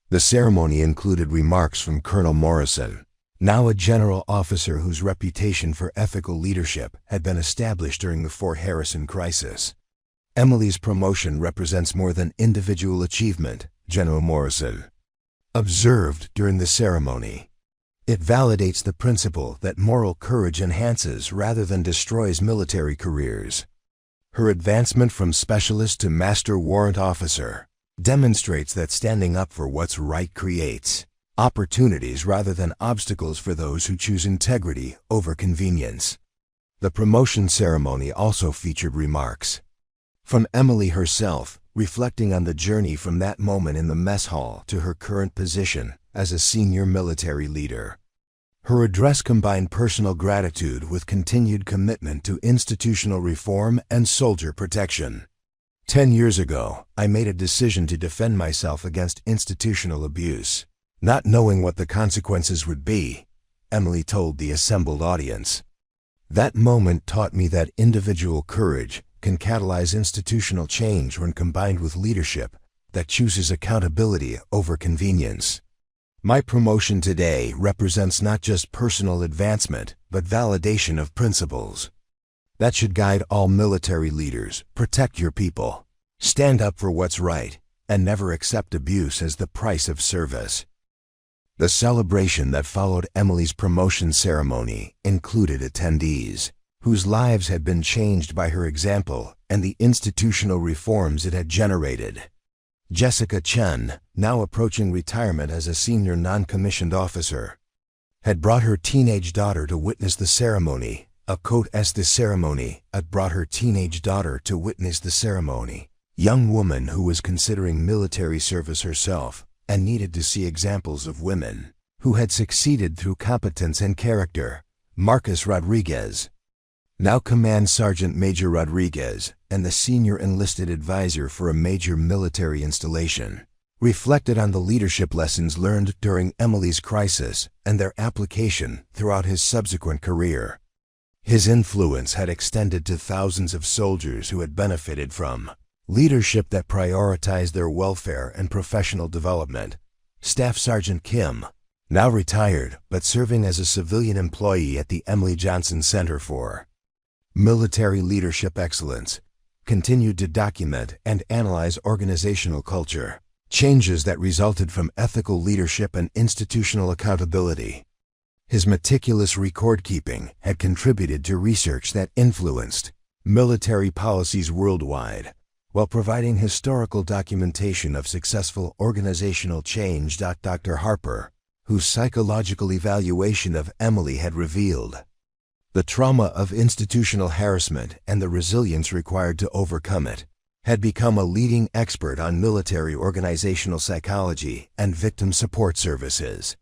The ceremony included remarks from Colonel Morrison, now a general officer whose reputation for ethical leadership had been established during the Fort Harrison crisis. Emily's promotion represents more than individual achievement, General Morrison observed during the ceremony. It validates the principle that moral courage enhances rather than destroys military careers. Her advancement from specialist to Master Warrant Officer demonstrates that standing up for what's right creates opportunities rather than obstacles for those who choose integrity over convenience. The promotion ceremony also featured remarks from Emily herself, reflecting on the journey from that moment in the mess hall to her current position as a senior military leader. Her address combined personal gratitude with continued commitment to institutional reform and soldier protection. 10 years ago, I made a decision to defend myself against institutional abuse, not knowing what the consequences would be, Emily told the assembled audience. That moment taught me that individual courage can catalyze institutional change when combined with leadership that chooses accountability over convenience. My promotion today represents not just personal advancement, but validation of principles that should guide all military leaders. Protect your people, stand up for what's right, and never accept abuse as the price of service. The celebration that followed Emily's promotion ceremony included attendees whose lives had been changed by her example and the institutional reforms it had generated. Jessica Chen, now approaching retirement as a senior non-commissioned officer, had brought her teenage daughter to witness the ceremony. Brought her teenage daughter to witness the ceremony. Young woman who was considering military service herself and needed to see examples of women who had succeeded through competence and character. Marcus Rodriguez, now Command Sergeant Major Rodriguez and the senior enlisted advisor for a major military installation, reflected on the leadership lessons learned during Emily's crisis and their application throughout his subsequent career. His influence had extended to thousands of soldiers who had benefited from leadership that prioritized their welfare and professional development. Staff Sergeant Kim, now retired but serving as a civilian employee at the Emily Johnson Center for Military Leadership Excellence, continued to document and analyze organizational culture changes that resulted from ethical leadership and institutional accountability. His meticulous record-keeping had contributed to research that influenced military policies worldwide, while providing historical documentation of successful organizational change. Dr. Harper, whose psychological evaluation of Emily had revealed the trauma of institutional harassment and the resilience required to overcome it, had become a leading expert on military organizational psychology and victim support services.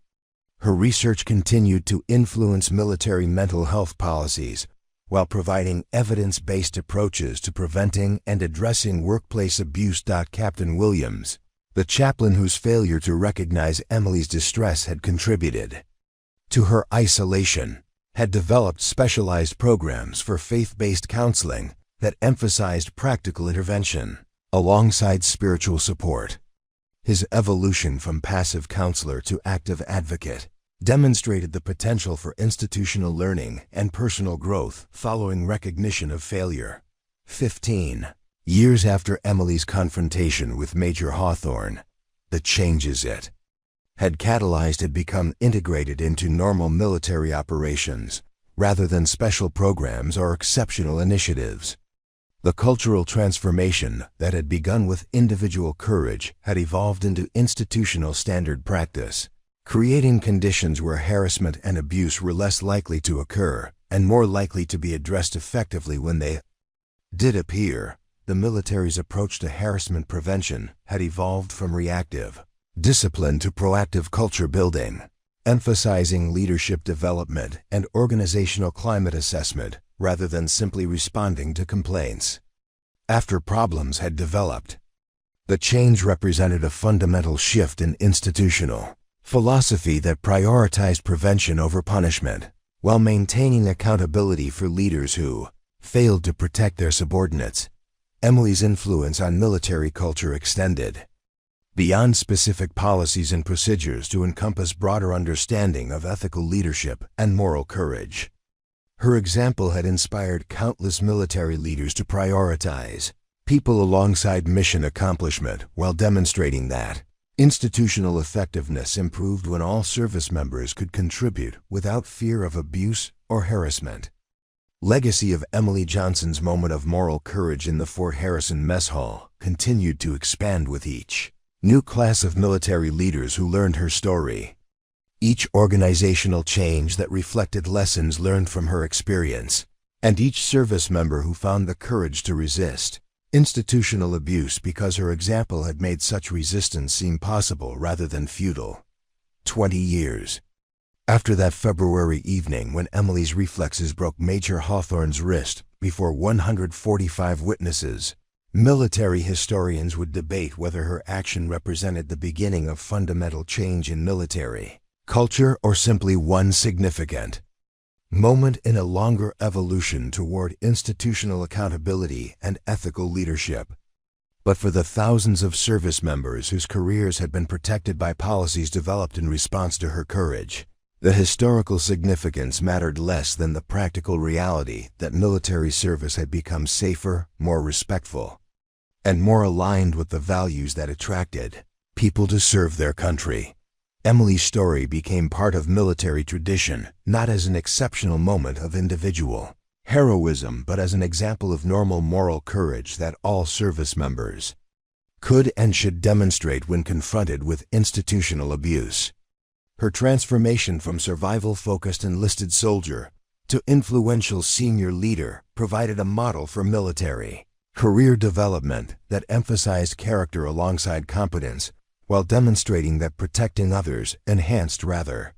Her research continued to influence military mental health policies while providing evidence-based approaches to preventing and addressing workplace abuse. Captain Williams, the chaplain whose failure to recognize Emily's distress had contributed to her isolation, had developed specialized programs for faith-based counseling that emphasized practical intervention alongside spiritual support. His evolution from passive counselor to active advocate demonstrated the potential for institutional learning and personal growth following recognition of failure. 15 years after Emily's confrontation with Major Hawthorne, the changes it had catalyzed had become integrated into normal military operations, rather than special programs or exceptional initiatives. The cultural transformation that had begun with individual courage had evolved into institutional standard practice, creating conditions where harassment and abuse were less likely to occur and more likely to be addressed effectively when they did appear. The military's approach to harassment prevention had evolved from reactive discipline to proactive culture building, emphasizing leadership development and organizational climate assessment rather than simply responding to complaints after problems had developed. The change represented a fundamental shift in institutional philosophy that prioritized prevention over punishment, while maintaining accountability for leaders who failed to protect their subordinates. Emily's influence on military culture extended beyond specific policies and procedures to encompass broader understanding of ethical leadership and moral courage. Her example had inspired countless military leaders to prioritize people alongside mission accomplishment while demonstrating that institutional effectiveness improved when all service members could contribute without fear of abuse or harassment. Legacy of Emily Johnson's moment of moral courage in the Fort Harrison Mess Hall continued to expand with each new class of military leaders who learned her story. Each organizational change that reflected lessons learned from her experience, and each service member who found the courage to resist institutional abuse because her example had made such resistance seem possible rather than futile. 20 years after that February evening when Emily's reflexes broke Major Hawthorne's wrist before 145 witnesses, military historians would debate whether her action represented the beginning of fundamental change in military culture or simply one significant moment in a longer evolution toward institutional accountability and ethical leadership. But for the thousands of service members whose careers had been protected by policies developed in response to her courage, the historical significance mattered less than the practical reality that military service had become safer, more respectful, and more aligned with the values that attracted people to serve their country. Emily's story became part of military tradition, not as an exceptional moment of individual heroism, but as an example of normal moral courage that all service members could and should demonstrate when confronted with institutional abuse. Her transformation from survival-focused enlisted soldier to influential senior leader provided a model for military career development that emphasized character alongside competence, while demonstrating that protecting others enhanced rather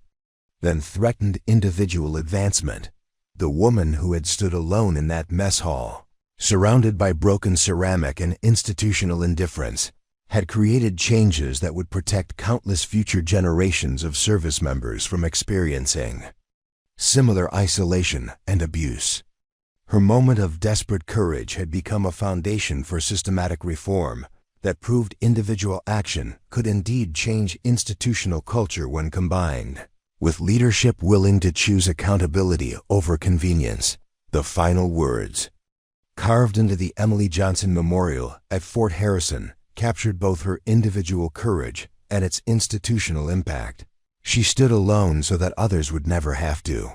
than threatened individual advancement. The woman who had stood alone in that mess hall, surrounded by broken ceramic and institutional indifference, had created changes that would protect countless future generations of service members from experiencing similar isolation and abuse. Her moment of desperate courage had become a foundation for systematic reform that proved individual action could indeed change institutional culture when combined with leadership willing to choose accountability over convenience. The final words, carved into the Emily Johnson Memorial at Fort Harrison, captured both her individual courage and its institutional impact. She stood alone so that others would never have to.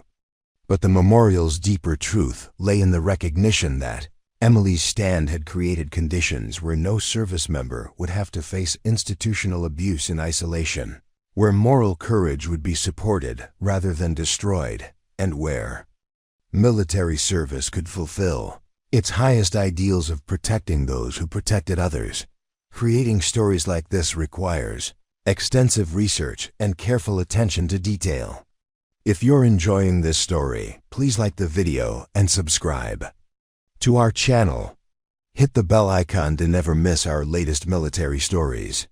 But the memorial's deeper truth lay in the recognition that Emily's stand had created conditions where no service member would have to face institutional abuse in isolation, where moral courage would be supported rather than destroyed, and where military service could fulfill its highest ideals of protecting those who protected others. Creating stories like this requires extensive research and careful attention to detail. If you're enjoying this story, please like the video and subscribe to our channel. Hit the bell icon to never miss our latest military stories.